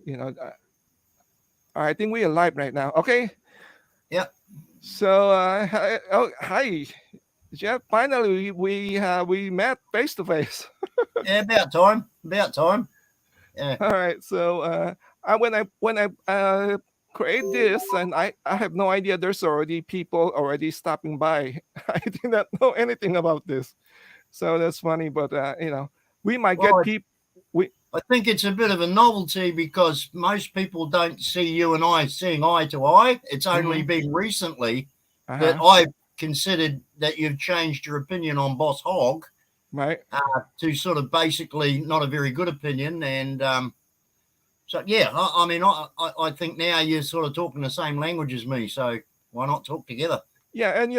you know, I think we are live right now. Okay. Yep. So, hi, Jeff. Finally, we met face to face. Yeah, about time. About time. Yeah. All right. So, when I create this, and I have no idea. There's already people already stopping by. I did not know anything about this, so that's funny. But we might get Well, people. We I think it's a bit of a novelty because most people don't see you and I seeing eye to eye. It's only mm-hmm, been recently that uh-huh, I've considered that you've changed your opinion on Boss Hog right. to sort of basically not a very good opinion. And so, yeah, I think now you're sort of talking the same language as me. So why not talk together? Yeah, and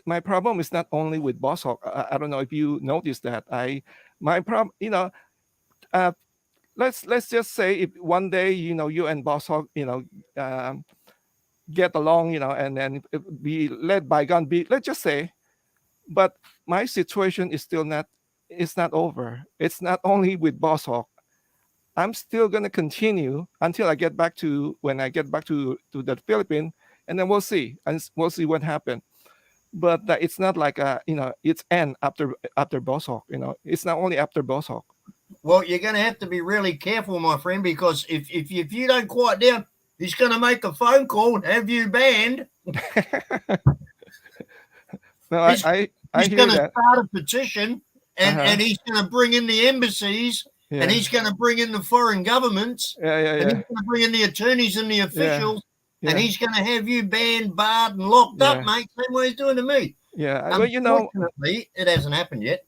my problem is not only with BossHog. I don't know if you noticed that. My problem, uh, let's just say if one day you and BossHog um, get along, and then be led by gun. Be let's just say, but my situation is still not. It's not over. It's not only with BossHog. I'm still gonna continue until I get back to when I get back to the Philippines, and then we'll see, and we'll see what happens. But it's not like it's end after Boss Hawk. It's not only after Boss Hawk. Well, you're going to have to be really careful, my friend, because if you don't quiet down, he's going to make a phone call and have you banned. No, He's I he's hear going to that. start a petition, Uh-huh. and he's going to bring in the embassies, and Yeah. he's going to bring in the foreign governments, Yeah, yeah, and yeah. he's going to bring in the attorneys and the Yeah. officials, and Yeah. he's going to have you banned, barred, and locked up, Yeah. mate. Same way he's doing to me. Yeah. Well, Unfortunately, it hasn't happened yet.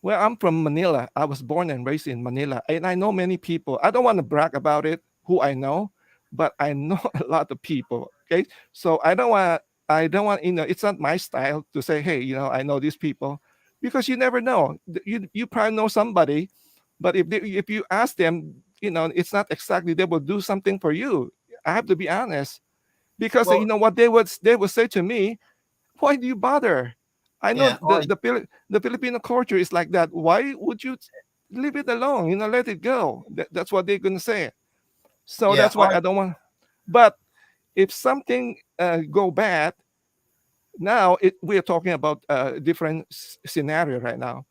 well, I'm from Manila. I was born and raised in Manila, and I know many people. I don't want to brag about it, who I know, but I know a lot of people. Okay, so I don't want. It's not my style to say, hey, I know these people, because you never know. You probably know somebody, but if you ask them, it's not exactly they will do something for you. I have to be honest, because Well, what they would say to me, why do you bother? I know yeah, the Filipino culture is like that. Why would you leave it alone? Let it go. That's what they're gonna say. So yeah, that's why I don't want. But if something go bad, now we are talking about a different scenario right now.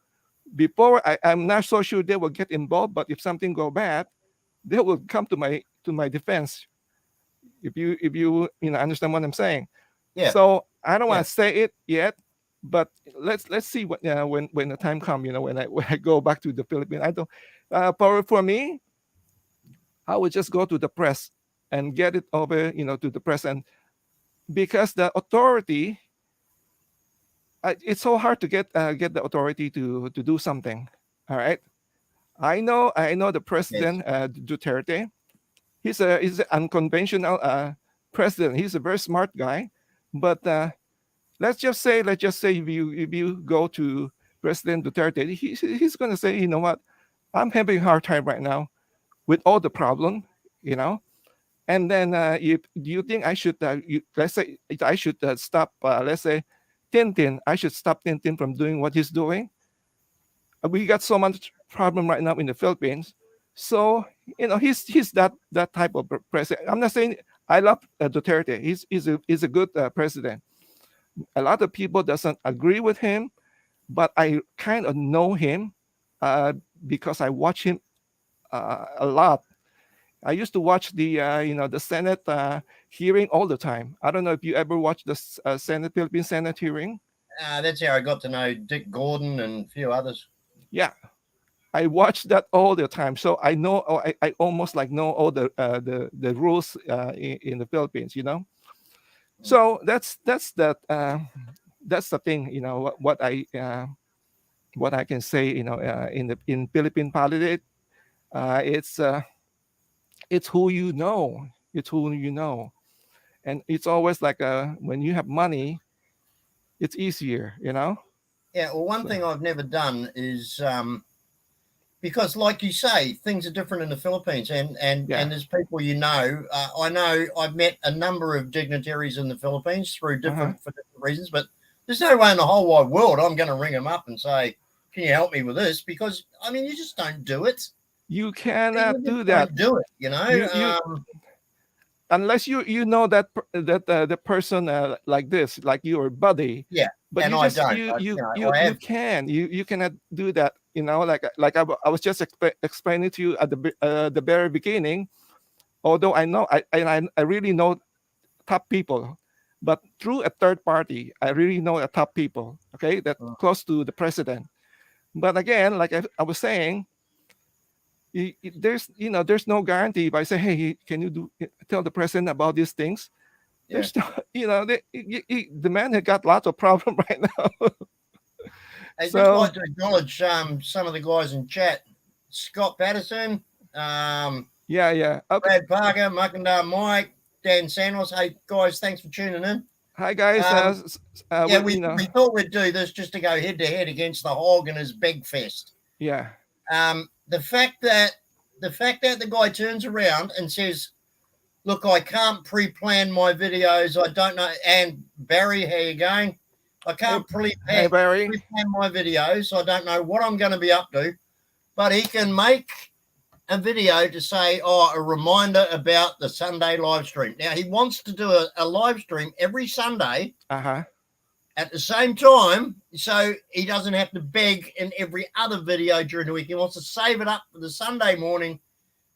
Before I'm not so sure they will get involved, but if something go bad, they will come to my defense. If you understand what I'm saying. yeah, So I don't yeah. want to say it yet, but let's see what when the time comes. When I go back to the Philippines, I don't. For me, I would just go to the press and get it over, to the press, and because the authority, it's so hard to get the authority to do something. All right, I know the Yes. president, Duterte. He's an unconventional president. He's a very smart guy, but let's just say if you go to President Duterte, he's going to say, you know what, I'm having a hard time right now with all the problem, you know. And then if do you think I should let's say I should stop let's say Tintin, I should stop Tintin from doing what he's doing. We got so much problem right now in the Philippines. So he's that type of president. I'm not saying I love Duterte. He's a good president. A lot of people doesn't agree with him, but I kind of know him uh, because I watch him a lot. I used to watch the Senate hearing all the time. I don't know if you ever watched the Senate Philippine Senate hearing. That's how I got to know Dick Gordon and a few others. Yeah, I watch that all the time, so I know. I almost like know all the rules in the Philippines. So that's the thing. What I can say. In Philippine politics, it's who you know. It's who you know, and it's always like when you have money, it's easier. Yeah, well, one So thing I've never done is because, like you say, things are different in the Philippines, and yeah, there's people I know I've met a number of dignitaries in the Philippines through uh-huh. different reasons, but there's no way in the whole wide world I'm going to ring them up and say, "Can you help me with this?" Because I mean, you just don't do it. You You cannot just do that. don't do it, you know. You unless you know that the person like this, like your buddy. Yeah, But and you I just don't. I, you know, I you have. can you cannot do that. I was just explaining to you at the very beginning. Although I know I really know top people, but through a third party, I really know a top people. Okay, that close to the president. But again, like I was saying, there's no guarantee. If I say, hey, can you tell the president about these things? Yeah. There's no, the man had got lots of problem right now. I'd just So like to acknowledge some of the guys in chat. Scott Patterson, yeah, okay. Brad Parker, Muckendale Mike, Dan Sanders. Hey guys, thanks for tuning in. Hi guys. Yeah, we thought we'd do this just to go head to head against the Hogg and his big fest. Yeah. The fact that the guy turns around and says, "Look, I can't pre-plan my videos. I don't know." And Barry, how you going? I can't Hey Barry. pre-plan my videos. I don't know what I'm going to be up to, but he can make a video to say, "Oh, a reminder about the Sunday live stream." Now he wants to do a live stream every Sunday. At the same time, so he doesn't have to beg in every other video during the week. He wants to save it up for the Sunday morning,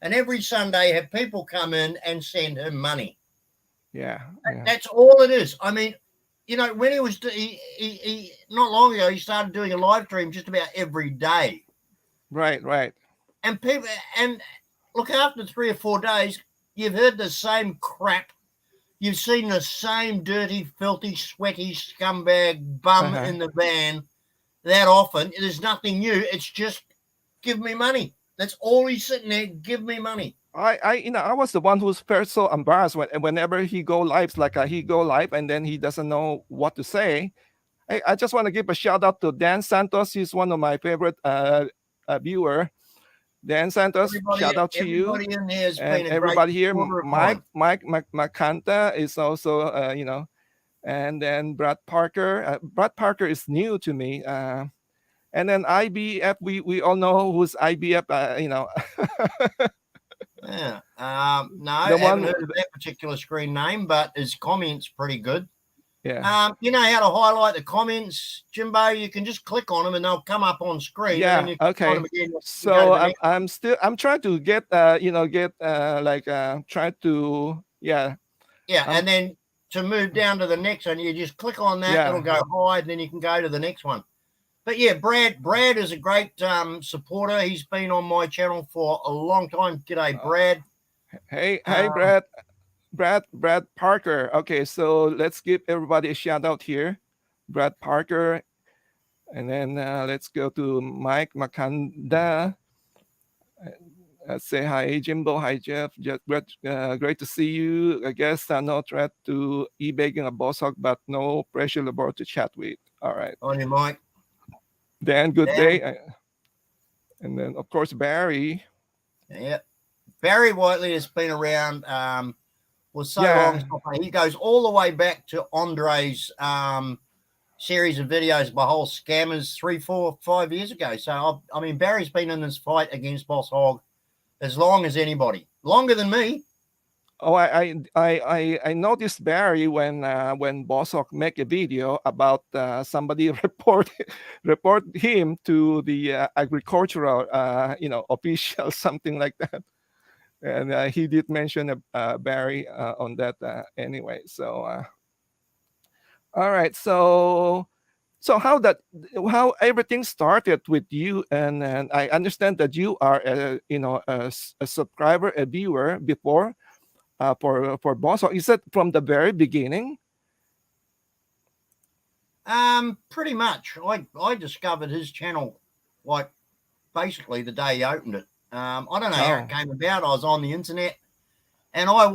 and every Sunday have people come in and send him money. Yeah. That's all it is. I mean, you know, when he not long ago, he started doing a live stream just about every day. Right. And people, and look, after 3 or 4 days, you've heard the same crap. You've seen the same dirty, filthy, sweaty scumbag bum in the van that often. There's nothing new. It's just give me money. That's all he's sitting there. Give me money. I was the one who's first so embarrassed whenever he go live, he go live and then he doesn't know what to say. I just want to give a shout out to Dan Santos. He's one of my favorite viewer. Dan Santos, shout out to you. Everybody in here has And been a everybody great here, Mike Macanta is also, and then Brad Parker. Brad Parker is new to me. And then IBF, we all know who's IBF, Yeah. No, I haven't heard of that particular screen name, but his comments pretty good. Yeah. You know how to highlight the comments, Jimbo? You can just click on them and they'll come up on screen. Yeah. And then you Okay. again, so I'm trying to get try to Yeah. And then to move down to the next one, you just click on that. It'll go hide, and then you can go to the next one. But yeah, Brad is a great supporter. He's been on my channel for a long time. G'day, Brad. Hey, Brad Parker. Okay, so let's give everybody a shout out here. Brad Parker. And then let's go to Mike Makanda. Say hi, Jimbo. Hi, Jeff. Great to see you. I guess no threat to e-bagging a BossHog, but no pressure about to chat with. All right. On your mic. Dan, good day. And then, of course, Barry. Yeah. Barry Whiteley has been around for so long. He goes all the way back to Andre's series of videos by whole scammers 3, 4, 5 years ago. So, I mean, Barry's been in this fight against BossHog as long as anybody. Longer than me. Oh, I noticed Barry when BossHog make a video about somebody report him to the agricultural official, something like that, and he did mention Barry on that anyway. So all right, so how everything started with you, and I understand that you are a subscriber, a viewer before. For BossHog, is it from the very beginning? Pretty much. I discovered his channel like basically the day he opened it. I don't know how it came about. I was on the internet, and I'm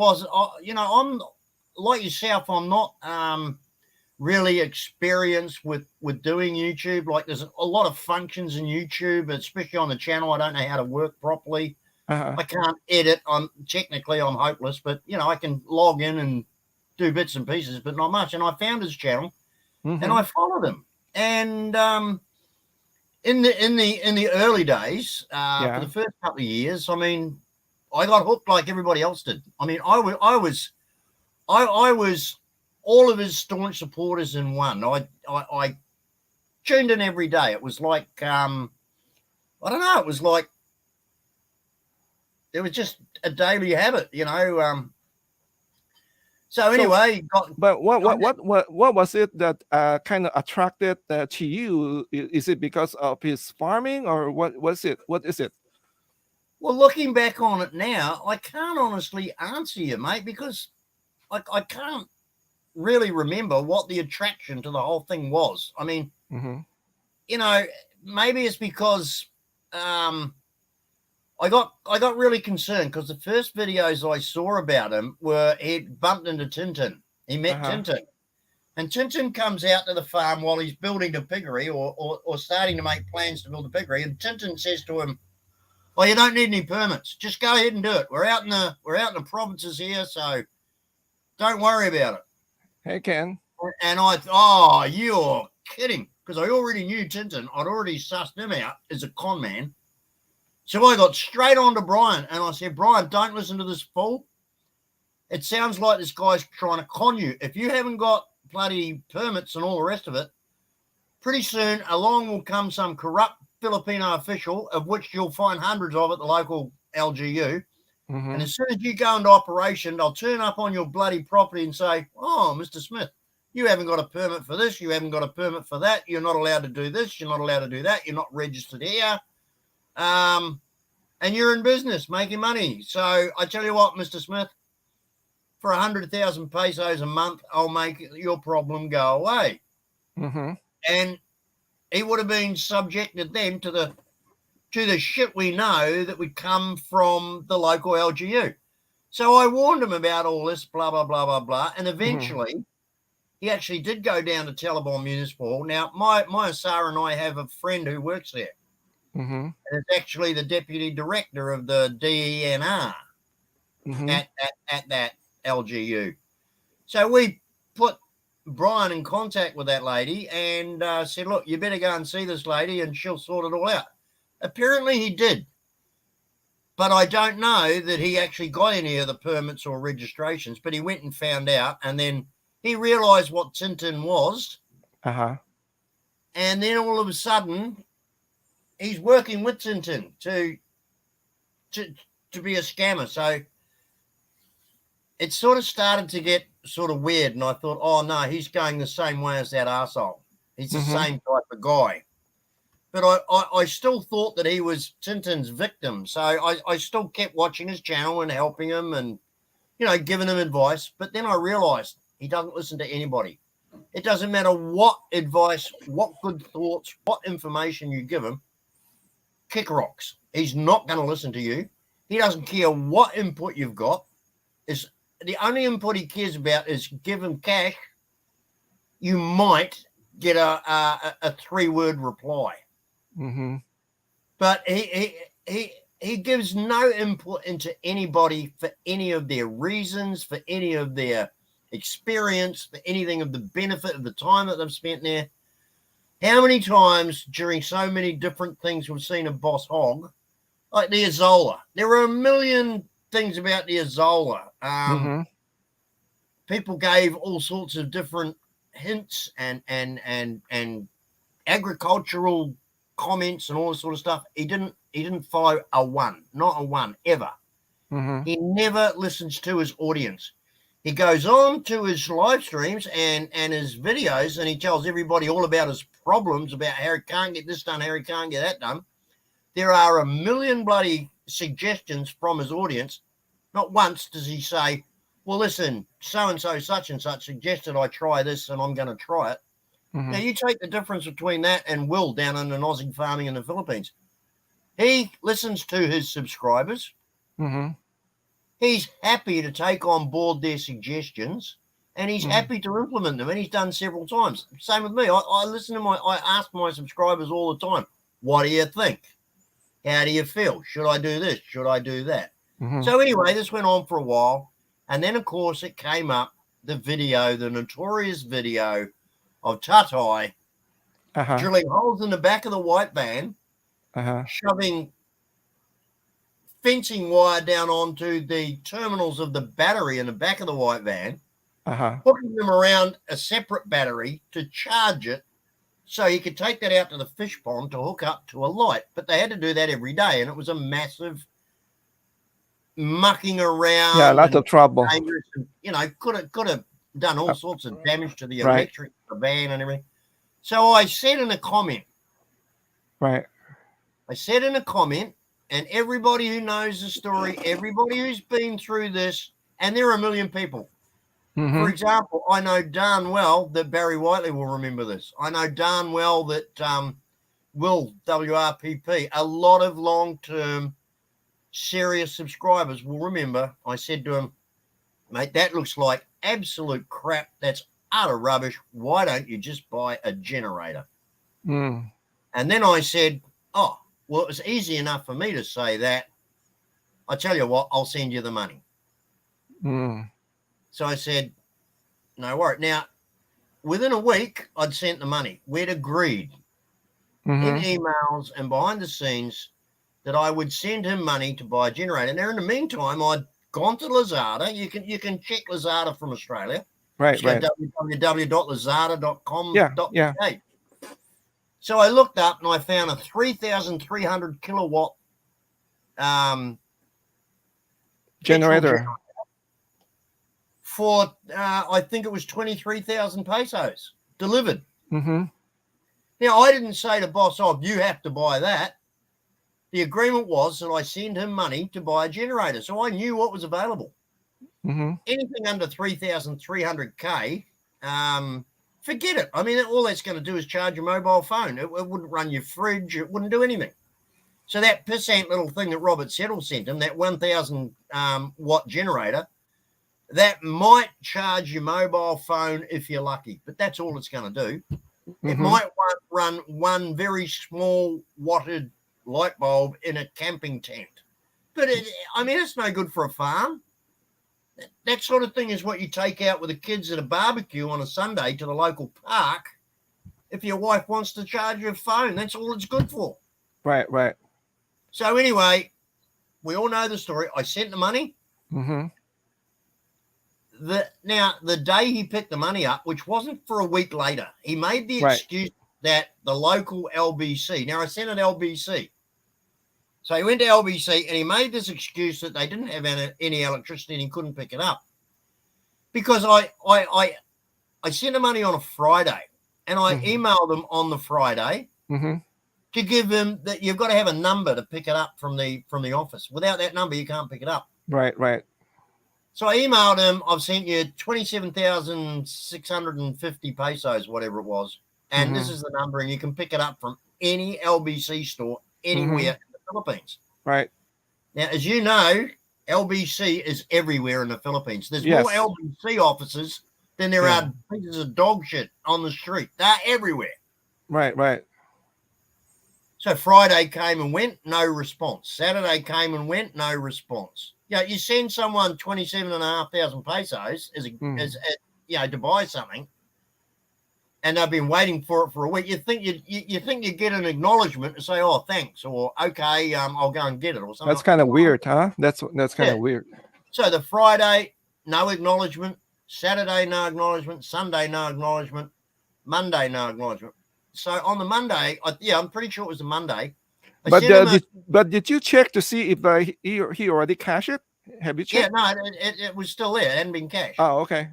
like yourself. I'm not really experienced with doing YouTube. Like there's a lot of functions in YouTube, especially on the channel. I don't know how to work properly. I can't edit. I'm hopeless, but I can log in and do bits and pieces, but not much. And I found his channel and I followed him. And in the early days, for Yeah. the first couple of years, I mean, I got hooked like everybody else did. I mean, I was all of his staunch supporters in one. I tuned in every day. It was like I don't know. It was like it was just a daily habit, you know. So So, anyway, but what was it that kind of attracted to you? Is it because of his farming, or what was it? What is it? well, looking back on it now, I can't honestly answer you, mate, because I can't really remember what the attraction to the whole thing was. I mean, Mm-hmm. you know, maybe it's because I got really concerned because the first videos I saw about him were he'd bumped into Tintin. He met Uh-huh. Tintin. And Tintin comes out to the farm while he's building the piggery or starting to make plans to build the piggery. And Tintin says to him, "Oh, you don't need any permits. Just go ahead and do it. We're out in the provinces here, so don't worry about it." Hey, Ken. And I thought, "Oh, you're kidding," because I already knew Tintin. I'd already sussed him out as a con man. So I got straight on to Brian and I said, "Brian, don't listen to this fool. It sounds like this guy's trying to con you. If you haven't got bloody permits and all the rest of it, pretty soon along will come some corrupt Filipino official, of which you'll find hundreds of at the local LGU. Mm-hmm. And as soon as you go into operation, they'll turn up on your bloody property and say, 'Oh, Mr. Smith, you haven't got a permit for this. You haven't got a permit for that. You're not allowed to do this. You're not allowed to do that. You're not registered here. And you're in business making money.' So I tell you what, Mr. Smith, for 100,000 pesos a month, I'll make your problem go away." Mm-hmm. And he would have been subjected then to the shit we know that would come from the local LGU. So I warned him about all this, blah, blah, blah, blah, blah. And eventually he actually did go down to Telebon Municipal. Now, my Sarah and I have a friend who works there. Mm-hmm. And it's actually the deputy director of the DENR Mm-hmm. at that LGU. So we put Brian in contact with that lady and said, "Look, you better go and see this lady and she'll sort it all out." Apparently he did. But I don't know that he actually got any of the permits or registrations, but he went and found out. And then he realized what Tintin was. Uh-huh. And then all of a sudden, he's working with Tintin to be a scammer. So it sort of started to get sort of weird. And I thought, oh, no, he's going the same way as that arsehole. He's the same type of guy. But I still thought that he was Tintin's victim. So I still kept watching his channel and helping him and, you know, giving him advice. But then I realized he doesn't listen to anybody. It doesn't matter what advice, what good thoughts, what information you give him, kick rocks. He's not going to listen to you. He doesn't care what input you've got. Is the only input he cares about is give him cash. You might get a 3-word reply. Mm-hmm. But he gives no input into anybody for any of their reasons, for any of their experience, for anything of the benefit of the time that they've spent there. How many times during so many different things we've seen of Boss Hogg, like the Azola, there were a million things about the Azola. People gave all sorts of different hints and agricultural comments and all this sort of stuff. He didn't follow not a one ever. He never listens to his audience. He goes on to his live streams and his videos and he tells everybody all about his problems, about how he can't get this done, how he can't get that done. There are a million bloody suggestions from his audience. Not once does he say, "Well, listen, so-and-so, such and such suggested I try this and I'm going to try it." Now, you take the difference between that and Will down in an Aussie farming in the Philippines. He listens to his subscribers. He's happy to take on board their suggestions and he's happy to implement them. And he's done several times. Same with me. I listen to I ask my subscribers all the time, "What do you think? How do you feel? Should I do this? Should I do that?" So anyway, this went on for a while. And then, of course, it came up, the notorious video of Tatai drilling holes in the back of the white van, shoving fencing wire down onto the terminals of the battery in the back of the white van, hooking them around a separate battery to charge it so you could take that out to the fish pond to hook up to a light. But they had to do that every day, and it was a massive mucking around. Yeah, a lot of trouble. And, you know, could have done all sorts of damage to the electric, the van and everything. So I said in a comment, I said in a comment, and everybody who knows the story, everybody who's been through this, and there are a million people. For example, I know darn well that Barry Whiteley will remember this. I know darn well that Will, WRPP, a lot of long-term serious subscribers will remember. I said to him, mate, that looks like absolute crap. That's utter rubbish. Why don't you just buy a generator? And then I said, oh, well, it was easy enough for me to say that. I tell you what, I'll send you the money. So I said, no worry. Now, within a week, I'd sent the money. We'd agreed in emails and behind the scenes that I would send him money to buy a generator. Now, in the meantime, I'd gone to Lazada. You can check Lazada from Australia. Right. www.lazada.com.au. Yeah. So I looked up and I found a 3,300 kilowatt generator for I think it was 23,000 pesos delivered. Now I didn't say to BossHog, you have to buy that. The agreement was that I send him money to buy a generator, so I knew what was available. Anything under 3,300K, forget it. I mean, all that's going to do is charge your mobile phone. It wouldn't run your fridge. It wouldn't do anything. So that pissant little thing that Robert Settle sent him, that 1,000 watt generator, that might charge your mobile phone if you're lucky, but that's all it's going to do. It might run one very small watted light bulb in a camping tent. But, I mean, it's no good for a farm. That sort of thing is what you take out with the kids at a barbecue on a Sunday to the local park if your wife wants to charge your phone. That's all it's good for. Right. So anyway, we all know the story. I sent the money. Now, the day he picked the money up, which wasn't for a week later, he made the excuse that the local LBC, now I sent an LBC. So he went to LBC and he made this excuse that they didn't have any electricity and he couldn't pick it up. Because I sent the money on a Friday and I emailed them on the Friday to give them that you've got to have a number to pick it up from the office. Without that number, you can't pick it up. Right. So I emailed him, I've sent you 27,650 pesos, whatever it was. And this is the number, and you can pick it up from any LBC store anywhere in the Philippines. Right. Now, as you know, LBC is everywhere in the Philippines. There's more LBC offices than there are pieces of dog shit on the street. They're everywhere. Right. So Friday came and went, no response. Saturday came and went, no response. You know, you send someone 27,500 pesos as to buy something, and they've been waiting for it for a week. You think you get an acknowledgement to say, "Oh, thanks," or "Okay, I'll go and get it," or something. That's kind of weird, huh? That's kind of weird. So the Friday, no acknowledgement. Saturday, no acknowledgement. Sunday, no acknowledgement. Monday, no acknowledgement. So on the Monday, I'm pretty sure it was the Monday. But did you check to see if he already cashed it? Have you checked? Yeah, no, it was still there. It hadn't been cashed. Oh, okay.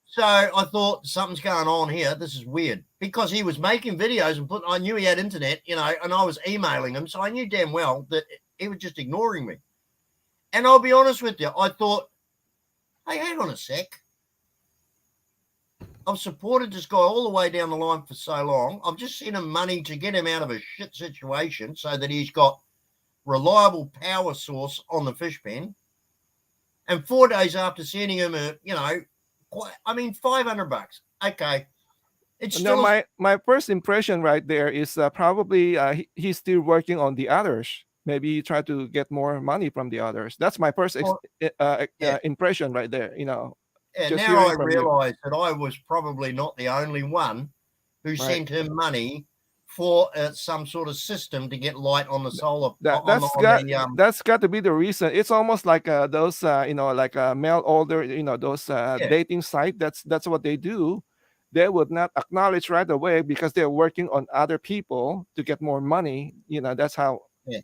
So I thought something's going on here. This is weird because he was making videos and I knew he had internet, and I was emailing him. So I knew damn well that he was just ignoring me. And I'll be honest with you. I thought, hey, hang on a sec. I've supported this guy all the way down the line for so long. I've just sent him money to get him out of a shit situation so that he's got reliable power source on the fish pen. And 4 days after sending him $500. Okay. It's still my first impression right there is probably he's still working on the others. Maybe he tried to get more money from the others. That's my first impression right there, And now I realize that I was probably not the only one who sent him money for some sort of system to get light on the solar That on the that's got that's got to be the reason. It's almost like those like mail order, those yeah, dating site. That's what they do. They would not acknowledge right away because they're working on other people to get more money. That's how. yeah.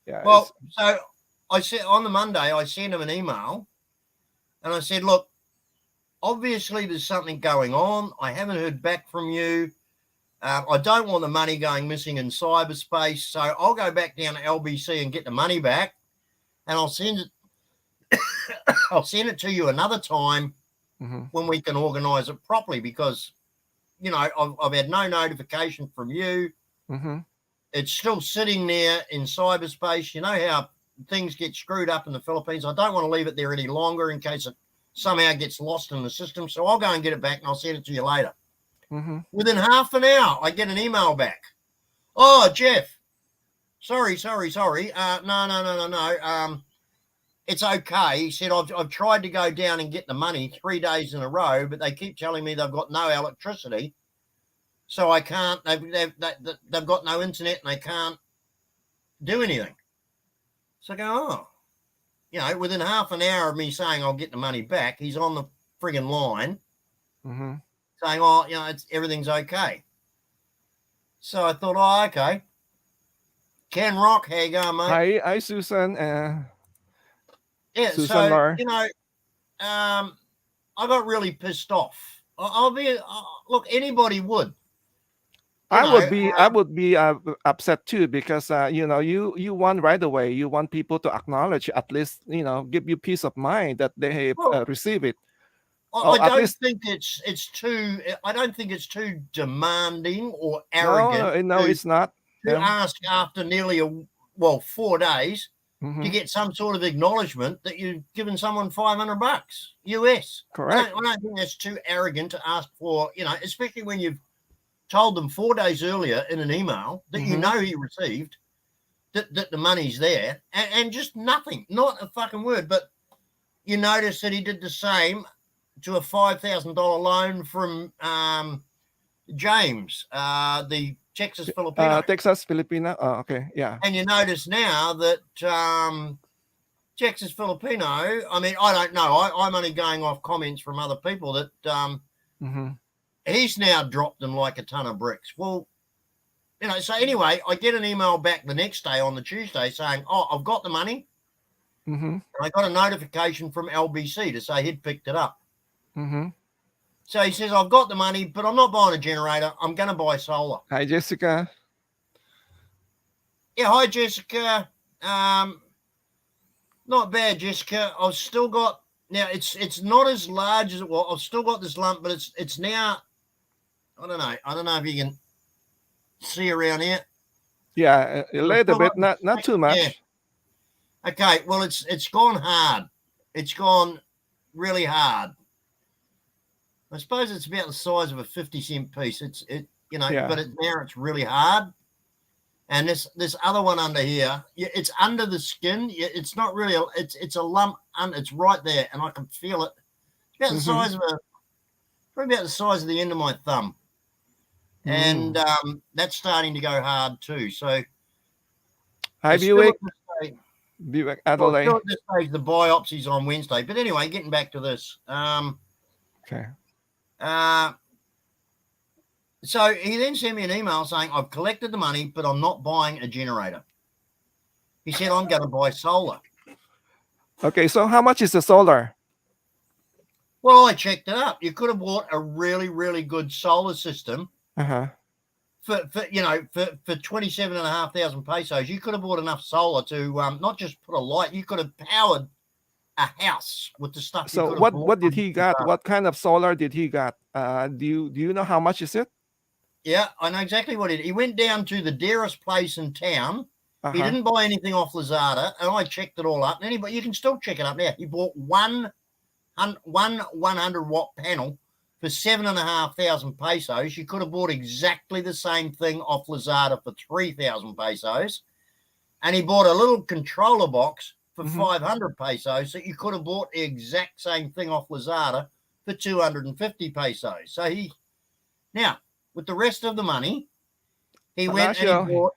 Yeah. Well, so I said on the Monday I sent him an email and I said, look, obviously there's something going on. I haven't heard back from you. I don't want the money going missing in cyberspace, so I'll go back down to LBC and get the money back, and I'll send it. I'll send it to you another time when we can organise it properly. Because I've had no notification from you. It's still sitting there in cyberspace. You know how things get screwed up in the Philippines. I don't want to leave it there any longer in case it somehow gets lost in the system. So I'll go and get it back, and I'll send it to you later. Within half an hour, I get an email back. Oh, Jeff, sorry. No. It's okay. He said, I've tried to go down and get the money 3 days in a row, but they keep telling me they've got no electricity. So I can't, they've got no internet and they can't do anything. So I go, within half an hour of me saying I'll get the money back, he's on the friggin' line. Saying, everything's okay. So I thought, okay. Ken Rock, how you going, mate? Hi, Susan. Yeah, Susan so, Lar. I got really pissed off. I'll be, look, anybody would. I would be upset too because you want right away. You want people to acknowledge, at least give you peace of mind that they receive it. I don't think it's too. I don't think it's too demanding or arrogant. No, it's not. To ask after nearly 4 days to get some sort of acknowledgement that you've given someone $500 US. Correct. I don't think that's too arrogant to ask for. Especially when you've told them 4 days earlier in an email that he received that the money's there and just nothing, not a fucking word. But you notice that he did the same to a $5,000 loan from James, the Texas Filipino. Texas Filipino. Oh, okay, yeah. And you notice now that Texas Filipino, I mean, I don't know. I'm only going off comments from other people that he's now dropped them like a ton of bricks. Well, so anyway, I get an email back the next day on the Tuesday saying, I've got the money. And I got a notification from LBC to say he'd picked it up. So he says, I've got the money, but I'm not buying a generator. I'm going to buy solar. Hi, Jessica. Yeah, hi, Jessica. Not bad, Jessica. I've still got, now it's not as large as it was. I've still got this lump, but it's now, I don't know if you can see around here. Yeah, a little bit, not too much. Yeah. Okay, well, it's gone hard. It's gone really hard. I suppose it's about the size of a 50-cent piece. But now it's really hard. And this other one under here, it's under the skin. It's not really. It's a lump, and it's right there, and I can feel it. It's about the size of probably about the size of the end of my thumb, and that's starting to go hard too. So, hi, Buick. Adelaide. Still at this stage, the biopsy's on Wednesday. But anyway, getting back to this. Okay. So he then sent me an email saying, I've collected the money, but I'm not buying a generator. He said, I'm going to buy solar. Okay, so how much is the solar? Well, I checked it up. You could have bought a really, really good solar system for 27,500 pesos. You could have bought enough solar to not just put a light, you could have powered a house with the stuff. So what did he got? What kind of solar did he got? Do you know how much is it? Yeah, I know exactly what it is. He went down to the dearest place in town. He didn't buy anything off Lazada, and I checked it all up. And you can still check it up now. He bought one 100-watt panel for 7,500 pesos. You could have bought exactly the same thing off Lazada for 3,000 pesos. And he bought a little controller box for 500 pesos. So you could have bought the exact same thing off Lazada for 250 pesos. So now, with the rest of the money, he went and he Palacio. bought.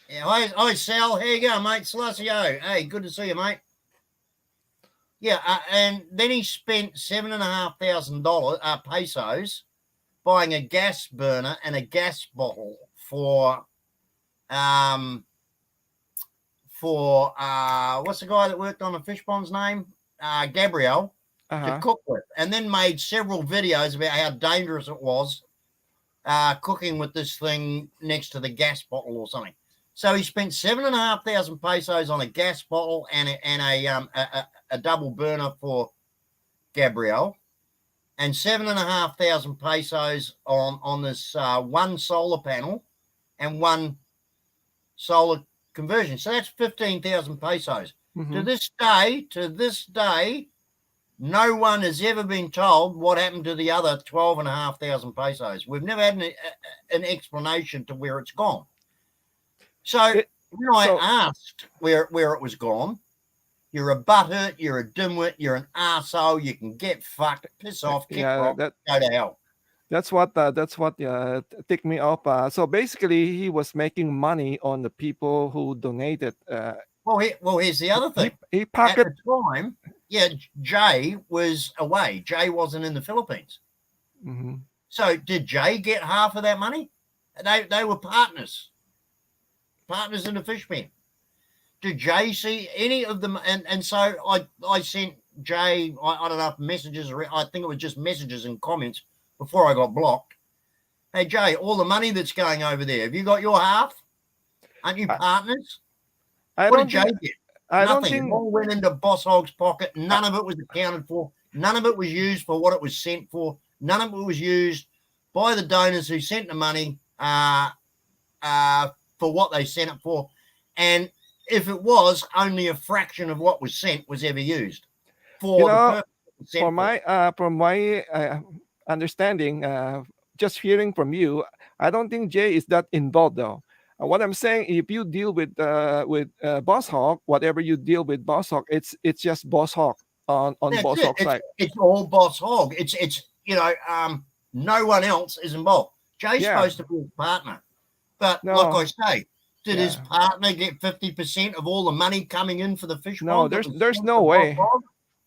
Yeah, hi Sal, how you going, mate? Salacio. Hey, good to see you, mate. Yeah, and then he spent $7,500 pesos buying a gas burner and a gas bottle for what's the guy that worked on the fish pond's name? Gabriel, to Uh-huh. cook with, and then made several videos about how dangerous it was cooking with this thing next to the gas bottle or something. So he spent 7,500 pesos on a gas bottle and a double burner for Gabriel, and 7,500 pesos on this one solar panel and one solar conversion. So that's 15,000 pesos. Mm-hmm. To this day, no one has ever been told what happened to the other 12,500 pesos. We've never had an explanation to where it's gone. So when I asked where it was gone, you're a butthurt, you're a dimwit, you're an arsehole, you can get fucked, piss off, kick rock, go to hell. That's what ticked me off. So basically, he was making money on the people who donated. Well, here's the other thing. He At pocket. the time, yeah, Jay was away. Jay wasn't in the Philippines. Mm-hmm. So did Jay get half of that money? They were partners in the fish pen. Did Jay see any of them? And so I sent Jay, I don't know if messages, or I think it was just messages and comments before I got blocked. Hey, Jay, all the money that's going over there, have you got your half? Aren't you partners? What did Jay get? Nothing. It all went into BossHog's pocket. None of it was accounted for. None of it was used for what it was sent for. None of it was used by the donors who sent the money for what they sent it for. And if it was, only a fraction of what was sent was ever used for the purpose it was sent from my understanding, just hearing from you, I don't think Jay is that involved though. What I'm saying, if you deal with BossHog, whatever you deal with BossHog, it's just BossHog on BossHog side. It's all BossHog. It's no one else is involved. Jay's supposed to be his partner, but like I say, did his partner get 50% of all the money coming in for the fish pond? There's no way.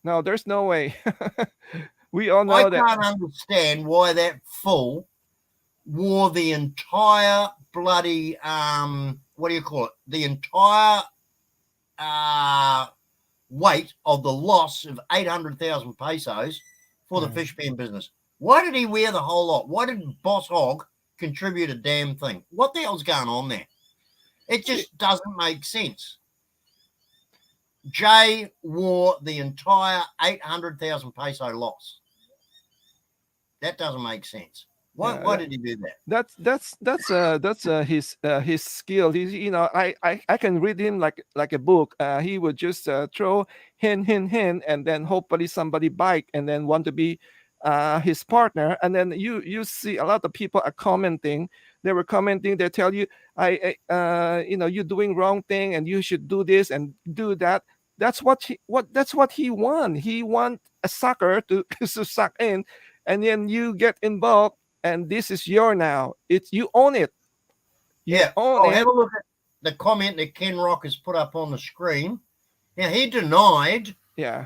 No, there's no way. We all know that. I can't understand why that fool wore the entire bloody what do you call it? The entire weight of the loss of 800,000 pesos for the fish pen business. Why did he wear the whole lot? Why didn't BossHog contribute a damn thing? What the hell's going on there? It just doesn't make sense. Jay wore the entire 800,000 peso loss. That doesn't make sense. Why did he do that? That's his skill. He's, I can read him like a book. He would just throw hint, and then hopefully somebody bite and then want to be his partner. And then you see a lot of people are commenting. They were commenting. They tell you, you're doing wrong thing and you should do this and do that. That's what he want. He want a sucker to suck in, and then you get involved. And this is your now. You own it. Have a look at the comment that Ken Rock has put up on the screen. Now, he denied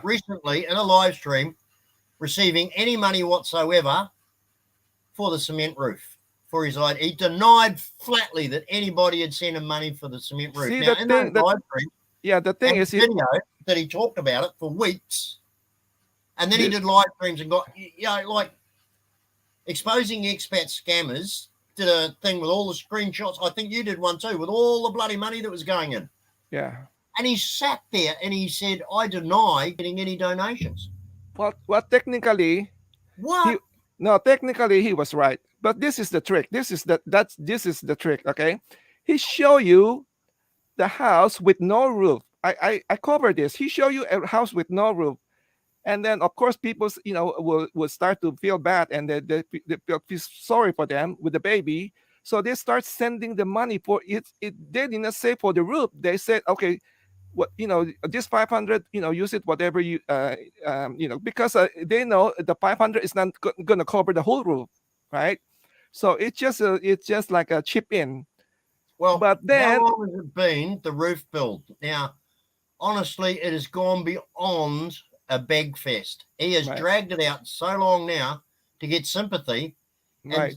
recently in a live stream receiving any money whatsoever for the cement roof for his idea. He denied flatly that anybody had sent him money for the cement roof. See, now, the thing is, video that he talked about it for weeks, and then he did live streams and got like exposing expat scammers. Did a thing with all the screenshots. I think you did one too, with all the bloody money that was going in. Yeah. And he sat there and he said, "I deny getting any donations." Well, technically, technically he was right. But this is the trick. This is the trick. Okay, he show you the house with no roof. I covered this. He show you a house with no roof. And then, of course, people, will start to feel bad, and they feel sorry for them with the baby. So they start sending the money for it. They did not say for the roof. They said, okay, this 500, use it whatever you, because they know the 500 is not going to cover the whole roof, right? So it's just like a chip in. Well, But how then, long has it been the roof build? Now, honestly, it has gone beyond a beg fest. He has right, dragged it out so long now to get sympathy and right,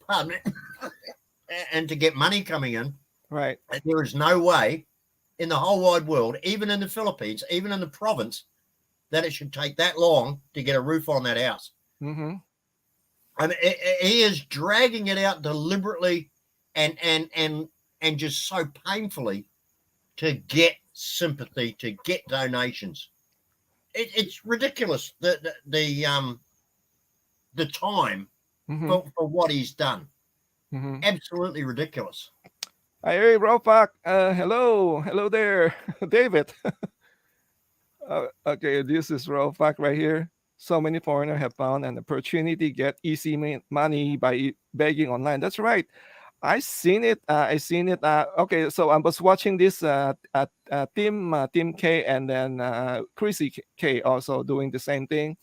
pardon me, and to get money coming in. right. And there is no way in the whole wide world, even in the Philippines, even in the province, that it should take that long to get a roof on that house. Mm-hmm. I mean, he is dragging it out deliberately and just so painfully to get sympathy, to get donations. It's ridiculous the time Mm-hmm. for what he's done. Mm-hmm. Absolutely ridiculous. Hey, Rofak. Hello, hello there, David. Okay, this is Rofak right here. So many foreigners have found an opportunity to get easy money by begging online. That's right. I seen it. I seen it. Okay, so I was watching this Team K and then Chrissy K also doing the same thing.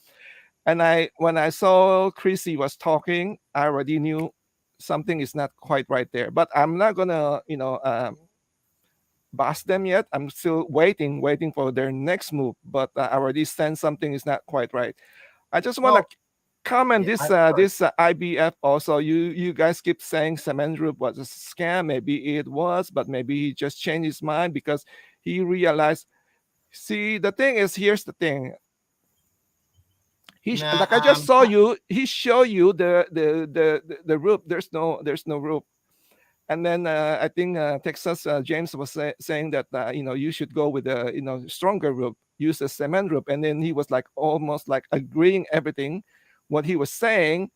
And I when I saw Chrissy was talking, I already knew something is not quite right there. But I'm not gonna boss them yet. I'm still waiting for their next move. But I already sense something is not quite right. I just want to Well, comment yeah, this sorry. IBF also. You guys keep saying cement group was a scam. Maybe it was, but maybe he just changed his mind because he realized. See, the thing is, here's the thing. Nah, Like I just saw you. He show you the roof. There's no roof. And then I think Texas James was saying that you should go with a stronger rope, use a cement rope, and then he was like almost like agreeing everything what he was saying,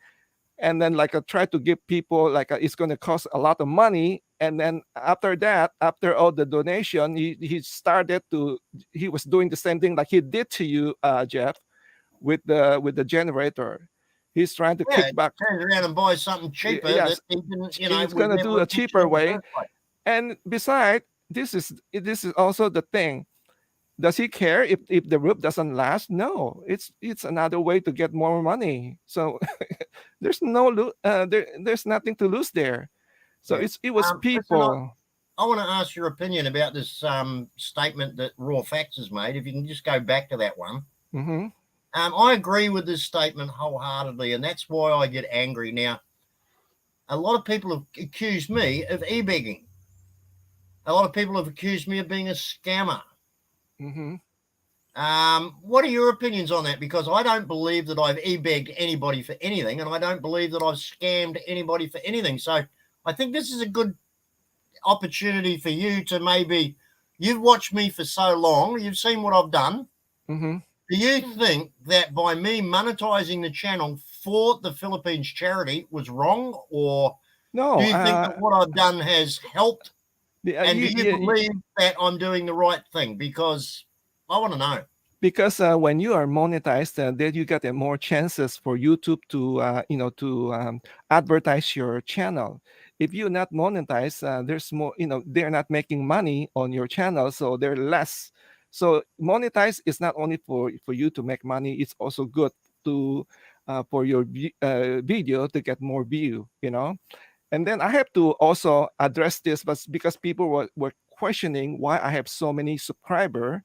and then like try to give people like it's going to cost a lot of money, and then after that, after all the donation, he was doing the same thing like he did to you, Jeff, with the generator. He's trying to yeah, kick back. turns around and buys something cheaper that Yes, he didn't, he's was going to do never a mentioned cheaper in the way. first place. And besides, this is also the thing. Does he care if the roof doesn't last? No, it's another way to get more money. So there's nothing to lose there. So Yeah. it was Listen, people. I want to ask your opinion about this statement that Raw Facts has made. If you can just go back to that one. Mm-hmm. I agree with this statement wholeheartedly, and that's why I get angry. Now, a lot of people have accused me of e-begging. A lot of people have accused me of being a scammer. Mm-hmm. What are your opinions on that? Because I don't believe that I've e-begged anybody for anything, and I don't believe that I've scammed anybody for anything. So I think this is a good opportunity for you to maybe, you've watched me for so long, you've seen what I've done. Mm-hmm. Do you think that by me monetizing the channel for the Philippines charity was wrong, or do No, you think that what I've done has helped? And do you you believe that I'm doing the right thing? Because I want to know. because when you are monetized, then you get more chances for YouTube to advertise your channel. If you're not monetized, there's more, they're not making money on your channel, so they're less. So monetize is not only for you to make money, it's also good to for your video to get more view. And then I have to also address this, but because people were questioning why I have so many subscribers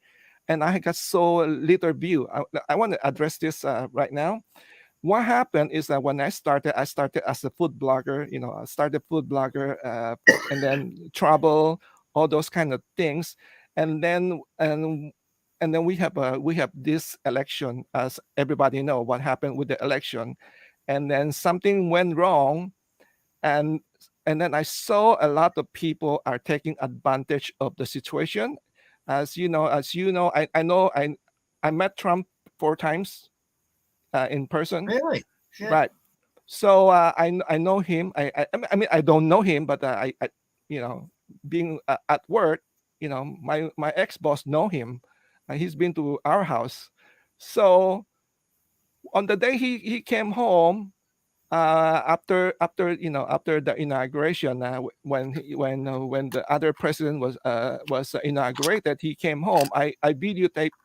and I got so little view. I want to address this right now. What happened is that when I started as a food blogger. I started food blogger, and then travel, all those kind of things, and then we have this election, as everybody know what happened with the election, and then something went wrong, and and then I saw a lot of people are taking advantage of the situation. As you know, I met Trump 4 times in person, Really? Shit. right? So I know him. I mean I don't know him, but you know being at work, my ex boss know him. He's been to our house. So on the day he came home, after the inauguration, when the other president was inaugurated, he came home. I videotaped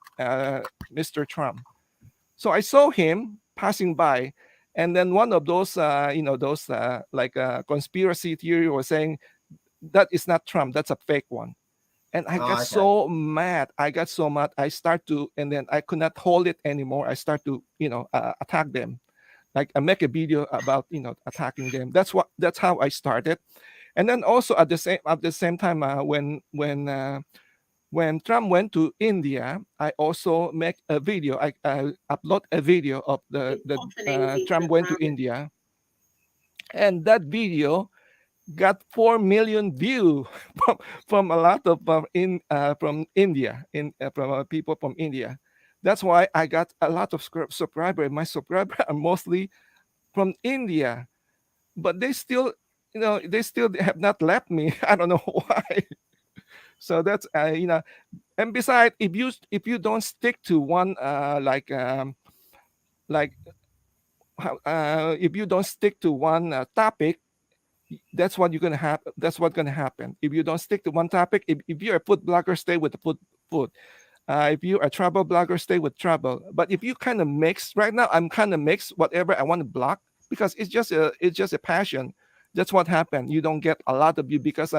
Mr. Trump. So I saw him passing by, And then one of those, those like conspiracy theory was saying that is not Trump, that's a fake one. And I got Oh, okay. so mad. I got so mad. I start to, and then I could not hold it anymore. I start to, attack them. Like I make a video about, attacking them. That's how I started. And then also at the same time, when Trump went to India, I also make a video. I upload a video of the Trump went to India, and that video got 4 million views from a lot of from India, from people from India. That's why I got a lot of subscribers. My subscribers are mostly from India, but they still have not left me. I don't know why. So that's and besides, if you don't stick to one like if you don't stick to one topic, that's what you're gonna have. That's what's gonna happen if you don't stick to one topic. If you're a food blogger, stay with the food. If you're a travel blogger, stay with travel. But if you kind of mix right now, I'm kind of mix whatever I want to blog because it's just a passion. That's what happened. You don't get a lot of you because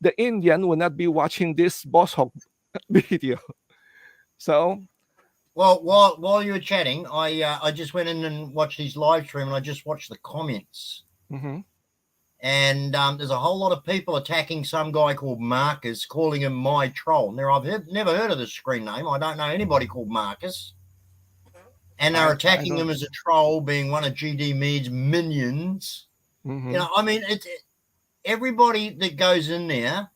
the Indian will not be watching this boss hog video. So Well, while you were chatting, I just went in and watched his live stream, and I just watched the comments. mm-hmm. And there's a whole lot of people attacking some guy called Marcus, calling him my troll. Now, I've never heard of this screen name. I don't know anybody called Marcus. And they're attacking him as a troll, being one of GD Mead's minions. Mm-hmm. I mean, everybody that goes in there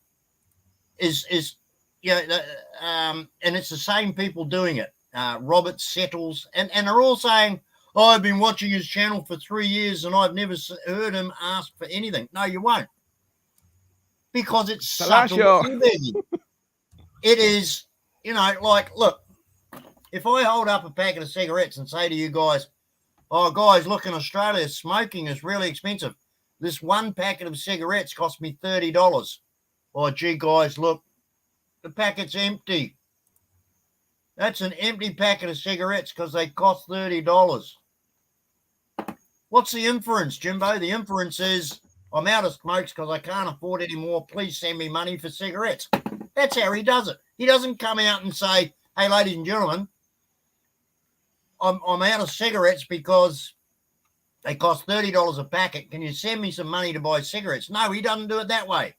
is and it's the same people doing it. Robert Settles, and they're all saying, oh, I've been watching his channel for 3 years and I've never heard him ask for anything. No, you won't. Because it's subtle begging. It is, like, look, if I hold up a packet of cigarettes and say to you guys, oh, guys, look, in Australia, smoking is really expensive. This one packet of cigarettes cost me $30. Oh, gee, guys, look, the packet's empty. That's an empty packet of cigarettes because they cost $30. What's the inference, Jimbo? The inference is I'm out of smokes because I can't afford any more. Please send me money for cigarettes. That's how he does it. He doesn't come out and say, hey, ladies and gentlemen, I'm out of cigarettes because they cost $30 a packet. Can you send me some money to buy cigarettes? No, he doesn't do it that way.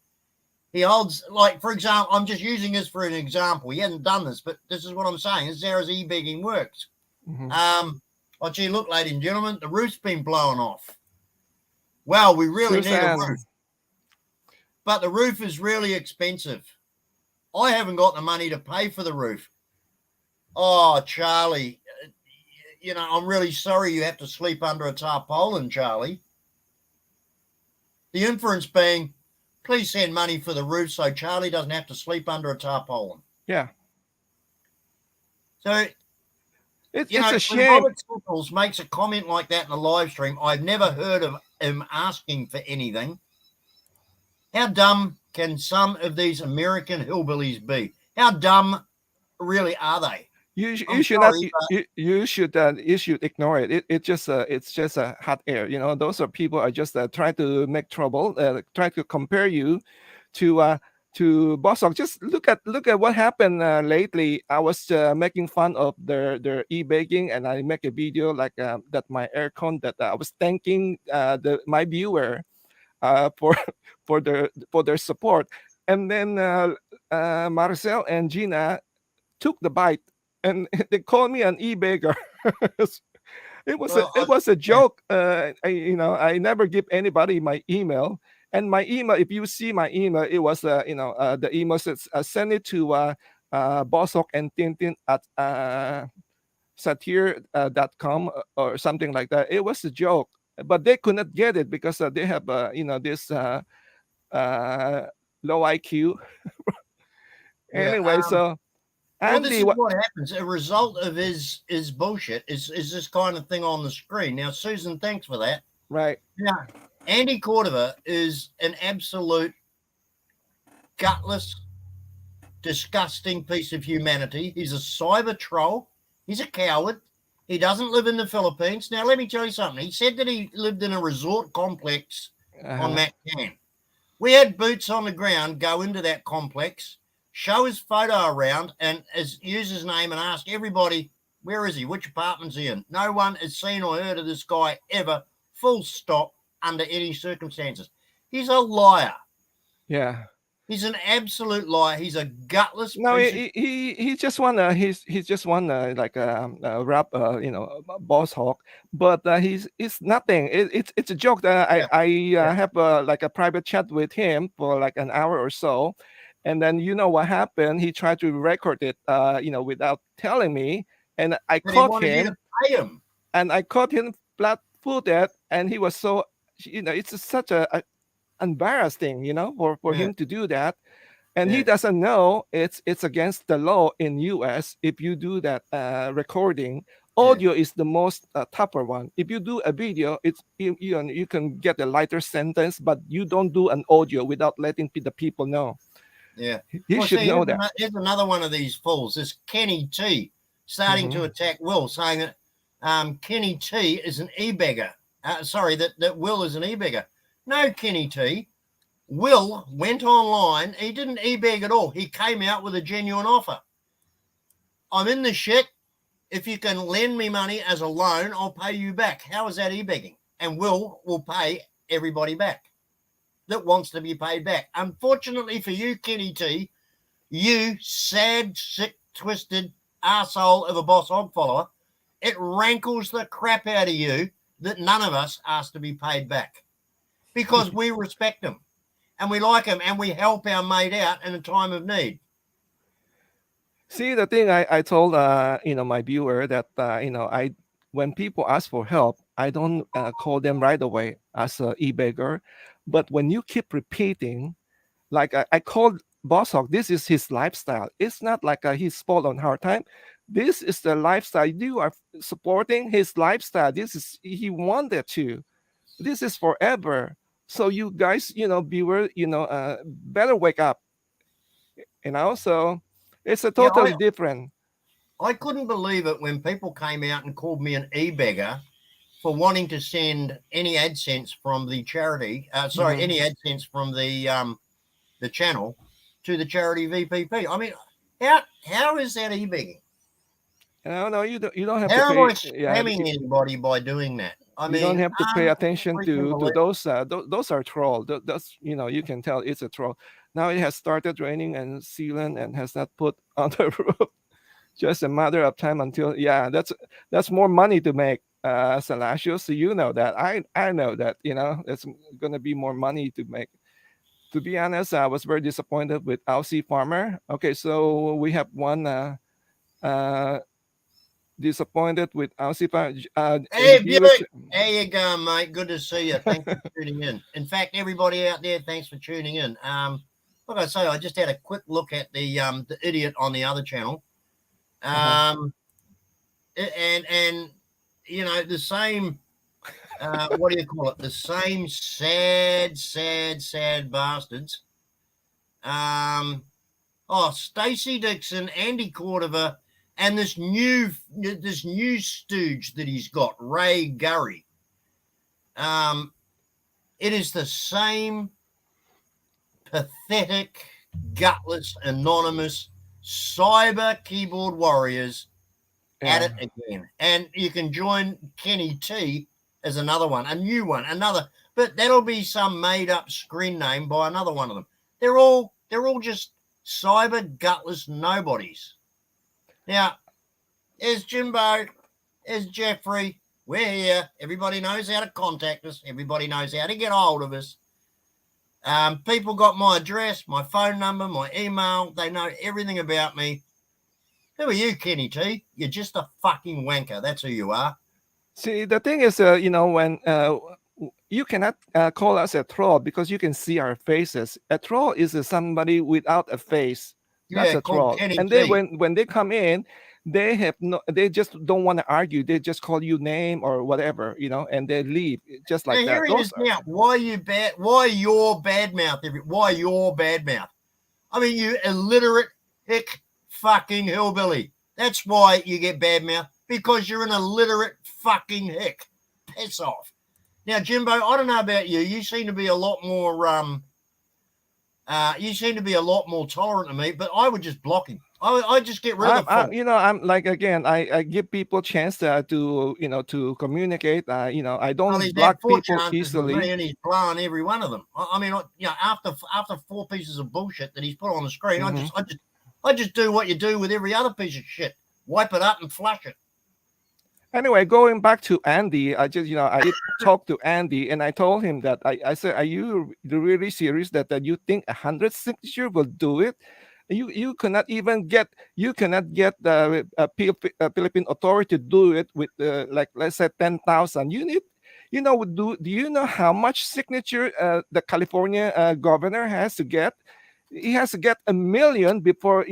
He holds, like, for example, I'm just using this for an example. He hasn't done this, but this is what I'm saying. This is how his e-begging works. Mm-hmm. Oh, gee, look, ladies and gentlemen, the roof's been blown off. Well, we really need a roof. But the roof is really expensive. I haven't got the money to pay for the roof. Oh, Charlie, I'm really sorry you have to sleep under a tarpaulin, Charlie. The inference being, please send money for the roof so Charlie doesn't have to sleep under a tarpaulin. Yeah. So, it's a shame. When Robert Sickles makes a comment like that in a live stream, I've never heard of him asking for anything. How dumb can some of these American hillbillies be? How dumb really are they? You should ignore it. It's just a hot air. Those are people are just trying to make trouble, try to compare you to BossHog. Just look at what happened lately. I was making fun of their e-baking, and I make a video like that my aircon that I was thanking my viewer for for their support, and then Marcel and Gina took the bite and they called me an e-beggar. It was a joke. I never give anybody my email. And my email, if you see my email, it was the email says send it to BossHog and Tintin at satire.com or something like that. It was a joke, but they could not get it because they have this low IQ. Anyway, so Andy, this is what happens. A result of his bullshit is this kind of thing on the screen. Now, Susan, thanks for that. Right. Now, Andy Cordova is an absolute gutless, disgusting piece of humanity. He's a cyber troll. He's a coward. He doesn't live in the Philippines. Now, let me tell you something. He said that he lived in a resort complex on Uh-huh. Mactan. We had boots on the ground go into that complex, show his photo around, and use his name and ask everybody, where is he? Which apartment's he in? No one has seen or heard of this guy ever, full stop, under any circumstances. He's a liar. Yeah. He's an absolute liar. He's a gutless No, piece of he just wanna he's just wanna like rap boss hawk, but he's nothing. It's a joke that yeah, I yeah. have like a private chat with him for like an hour or so, and then you know what happened? He tried to record it without telling me, and I But he caught wanted you to him, pay him. flat-footed, and he was so it's just such a embarrassing for Yeah, him to do that, and he yeah, doesn't know it's against the law in US. If you do that recording, yeah, audio is the most tougher one. If you do a video, you can get a lighter sentence, but you don't do an audio without letting the people know. yeah. He Well, should see, know that. here's another one of these fools. This Kenny T starting to Hmm. attack Will, saying that Kenny T is an e-beggar. Sorry, that Will is an e-beggar. No, Kenny T. Will went online. He didn't e-beg at all. He came out with a genuine offer. I'm in the shit. If you can lend me money as a loan, I'll pay you back. How is that e-begging? And will pay everybody back that wants to be paid back. Unfortunately for you, Kenny T, you sad, sick, twisted arsehole of a BossHog follower, it rankles the crap out of you that none of us ask to be paid back because we respect them and we like them and we help our mate out in a time of need. See, the thing I told my viewer that I when people ask for help, I don't call them right away as a e-beggar, but when you keep repeating, like I called Bossock, this is his lifestyle. It's not like he's fall on hard time. This is the lifestyle. You are supporting his lifestyle. This is he wanted to. This is forever. So you guys, viewer, better wake up. So it's a Yeah, totally different. I couldn't believe it when people came out and called me an e-beggar for wanting to send any AdSense from the charity, Mhm. any AdSense from the channel to the charity VPP. I mean, how is that e-begging? No, you don't have to How am pay. I Yeah, spamming anybody by doing that? I you don't mean, have to pay attention unfreaking to believable. those. Those are troll. That's you can tell it's a troll. Now it has started raining and sealant and has not put on the roof. Just a matter of time until that's more money to make. Salacious, so you know that. I know that. It's gonna be more money to make. To be honest, I was very disappointed with Aussie Farmer. Okay, so we have one uh, disappointed with Aussie Farmer. Hey, Viewers. Buick. There you go, mate. Good to see you. Thanks for tuning in. In fact, everybody out there, thanks for tuning in. Like I say, I just had a quick look at the idiot on the other channel. Uh-huh. And the same what do you call it? The same sad bastards. Stacey Dixon, Andy Cordova, and this new stooge that he's got, Ray Gurry. It is the same pathetic, gutless, anonymous cyber keyboard warriors at Yeah. it again. And you can join Kenny T as another one, a new one, another, but that'll be some made up screen name by another one of them. They're all just cyber gutless nobodies. Now, there's Jimbo, there's Jeffrey. We're here. Everybody knows how to contact us. Everybody knows how to get hold of us. People got my address, my phone number, my email. They know everything about me. Who are you, Kenny T? You're just a fucking wanker. That's who you are. See, the thing is, when you cannot call us a troll because you can see our faces. A troll is somebody without a face. That's Yeah, a called troll. Kenny And they T. when they come in, they just don't want to argue. They just call you name or whatever, and they leave just Now like here that. he is now. Why your bad mouth? Why your bad mouth? I mean, you illiterate hick fucking hillbilly. That's why you get bad mouth. because you're an illiterate fucking hick. Piss off. Now, Jimbo, I don't know about you. You seem to be a lot more tolerant than me, but I would just block him. I just get rid of the phone. I'm like, again, I give people chance to communicate. I Well, don't he's had block 4 people chances with me, easily. and he's blowing every one of them. I mean, after 4 pieces of bullshit that he's put on the screen, I just do what you do with every other piece of shit. Wipe it up and flush it. Anyway, going back to Andy, I did talk to Andy, and I told him that I said, "Are you really serious that you think 100 signature will do it? You cannot even get the Philippine authority to do it with like, let's say, 10,000. You need, do you know how much signature the California governor has to get? He has to get 1 million before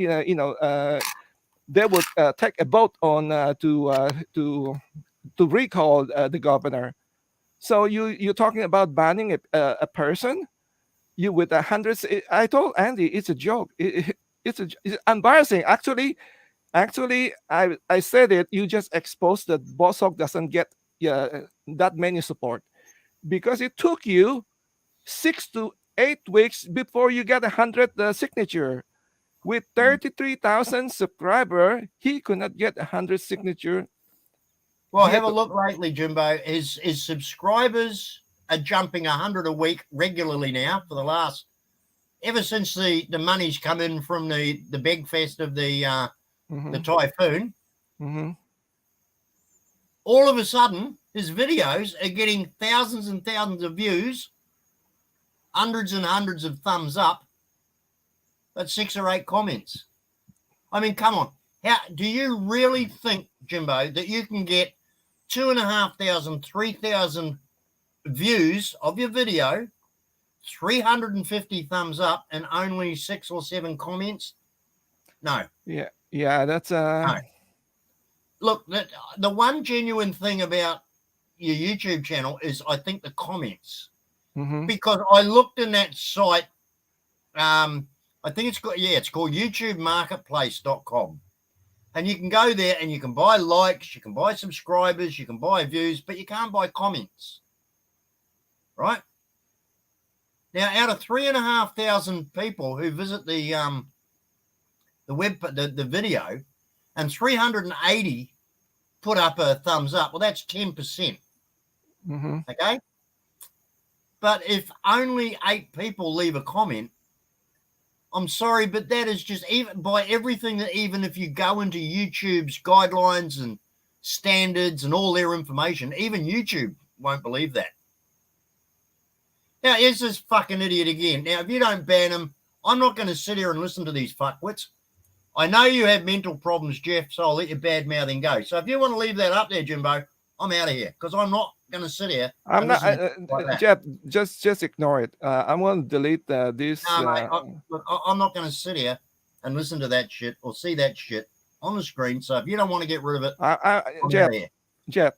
they would take a vote on to recall the governor. So you're talking about banning a person? You with 100? I told Andy it's a joke. It's embarrassing. Actually, I said it. You just exposed that BossHog doesn't get that many support because it took you 6 to 8 weeks before you get 100 signature. With 33,000 subscriber, he could not get 100 signature. Well, have a look lately, Jimbo. His subscribers are jumping 100 a week regularly now for the last, ever since the money's come in from the big fest of the typhoon. Mm-hmm. All of a sudden, his videos are getting thousands and thousands of views, hundreds and hundreds of thumbs up, but 6 or 8 comments. I mean, come on. How do you really think, Jimbo, that you can get 2,500, 3,000 views of your video, 350 thumbs up, and only 6 or 7 comments? No. Yeah, that's no. Look, the one genuine thing about your YouTube channel is, I think, the comments. Mm-hmm. Because I looked in that site, I think it's called YouTubeMarketplace.com. And you can go there and you can buy likes, you can buy subscribers, you can buy views, but you can't buy comments. Right? Now, out of 3,500 people who visit the video, and 380 put up a thumbs up, well, that's 10%. Mm-hmm. Okay? But if only 8 people leave a comment, I'm sorry, but that is just, even by everything, that even if you go into YouTube's guidelines and standards and all their information, even YouTube won't believe that. Now, here's this fucking idiot again. Now, if you don't ban him, I'm not going to sit here and listen to these fuckwits. I know you have mental problems, Jeff, so I'll let your bad mouthing go. So if you want to leave that up there, Jimbo, I'm out of here, because I'm not going to sit here. I'm not, Jeff. Just ignore it. I'm going to delete this. No, mate, I'm not going to sit here and listen to that shit or see that shit on the screen. So if you don't want to get rid of it, Jeff,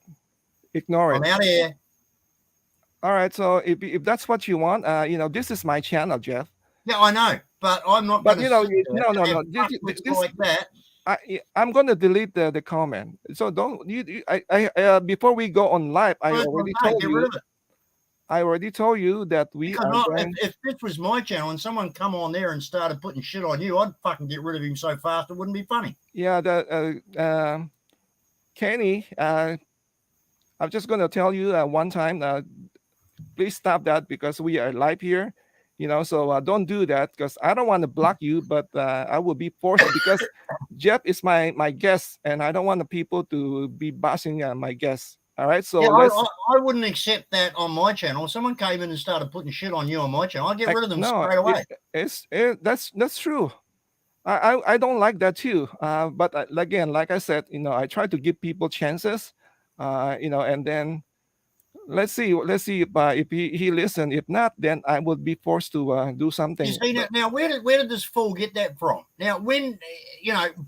ignore it. I'm out of here. All right. So if that's what you want, this is my channel, Jeff. Yeah, I know, but I'm not. But no. This, like that. I'm going to delete the comment. So don't before we go on live, I already told you. I already told you that if this was my channel and someone come on there and started putting shit on you, I'd fucking get rid of him so fast it wouldn't be funny. Yeah, Kenny, I'm just going to tell you one time, please stop that, because we are live here. So don't do that, because I don't want to block you, but I will be forced, because Jeff is my guest, and I don't want the people to be bashing my guests. All right, so I wouldn't accept that on my channel. If someone came in and started putting shit on you on my channel, I'd get rid of them straight away. That's true. I don't like that too. But again, like I said, I try to give people chances, and then let's see if he listen. If not, then I would be forced to do something. You see, now where did this fool get that from? Now, when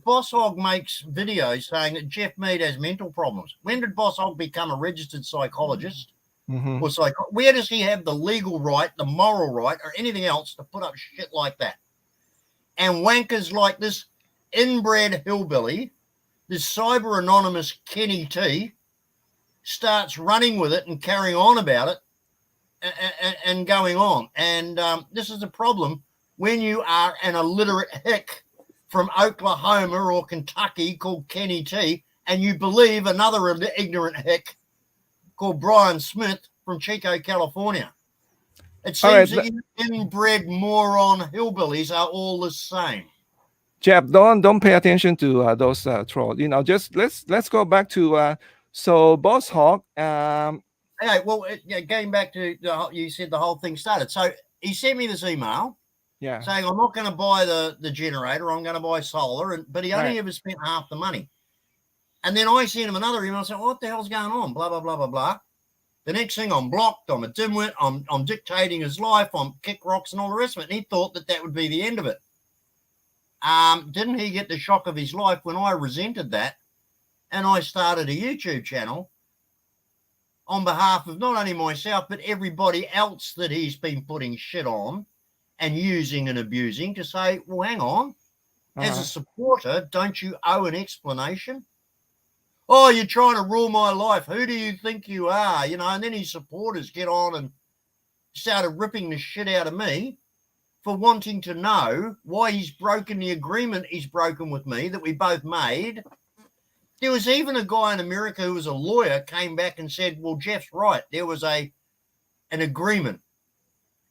BossHog makes videos saying that Jeff Mead has mental problems, when did BossHog become a registered psychologist? Mm-hmm. Or where does he have the legal right, the moral right, or anything else to put up shit like that? And wankers like this inbred hillbilly this cyber anonymous Kenny T starts running with it and carrying on about it and going on. And this is a problem when you are an illiterate hick from Oklahoma or Kentucky called Kenny T, and you believe another ignorant hick called Brian Smith from Chico, California. It seems that inbred moron hillbillies are all the same. Jeff, don't pay attention to those trolls. You know, just let's go back to so BossHog. Okay, well, going back to you said the whole thing started. So he sent me this email, saying I'm not going to buy the generator. I'm going to buy solar, but he only ever spent half the money. And then I sent him another email saying, "What the hell's going on?" Blah blah blah blah blah. The next thing, I'm blocked. I'm a dimwit. I'm dictating his life. I'm kick rocks and all the rest of it. And he thought that would be the end of it. Didn't he get the shock of his life when I resented that, and I started a YouTube channel on behalf of not only myself, but everybody else that he's been putting shit on and using and abusing, to say, well, hang on, as a supporter, don't you owe an explanation? Oh, you're trying to rule my life. Who do you think you are? You know, and then his supporters get on and started ripping the shit out of me for wanting to know why he's broken the agreement he's broken with me that we both made. There was even a guy in America who was a lawyer came back and said, well, Jeff's right. There was an agreement.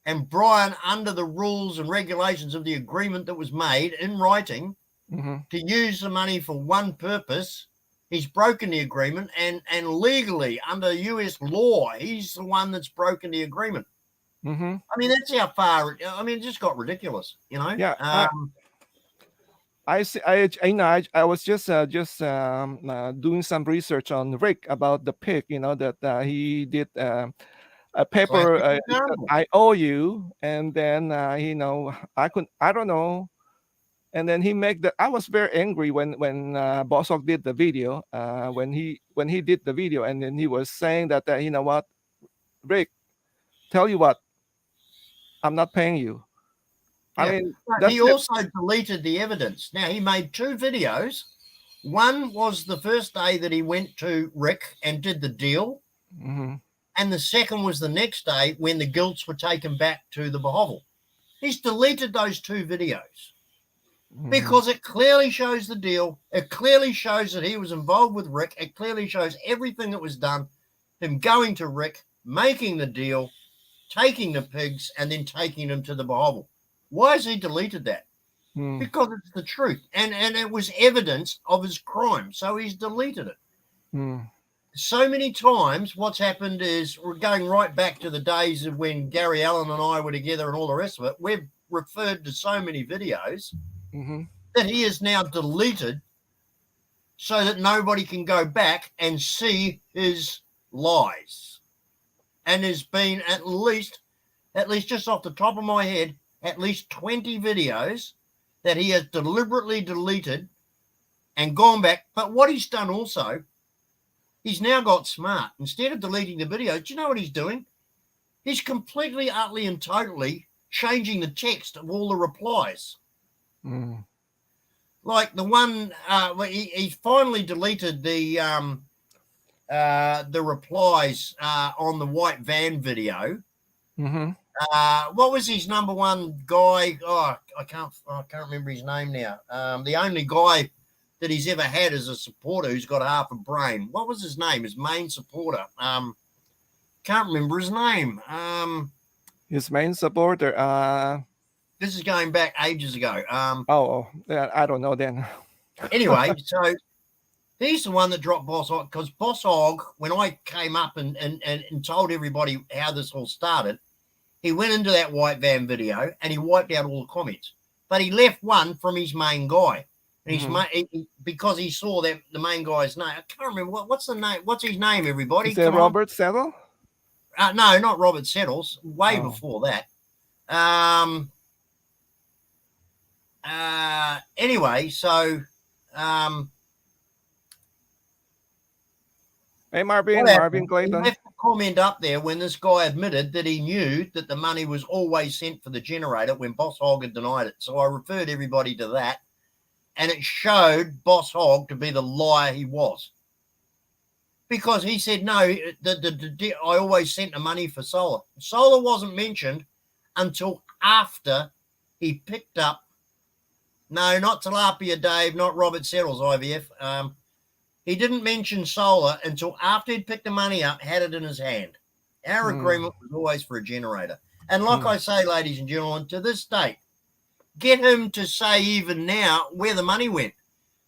And Brian, under the rules and regulations of the agreement that was made in writing to use the money for one purpose, he's broken the agreement. And legally, under US law, he's the one that's broken the agreement. I mean, that's how far, it just got ridiculous, you know? Yeah. I was just doing some research on Rick about the pig, you know, that he did a paper I owe you, and then you know, I don't know, and then he make the. I was very angry when BossHog did the video, when he did the video, and then he was saying that you know what, Rick, tell you what, I'm not paying you. I mean, he also deleted the evidence. Now, he made 2 videos. One was the first day that he went to Rick and did the deal. And the second was the next day when the gilts were taken back to the Bohovel. He's deleted those 2 videos because it clearly shows the deal. It clearly shows that he was involved with Rick. It clearly shows everything that was done, him going to Rick, making the deal, taking the pigs, and then taking them to the Bohovel. Why has he deleted that? Because it's the truth. And it was evidence of his crime. So he's deleted it. So many times what's happened is, we're going right back to the days of when Gary Allen and I were together and all the rest of it. We've referred to so many videos that he has now deleted so that nobody can go back and see his lies. And there's been at least just off the top of my head, at least 20 videos that he has deliberately deleted and gone back. But what he's done also, he's now got smart. Instead of deleting the video, do you know what he's doing? He's completely, utterly, and totally changing the text of all the replies. Like the one, he finally deleted the replies on the white van video. What was his number one guy? Oh, I can't remember his name now. The only guy that he's ever had as a supporter who's got half a brain. What was his name? His main supporter. Can't remember his name. His main supporter. This is going back ages ago. I don't know then. Anyway, so he's the one that dropped BossHog, because BossHog, when I came up and told everybody how this all started, he went into that white van video and he wiped out all the comments. But he left one from his main guy. And because he saw that the main guy's name. I can't remember what's the name. What's his name, everybody? Is it Robert Settle? No, not Robert Settles. Way before that. Anyway, so hey, Marvin Clayton. He left a comment up there when this guy admitted that he knew that the money was always sent for the generator when BossHog had denied it. So I referred everybody to that. and it showed Boss Hogg to be the liar he was. Because he said, no, I always sent the money for solar. Solar wasn't mentioned until after he picked up, no, not Tilapia Dave, not Robert Settles, IVF. He didn't mention solar until after he'd picked the money up, had it in his hand. Our agreement was always for a generator. And like I say, ladies and gentlemen, to this date, get him to say even now where the money went.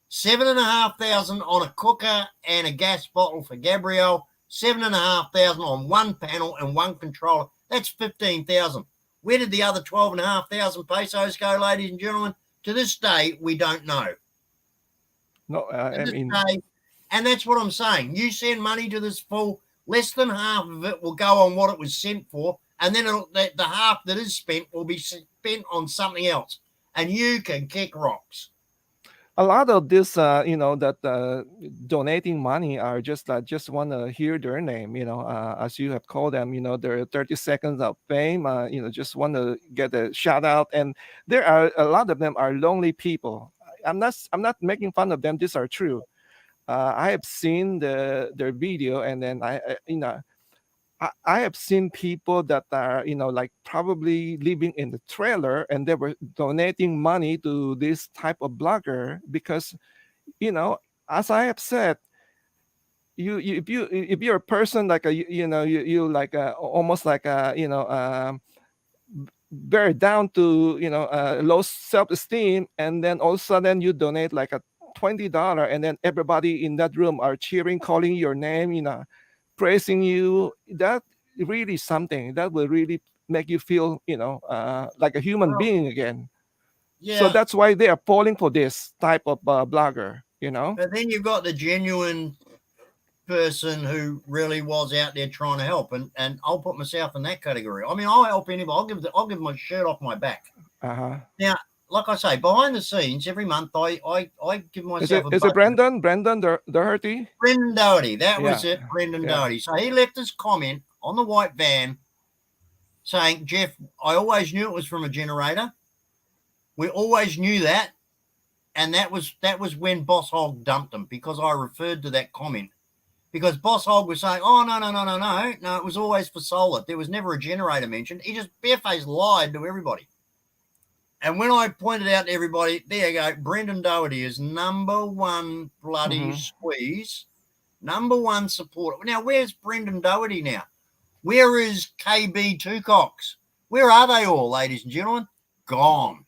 7,500 on a cooker and a gas bottle for Gabrielle. 7,500 on one panel and one controller. That's 15,000. Where did the other 12,500 pesos go, ladies and gentlemen? To this day, we don't know. No, and that's what I'm saying. You send money to this fool, less than half of it will go on what it was sent for, and then the half that is spent will be spent on something else. And you can kick rocks. A lot of this, donating money are just want to hear their name, as you have called them, their 30 seconds of fame, just want to get a shout out. And there are a lot of them are lonely people. I'm not making fun of them. These are true. I have seen their video, and then I have seen people that are, like probably living in the trailer, and they were donating money to this type of blogger because, as I have said, if you're a person like you like almost like very down to low self-esteem, and then all of a sudden you donate like a $20, and then everybody in that room are cheering, calling your name, praising you. That really something that will really make you feel like a human being again. Yeah. So that's why they are falling for this type of blogger. But then you've got the genuine person who really was out there trying to help, and I'll put myself in that category. I mean, I'll help anybody. I'll give my shirt off my back. Now, like I say, behind the scenes, every month I give myself is it Brendan Doherty? Brendan Doherty, that was it, Brendan Doherty. So he left his comment on the white van saying, Jeff, I always knew it was from a generator. We always knew that. And that was when Boss Hogg dumped him, because I referred to that comment. Because Boss Hogg was saying, oh, no, it was always for solar. There was never a generator mentioned. He just barefaced lied to everybody. And when I pointed out to everybody, there you go, Brendan Doherty is number one bloody squeeze, number one supporter. Now, where's Brendan Doherty now? Where is KB Two Cocks? Where are they all, ladies and gentlemen? Gone.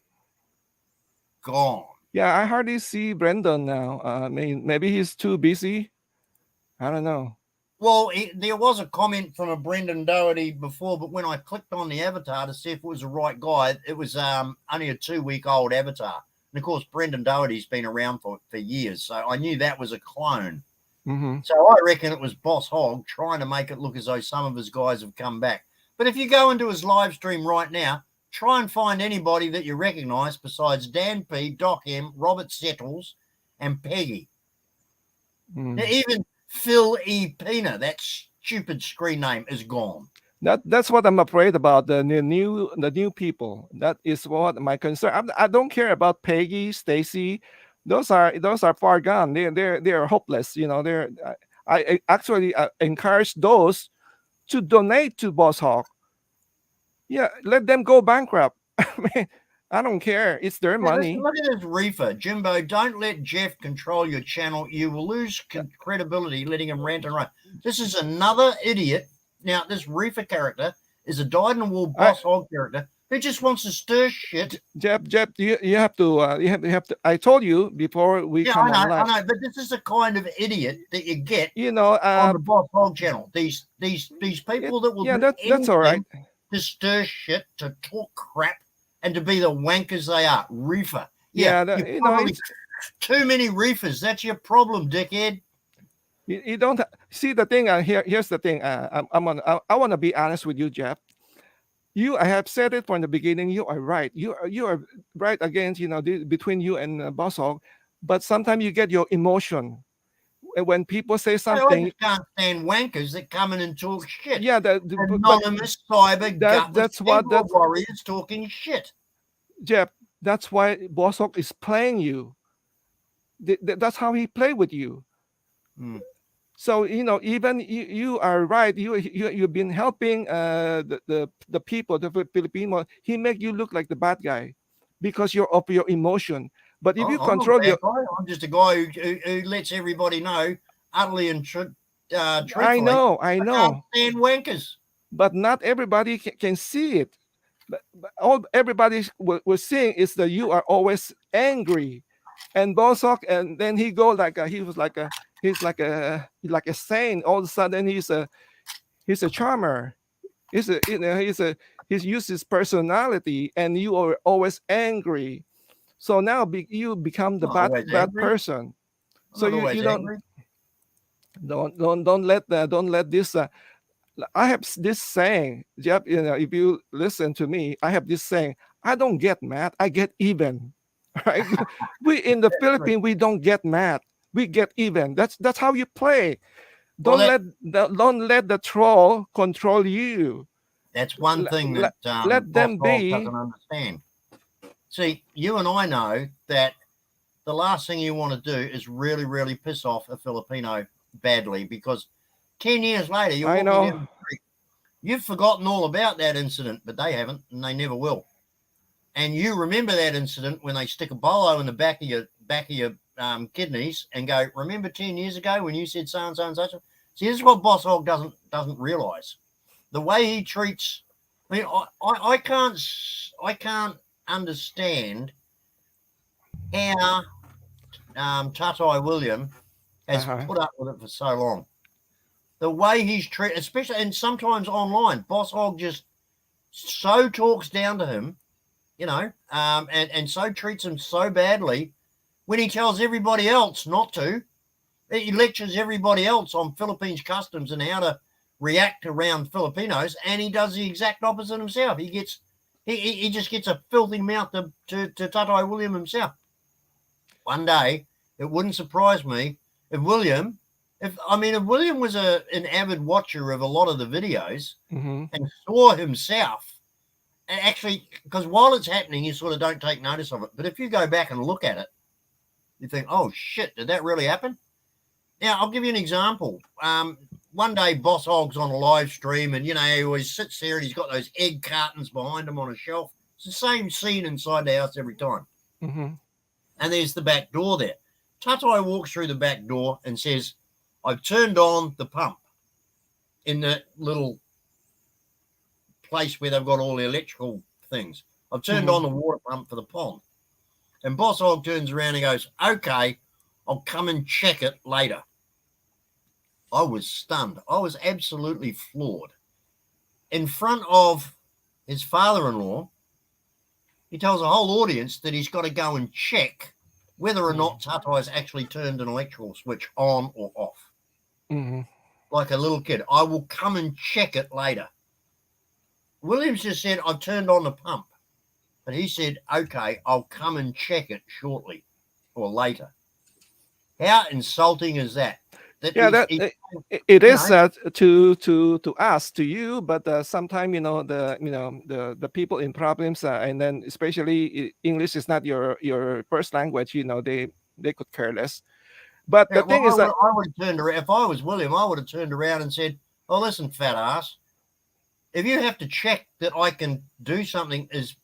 Yeah, I hardly see Brendan now. I mean, maybe he's too busy. I don't know. Well, there was a comment from a Brendan Doherty before, but when I clicked on the avatar to see if it was the right guy, it was only a 2-week-old avatar. And, of course, Brendan Doherty's been around for years, so I knew that was a clone. So I reckon it was Boss Hogg trying to make it look as though some of his guys have come back. But if you go into his live stream right now, try and find anybody that you recognise besides Dan P, Doc M, Robert Settles, and Peggy. Now, even Phil E. Pina, that stupid screen name, is gone. That's what I'm afraid about, the new people. That is what my concern. I don't care about Peggy, Stacy. Those are far gone. They're hopeless. I actually encourage those to donate to Boss Hogg. Yeah, let them go bankrupt. I mean, I don't care. It's their money. Look at this reefer. Jimbo, don't let Jeff control your channel. You will lose credibility letting him rant and run. This is another idiot. Now, this reefer character is a dyed-in-the-wool Boss Hogg character who just wants to stir shit. Jeff, you have to. I told you before we come online. I know, but this is the kind of idiot that you get on the Boss Hogg channel. These people that will do that's all right. To stir shit, to talk crap, and to be the wankers they are. Reefer. Too many reefers. That's your problem, dickhead. You don't see the thing. Here's the thing. I want to be honest with you, Jeff. I have said it from the beginning. You are right. You are right against between you and Boss Hogg, but sometimes you get your emotion when people say something. I just can't stand wankers that come in and talk shit. Yeah, anonymous that's what warriors talking shit. Jeff, that's why Boss Hogg is playing you. That's how he play with you. Mm. So even you are right. You've been helping the people, the Filipino. He make you look like the bad guy because you're of your emotion. But if you I'm not a control bad your, guy. I'm just a guy who lets everybody know utterly and truthfully, I I can't know, stand wankers. but not everybody can see it. But all everybody was seeing is that you are always angry, and BossHog, and then he go like he was like a like a saint. All of a sudden he's a charmer. He's used his personality, and you are always angry. So now you become I'm the not always bad angry. person. I'm So not you always don't angry. don't let this. I have this saying, Jeff. If you listen to me, I have this saying. I don't get mad. I get even. Right? We in the That's true. Philippines, we don't get mad. We get even. That's how you play. Well, Don't let the troll control you. that's one Let, thing that let, let Boss them Hog be. doesn't understand. See, you and I know that the last thing you want to do is really, really piss off a Filipino badly because 10 years later, you're I walking know. down the street. You've forgotten all about that incident, but they haven't, and they never will. And you remember that incident when they stick a bolo in the back of your kidneys and go, "Remember 10 years ago when you said so and so and such?" See, this is what Boss Hog doesn't realize. The way he treats. I mean, I can't understand how Tatai William has Uh-huh. put up with it for so long. The way he's treated, especially and sometimes online, Boss Hog just so talks down to him, and so treats him so badly when he tells everybody else not to. He lectures everybody else on Philippines customs and how to react around Filipinos, and he does the exact opposite himself. He just gets a filthy mouth to Tatai William himself. One day, it wouldn't surprise me if William was an avid watcher of a lot of the videos Mm-hmm. and saw himself. And actually, because while it's happening, you sort of don't take notice of it. But if you go back and look at it, you think, "Oh shit, did that really happen?" Now, I'll give you an example. One day, Boss Hogg's on a live stream, and he always sits there and he's got those egg cartons behind him on a shelf. It's the same scene inside the house every time. Mm-hmm. And there's the back door there. Tatai walks through the back door and says, "I've turned on the pump in the little place where they've got all the electrical things. I've turned Mm-hmm. on the water pump for the pond." And Boss Hog turns around and goes, "Okay, I'll come and check it later." I was stunned. I was absolutely floored. In front of his father in law, he tells a whole audience that he's got to go and check whether or not Tatai's actually turned an electrical switch on or off. Mm-hmm. Like a little kid, "I will come and check it later." Williams just said, "I've turned on the pump." But he said, "Okay, I'll come and check it shortly or later." How insulting is that? That Yeah, it you is know, to us, to you, but sometimes the people in problems, and then especially English is not your first language. They could care less. But yeah, the well, thing is that I would have turned around. If I was William, I would have turned around and said, "Oh, listen, fat ass, if you have to check that I can do something as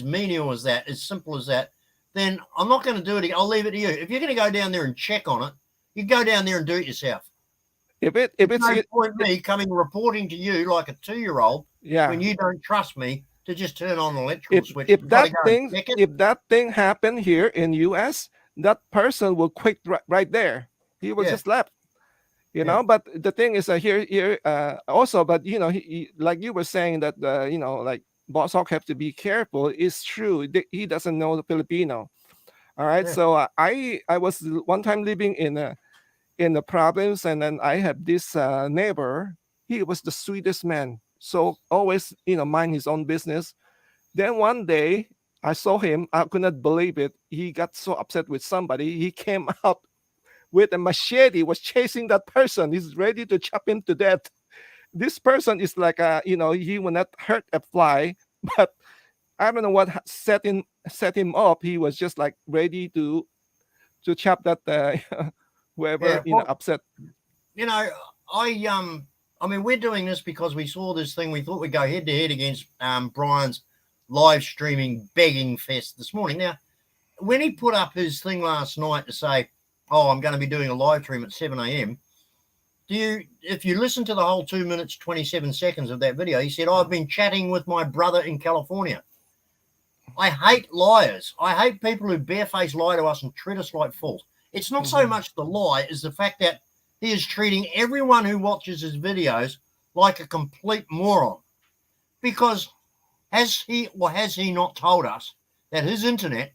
menial as that, as simple as that, then I'm not going to do it. I'll leave it to you. If you're going to go down there and check on it, you go down there and do it yourself. if There's it's no point me coming reporting to you like a 2-year-old when yeah, you don't trust me to just turn on an electrical switch. if You've got to that go and thing check it." if that thing happened here in US, that person will quit right there. He will Yeah, just left. yeah, But the thing is here also, but like you were saying that like Boss Hawk have to be careful. It's true. He doesn't know the Filipino. All right. yeah. So I was one time living in the province, and then I have this neighbor. He was the sweetest man. So always mind his own business. Then one day I saw him. I could not believe it. He got so upset with somebody. He came out with a machete, was chasing that person. He's ready to chop him to death. This person is like he will not hurt a fly, but I don't know what set him up. He was just like ready chop that whoever Yeah. Well, upset. you know, I mean, we're doing this because we saw this thing. We thought we'd go head to head against Brian's live streaming begging fest this morning. Now, when he put up his thing last night to say, "Oh, I'm going to be doing a live stream at 7 a.m." If you listen to the whole 2 minutes 27 seconds of that video, he said, "Oh, I've been chatting with my brother in California." I hate liars. I hate people who barefaced lie to us and treat us like fools. It's not so much the lie as the fact that he is treating everyone who watches his videos like a complete moron. Because has he not told us that his internet,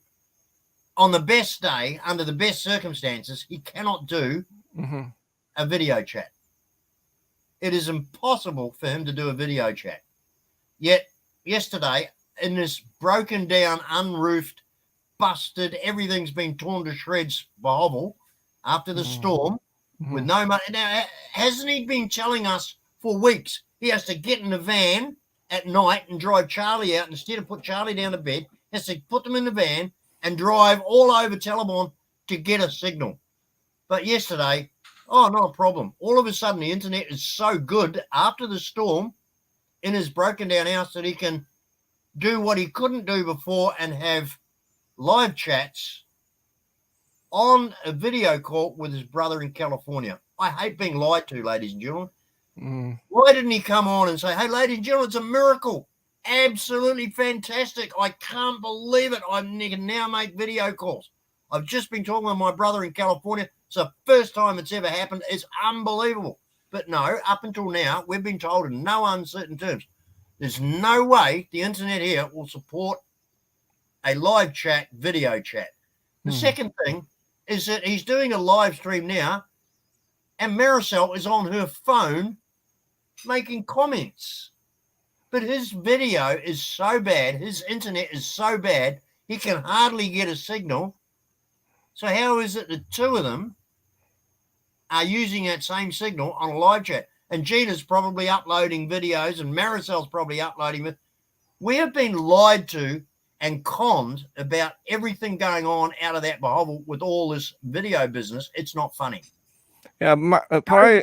on the best day, under the best circumstances, he cannot do a video chat? It is impossible for him to do a video chat. Yet yesterday, in this broken down, unroofed, busted, everything's been torn to shreds hovel after the storm, with no money. Now, hasn't he been telling us for weeks he has to get in the van at night and drive Charlie out instead of put Charlie down to bed? Has to put them in the van and drive all over Telebon to get a signal. But yesterday, oh, not a problem. All of a sudden, the internet is so good after the storm in his broken down house that he can do what he couldn't do before and have live chats on a video call with his brother in California. I hate being lied to, ladies and gentlemen. Why didn't he come on and say, "Hey, ladies and gentlemen, it's a miracle. Absolutely fantastic. I can't believe it. I can now make video calls. I've just been talking with my brother in California. It's the first time it's ever happened. It's unbelievable." But no, up until now, we've been told in no uncertain terms, there's no way the internet here will support a live chat, video chat. The second thing is that he's doing a live stream now, and Marisol is on her phone making comments. But his video is so bad, his internet is so bad, he can hardly get a signal. So how is it the two of them are using that same signal on a live chat? And Gina's probably uploading videos and Marisol's probably uploading it. We have been lied to and conned about everything going on out of that behovel with all this video business. It's not funny. Yeah, Nobody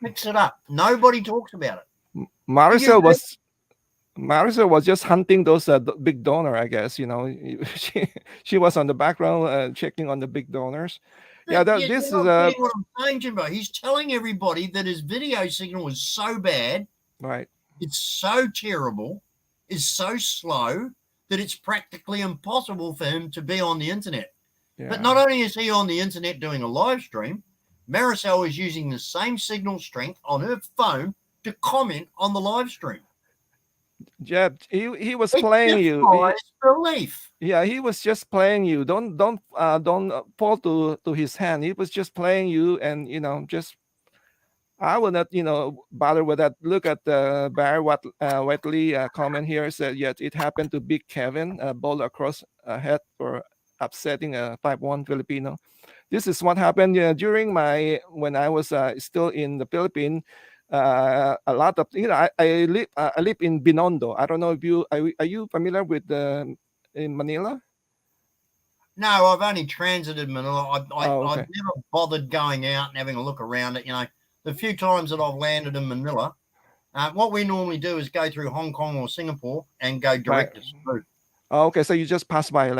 picks it up. Nobody talks about it. Marisol was just hunting those big donor, I guess. She was on the background checking on the big donors. Yeah, this is what I'm saying, Jimbo. He's telling everybody that his video signal is so bad, right? It's so terrible, it's so slow that it's practically impossible for him to be on the internet. Yeah. But not only is he on the internet doing a live stream, Marisol is using the same signal strength on her phone to comment on the live stream. Jeb, he was playing you. Belief. Yeah, he was just playing you. Don't fall to his hand. He was just playing you, and just I will not bother with that. Look at the Barry Whiteley comment here. Said yet it happened to Big Kevin, ball across head for upsetting a 5-1 Filipino. This is what happened during when I was still in the Philippines. A lot of I live in Binondo. I don't know if are you familiar with in Manila? No, I've only transited Manila. I've never bothered going out and having a look around it. The few times that I've landed in Manila, what we normally do is go through Hong Kong or Singapore and go direct to Cebu. Oh, okay, so you just pass by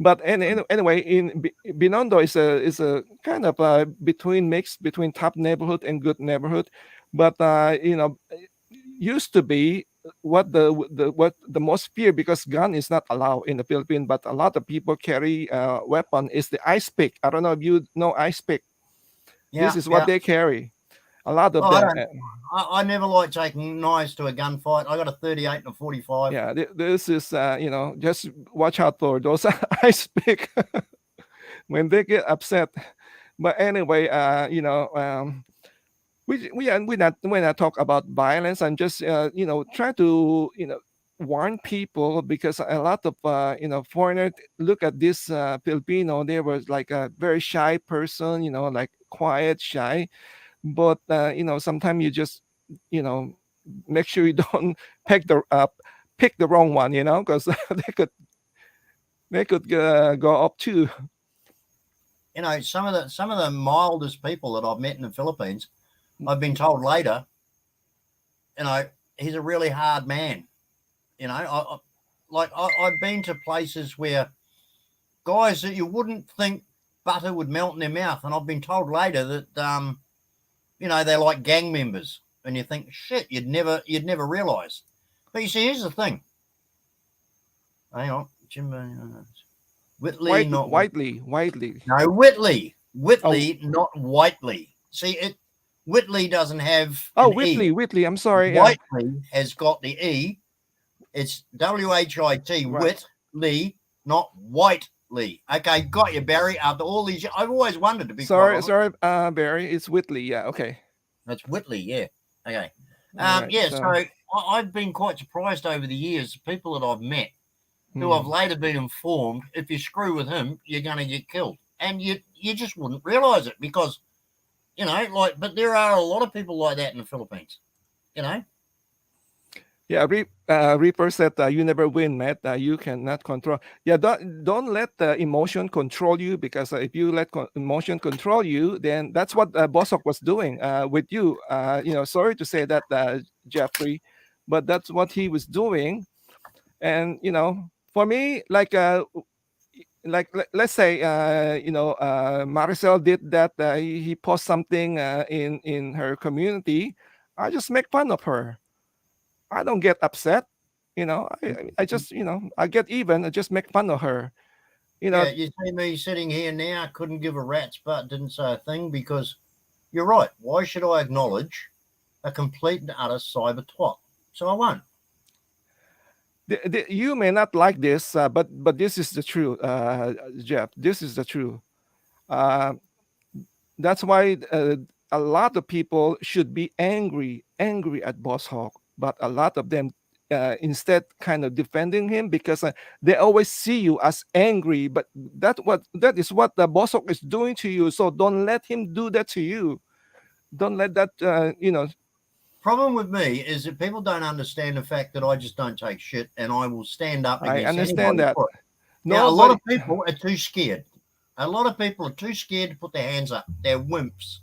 but anyway, in Binondo is a kind of mix between top neighborhood and good neighborhood, but used to be what the most fear, because gun is not allowed in the Philippines, but a lot of people carry weapon, is the ice pick. I don't know if you know ice pick. Yeah, this is what they carry. A lot of them. I never like taking knives to a gunfight. I got a 38 and a 45. Yeah, this is just watch out for those ice pick when they get upset. But anyway, we not talk about violence. I'm just try to warn people, because a lot of foreigners look at this Filipino. They were like a very shy person, like quiet, shy. But sometimes you just make sure you don't pick the wrong one, because they could go up too. you know, some of the mildest people that I've met in the Philippines, I've been told later, you know, he's a really hard man. You know, I've been to places where guys that you wouldn't think butter would melt in their mouth, and I've been told later that you know, they're like gang members, and you think, shit, you'd never realize. But you see, here's the thing. Hang on, Jimbo, Whitley, not Whiteley. no Whitley, Oh, not Whiteley. See it. Whitley doesn't have oh, an E. Whitley. I'm sorry. Yeah, Whiteley has got the E. It's WHIT, right. Whitley, not Whiteley. Okay, got you, Barry. After all these years, I've always wondered, to be quite honest. Sorry, Barry. It's Whitley. Yeah, okay. That's Whitley, yeah. Okay. All right. Yeah, so I've been quite surprised over the years, people that I've met who have later been informed, if you screw with him, you're going to get killed. And you just wouldn't realize it because, you know, like, but there are a lot of people like that in the Philippines, you know? Yeah, Reaper said you never win, Matt. You cannot control. Yeah, don't let the emotion control you, because if you let emotion control you, then that's what BossHog was doing with you. You know, sorry to say that, Jeffrey, but that's what he was doing. And you know, for me, let's say you know, Maricel did that. He post something in her community. I just make fun of her. I don't get upset. You know, I just, you know, I get even. I just make fun of her. You know, Yeah, you see me sitting here now, couldn't give a rat's butt, didn't say a thing because you're right. Why should I acknowledge a complete and utter cyber twat? So I won't. you may not like this, but this is the truth, Jeff. This is the truth. Uh, that's why a lot of people should be angry at Boss Hog, but a lot of them instead kind of defending him, because they always see you as angry. But that is what the Boss Hog is doing to you. So don't let him do that to you. Don't let that you know. Problem with me is that people don't understand the fact that I just don't take shit and I will stand up I against understand anybody that. for it. Now, a lot Nobody. of people are too scared. A lot of people are too scared to put their hands up. They're wimps.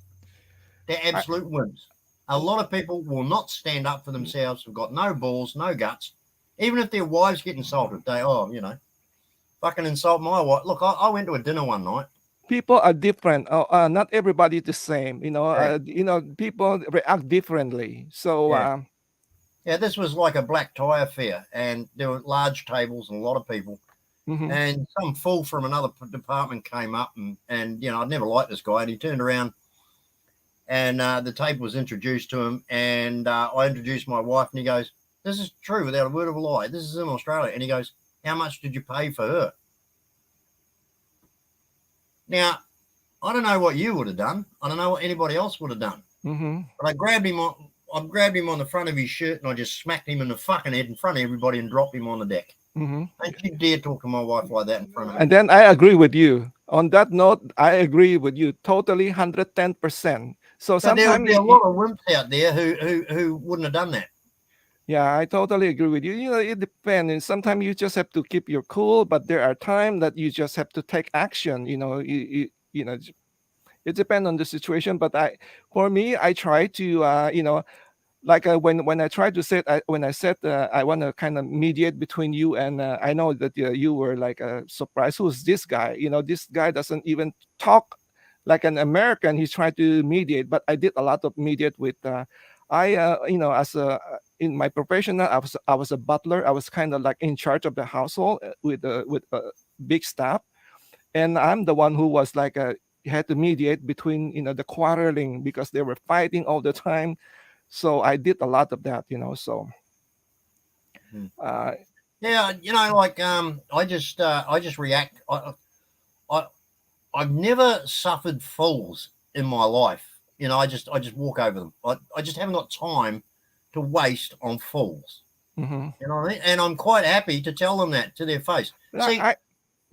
They're I, absolute wimps. A lot of people will not stand up for themselves, have got no balls, no guts. Even if their wives get insulted, they, oh, you know, fucking insult my wife. Look, I went to a dinner one night. People are different. Not everybody the same. Yeah. You know, people react differently. So Yeah. Yeah, this was like a black tie affair, and there were large tables and a lot of people. mhm. And some fool from another department came up, and you know, I'd never liked this guy, and he turned around, and the tape was introduced to him, and I introduced my wife, and he goes, "This is true without a word of a lie. This is in Australia." And he goes, "How much did you pay for her?" Now, I don't know what you would have done. I don't know what anybody else would have done. But I grabbed him on the front of his shirt, and I just smacked him in the fucking head in front of everybody and dropped him on the deck. Don't you dare talk to my wife like that in front of me. And then I agree with you. On that note, I agree with you totally, 110%. So But there would sometimes, be a lot of wimps out there who wouldn't have done that. yeah, I totally agree with you. You know, it depends. And sometimes you just have to keep your cool, but there are times that you just have to take action. You know, you know, it depends on the situation. But for me, I try to, you know, like when I tried to say when I said I want to kind of mediate between you, and I know that you were like surprised. Who's this guy? You know, this guy doesn't even talk like an American. He's trying to mediate, but I did a lot of mediate with. You know, as a in my professional, I was a butler. I was kind of like in charge of the household with a big staff, and I'm the one who was like had to mediate between, you know, the quarreling, because they were fighting all the time. So I did a lot of that, you know. So yeah, you know, like I just react. I've never suffered fools in my life. You know, I just walk over them. I just haven't got time to waste on fools. mm-hmm. You know what I mean? And I'm quite happy to tell them that to their face. See, I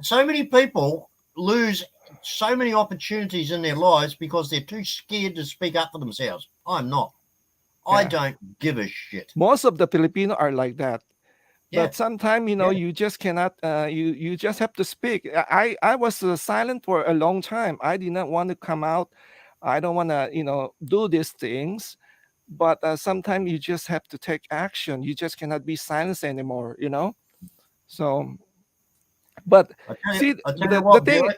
so many people lose so many opportunities in their lives because they're too scared to speak up for themselves. I'm not. I Yeah. don't give a shit. Most of the Filipino are like that. But sometimes, yeah. you just cannot. You just have to speak. I was silent for a long time. I did not want to come out. I don't want to, do these things. But sometimes you just have to take action. You just cannot be silenced anymore. So, but see, I tell you the what, thing. Billy,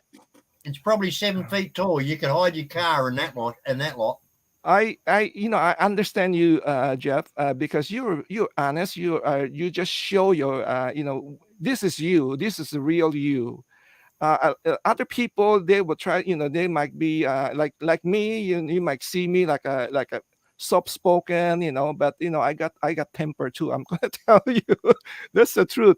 it's probably 7 feet tall. You can hide your car in that lot. I understand you, Jeff, because you're honest. You just show your, this is you. This is the real you. Other people, they will try. They might be like me. You might see me like a soft spoken. But I got temper too. I'm gonna tell you, that's the truth.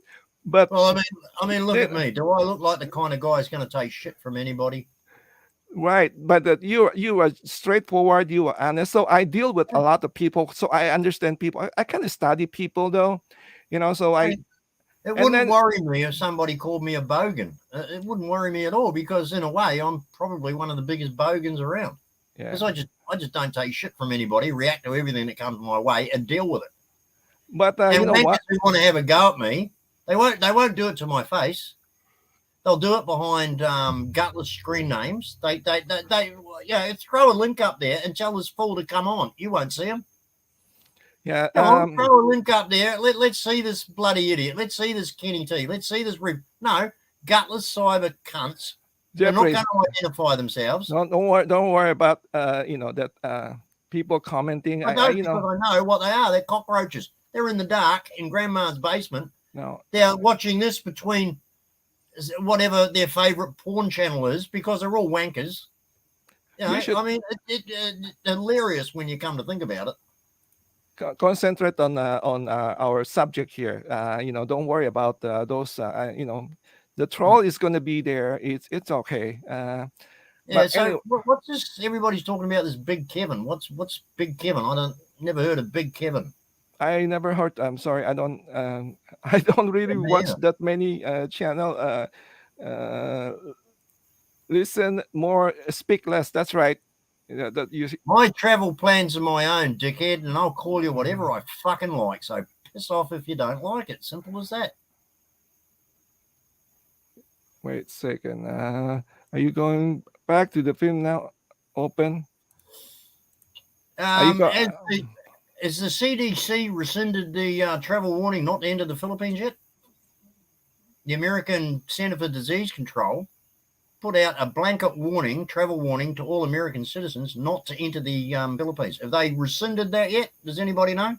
But Well, I mean, look they, at me. Do I look like the kind of guy who's going to take shit from anybody? right, but you are straightforward, you are honest. So I deal with a lot of people, so I understand people. I kind of study people though, so I I mean, it and wouldn't then worry me if somebody called me a bogan. It wouldn't worry me at all because, in a way, I'm probably one of the biggest bogans around. yeah. Because I just don't take shit from anybody, react to everything that comes my way, and deal with it. But And you know wankers what? who want to have a go at me, they won't do it to my face. They'll do it behind gutless screen names. They throw a link up there and tell this fool to come on. You won't see him. Yeah. Come on, throw a link up there. Let's see this bloody idiot. Let's see this Kenny T. Let's see this rib. No, gutless cyber cunts. They're not Jeffrey, going to identify themselves. don't worry about that people commenting. I don't because I know what they are. They're cockroaches. They're in the dark in grandma's basement. no. They're watching this between whatever their favorite porn channel is because they're all wankers. We should I mean, it's hilarious when you come to think about it. concentrate on our subject here. Don't worry about those. The troll is going to be there. It's okay. Yeah. But So anyway, what's this? Everybody's talking about this Big Kevin. What's Big Kevin? I don't never heard of Big Kevin. I never heard. I'm sorry. I don't. I don't really Me watch either. that many channel. Listen more, speak less. That's right. That you. My travel plans are my own, dickhead, and I'll call you whatever I fucking like. So piss off if you don't like it. Simple as that. Wait a second. Are you going back to the film now? Open. Are you go? Has the CDC rescinded the travel warning not to enter the Philippines yet? The American Center for Disease Control put out a blanket warning, travel warning to all American citizens not to enter the Philippines. Have they rescinded that yet? Does anybody know?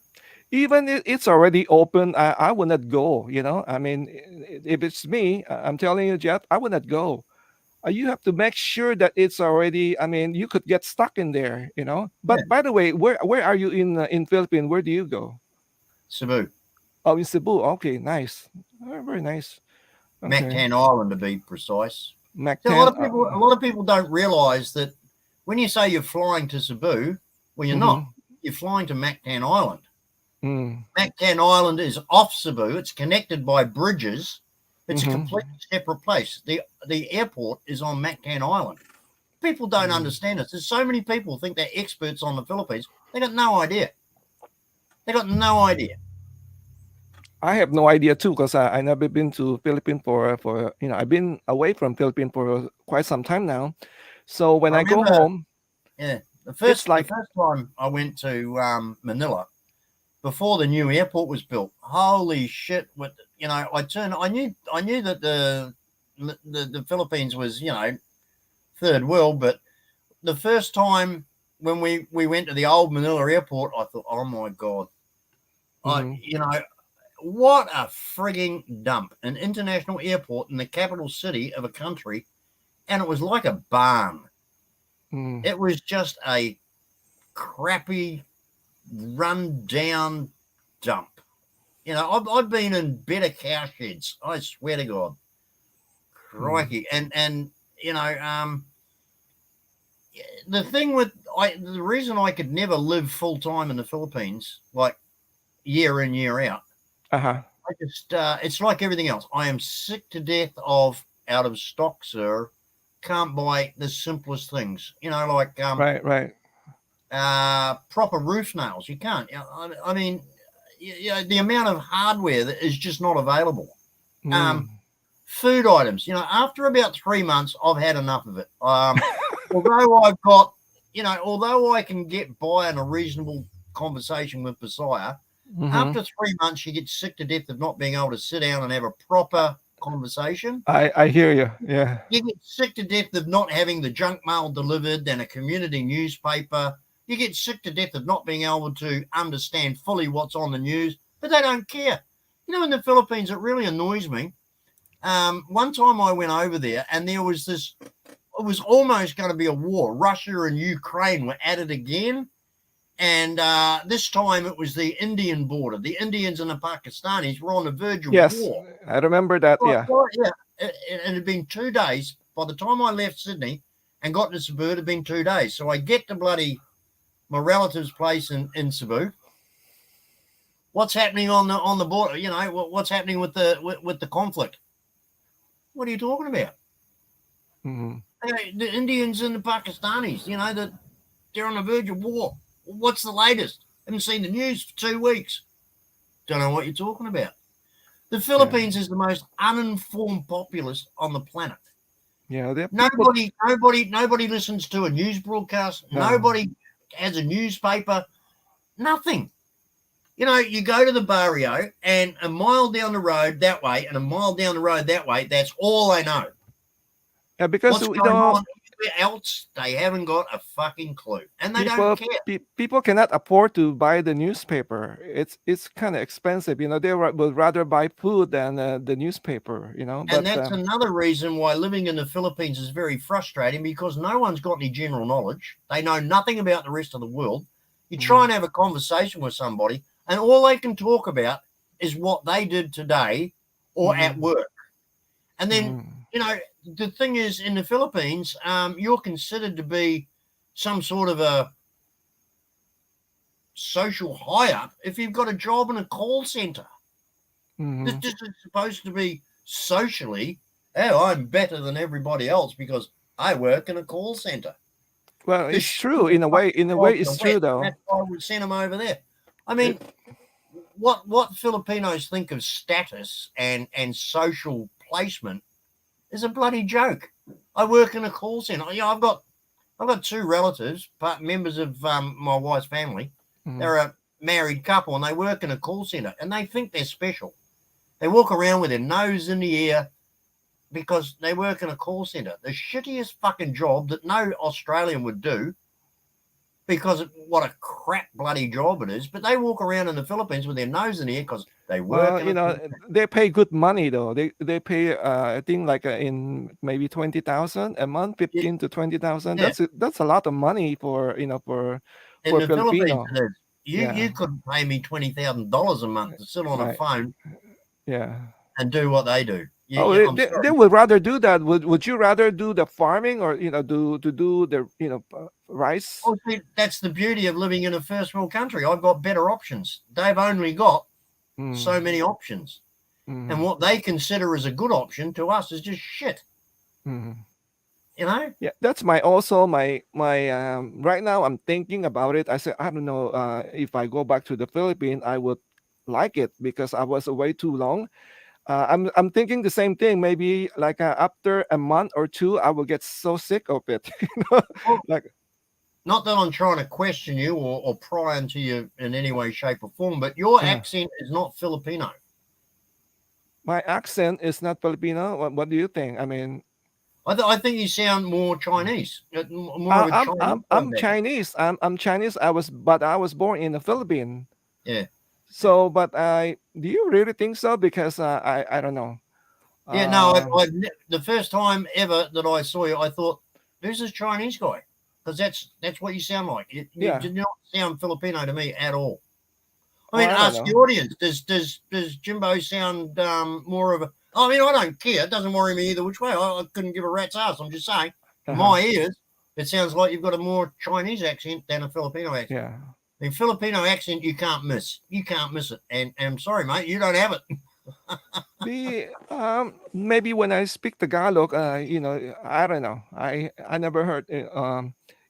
Even if it's already open, I would not go. I mean, if it's me, I'm telling you, Jeff, I would not go. You have to make sure that it's already. I mean, you could get stuck in there. Yeah, But by the way, where are you in Philippines? Where do you go? Cebu, Oh, in Cebu. Okay, nice. Very nice. Okay, Mactan Island to be precise. See, Mac 10. a lot of people don't realise that when you say you're flying to Cebu, well, you're not. Mm-hmm. You're flying to Mactan Island. Mm, Mactan Island is off Cebu. It's connected by bridges. It's a mm-hmm. completely separate place. The airport is on Mactan Island. People don't understand this. There's so many people think they're experts on the Philippines. They got no idea. They got no idea. I have no idea too because I never been to Philippines for I've been away from Philippines for quite some time now. So when I I go remember, home, yeah, it's the like first time I went to Manila before the new airport was built. Holy shit! I knew that the Philippines was third world, but the first time when we went to the old Manila airport, I thought, oh my god, mhm, what a frigging dump! An international airport in the capital city of a country, and it was like a barn. mm, It was just a crappy, run down dump. I've been in better cowsheds. I swear to God, mm, crikey! And the thing the reason I could never live full time in the Philippines, like year in year out, uh-huh, I just it's like everything else. I am sick to death of out of stock, sir. Can't buy the simplest things. right, right. proper roof nails. You can't. I mean, the amount of hardware that is just not available. Mm. Food items, after about 3 months, I've had enough of it. Although I've got, although I can get by in a reasonable conversation with Messiah, Hmm. after 3 months, you get sick to death of not being able to sit down and have a proper conversation. I hear you. Yeah. You get sick to death of not having the junk mail delivered and a community newspaper. You get sick to death of not being able to understand fully what's on the news, but they don't care. In the Philippines, it really annoys me. One time I went over there and there was this, it was almost going to be a war. Russia and Ukraine were at it again. And this time it was the Indian border. The Indians and the Pakistanis were on the verge of Yes, war. I remember that. Right, Yeah. right, yeah. It had been 2 days. By the time I left Sydney and got to Cebu, it had been 2 days. So I get to my relative's place in Cebu. What's happening on the border? What's happening with the conflict? What are you talking about? Hmm. The Indians and the Pakistanis, that they're on the verge of war. What's the latest? Haven't seen the news for 2 weeks. Don't know what you're talking about. The Yeah. Philippines is the most uninformed populace on the planet. Yeah. There are people. Nobody listens to a news broadcast. No. Nobody has a newspaper. Nothing. You go to the barrio and a mile down the road that way and a mile down the road that way, that's all they know. Yeah, because What's going on else, they haven't got a fucking clue. And they don't care. people cannot afford to buy the newspaper. It's kind of expensive. They would rather buy food than the newspaper. And But that's another reason why living in the Philippines is very frustrating, because no one's got any general knowledge. They know nothing about the rest of the world. You try and have a conversation with somebody, and all they can talk about is what they did today or at work. And then, the thing is, in the Philippines, you're considered to be some sort of a social high up if you've got a job in a call center. This is supposed to be socially, I'm better than everybody else because I work in a call center. Well, it's true in a way. In a way, it's true though. That's why we sent them over there. I mean, what Filipinos think of status and social placement is a bloody joke. I work in a call center. I've got 2 relatives, members of my wife's family. They're a married couple and they work in a call center and they think they're special. They walk around with their nose in the air because they work in a call center. The shittiest fucking job that no Australian would do, because what a crap bloody job it is. But they walk around in the Philippines with their nose in the air because they work in a call center. They pay good money though. They pay I think like in maybe 20,000 a month, 15 to 20,000. Yeah. That's a lot of money for for In the Philippines, Filipino. you couldn't pay me $20,000 a month to sit on a Right. phone Yeah. and do what they do. Oh, I'm they sorry. would rather do that. Would you rather do the farming or do the rice? Oh, see, that's the beauty of living in a first world country. I've got better options. They've only got so many options. And what they consider as a good option to us is just shit. Yeah, that's my right now I'm thinking about it. I said I don't know if I go back to the Philippines I would like it because I was away too long. I'm thinking the same thing. Maybe like after a month or two, I will get so sick of it. Well, Like, not that I'm trying to question you or pry into you in any way, shape, or form, but your accent is not Filipino. my accent is not Filipino. What do you think? I mean, I think you sound more Chinese, more of a Chinese. I'm Chinese. I'm Chinese. I was born in the Philippines. Yeah. So, but do you really think so? Because I don't know. Yeah, no, the first time ever that I saw you, I thought, who's this Chinese guy? Because that's what you sound like. You did not sound Filipino to me at all. I mean, ask the audience. Does Jimbo sound more of a? I mean, I don't care. It doesn't worry me either which way. I couldn't give a rat's ass. I'm just saying, to my ears, it sounds like you've got a more Chinese accent than a Filipino accent. Yeah. The Filipino accent you can't miss. You can't miss it. And I'm sorry, mate, you don't have it. Maybe when I speak Tagalog, I don't know. I never heard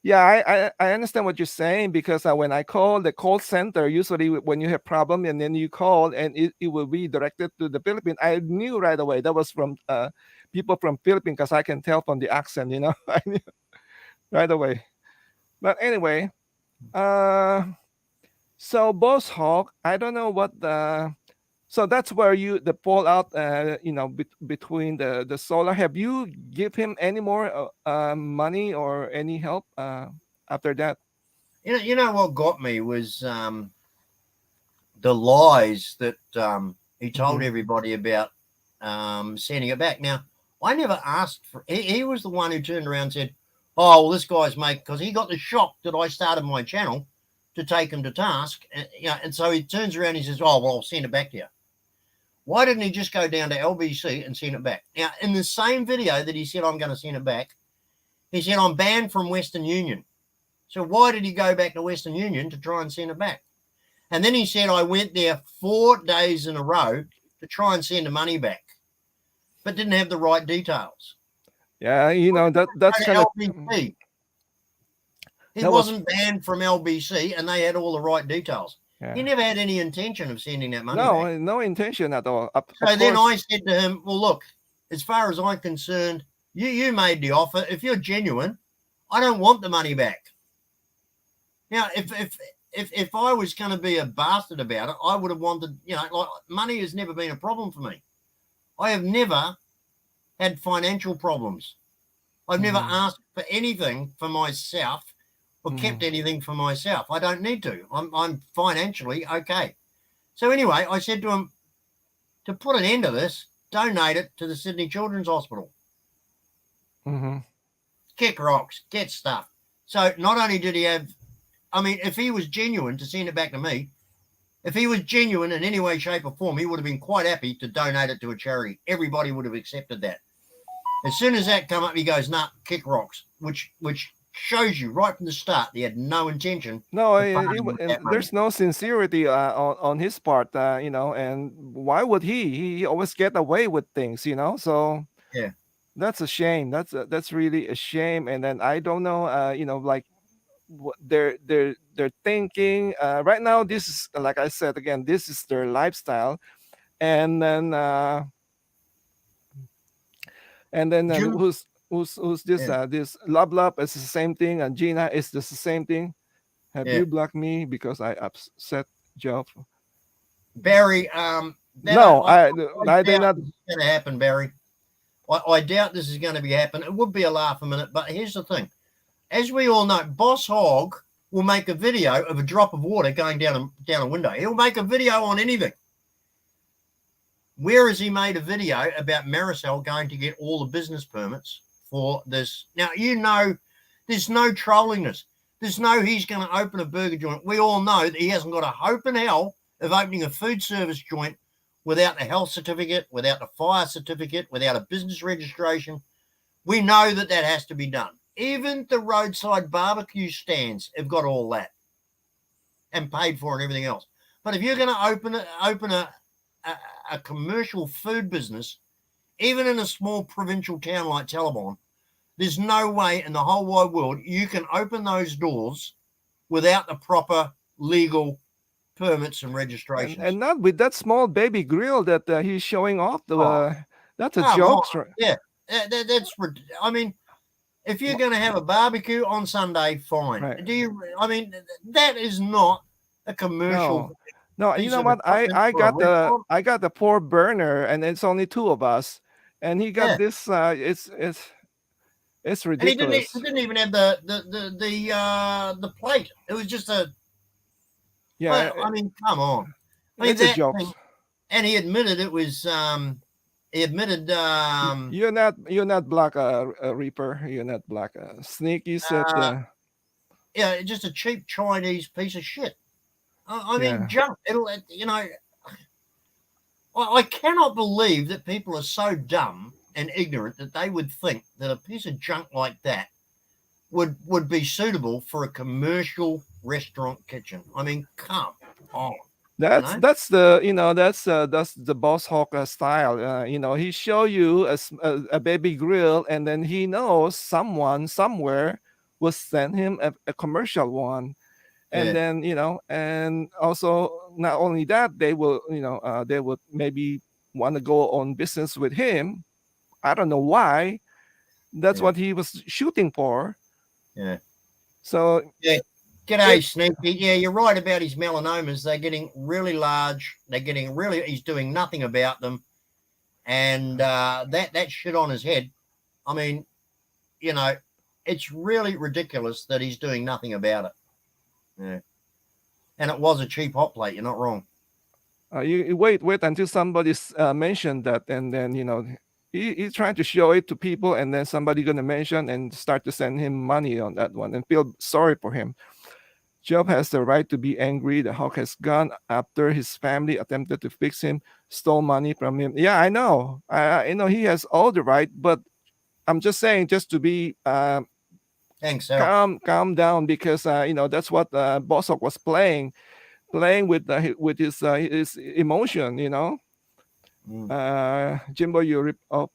Yeah, I understand what you're saying because when I call the call center, usually when you have problem and then you call and it will be directed to the Philippines, I knew right away that was from people from Philippines because I can tell from the accent, I knew right away. But anyway, uh, so Boss Hawk, I don't know what the so that's where you the fallout, between the solar. Have you give him any more money or any help after that? You know what got me was the lies that he told Hmm. everybody about sending it back. Now, I never asked for. He was the one who turned around and said, "Oh, well, this guy's make," because he got the shock that I started my channel to take him to task, and so he turns around and he says, "Oh, well, I'll send it back to you." Why didn't he just go down to LBC and send it back? Now, in the same video that he said I'm going to send it back, he said I'm banned from Western Union. So why did he go back to Western Union to try and send it back? And then he said I went there 4 days in a row to try and send the money back, but didn't have the right details. Yeah, that's Go to kind of LBC. He that was wasn't banned from LBC, and they had all the right details. He yeah. never had any intention of sending that money No, back. no intention at all. Of So then course. I said to him, "Well, look, as far as I'm concerned, you made the offer. If you're genuine, I don't want the money back." Now, if I was going to be a bastard about it, I would have wanted, like money has never been a problem for me. I have never had financial problems. I've never Mhm, asked for anything for myself or kept mhm. anything for myself. I don't need to. I'm financially okay. So anyway, I said to him, to put an end to this, donate it to the Sydney Children's Hospital. Mhm. Kick rocks, get stuff. So not only did he have, I mean, if he was genuine to send it back to me, if he was genuine in any way, shape, or form, he would have been quite happy to donate it to a charity. Everybody would have accepted that. As soon as that come up, he goes, "Nah, kick rocks," which shows you right from the start he had no intention No, of parting with that and money. there's no sincerity on his part, and why would he? He always get away with things. So Yeah, that's a shame. That's really a shame. And then I don't know, like what they're thinking right now. This is like I said again, this is their lifestyle, and then Jim. who's this Yeah, this Love Love is the same thing, and Gina is just the same thing. Have yeah. you blocked me because I upset Joe? Barry, that No, I I did doubt not. this is going to happen, Barry. I doubt this is going to be happening. It would be a laugh a minute, but here's the thing: as we all know, Boss Hog will make a video of a drop of water going down a window. He'll make a video on anything. Where has he made a video about Marisol going to get all the business permits for this? Now, there's no trollingness. There's no he's going to open a burger joint. We all know that he hasn't got a hope in hell of opening a food service joint without a health certificate, without a fire certificate, without a business registration. We know that has to be done. Even the roadside barbecue stands have got all that and paid for and everything else. But if you're going to open a commercial food business, even in a small provincial town like Talabon, there's no way in the whole wide world you can open those doors without the proper legal permits and registrations. And not with that small baby grill that he's showing off. Oh, That's a come on. joke, Yeah, that's. I mean, if you're going to have a barbecue on Sunday, fine. right? Do you? I mean, that is not a commercial No, no. You piece know of what? I equipment I for a got the restaurant. I got the poor burner, and it's only two of us, and he got Yeah, this. It's and he ridiculous. didn't even have the plate. It was just a. Yeah, I mean, come on. I mean it's a that joke. thing, and he admitted it was. He admitted. You're not Black Reaper. You're not Black Snake. You said Uh, yeah, just a cheap Chinese piece of shit. I mean, yeah. junk. I cannot believe that people are so dumb and ignorant that they would think that a piece of junk like that would be suitable for a commercial restaurant kitchen. I mean, come on, you That's know? that's the you know that's the Boss Hawk style. He show you a baby grill, and then he knows someone somewhere will send him a commercial one. And then, and also not only that, they will, they would maybe want to go on business with him. I don't know why. That's what he was shooting for. Yeah. So G'day, Sneaky. Yeah, you're right about his melanomas. They're getting really large. They're getting really. He's doing nothing about them, and that shit on his head. I mean, it's really ridiculous that he's doing nothing about it. Yeah, and it was a cheap hot plate. You're not wrong. You wait until somebody mentioned that, and then he's trying to show it to people, and then somebody gonna mention and start to send him money on that one and feel sorry for him. Job has the right to be angry. The Hogg has gone after his family attempted to fix him, stole money from him. Yeah, I know. I know he has all the right, but I'm just saying, just to be Thanks, calm down, because that's what BossHog was playing with his emotion. Jimbo, you rip up.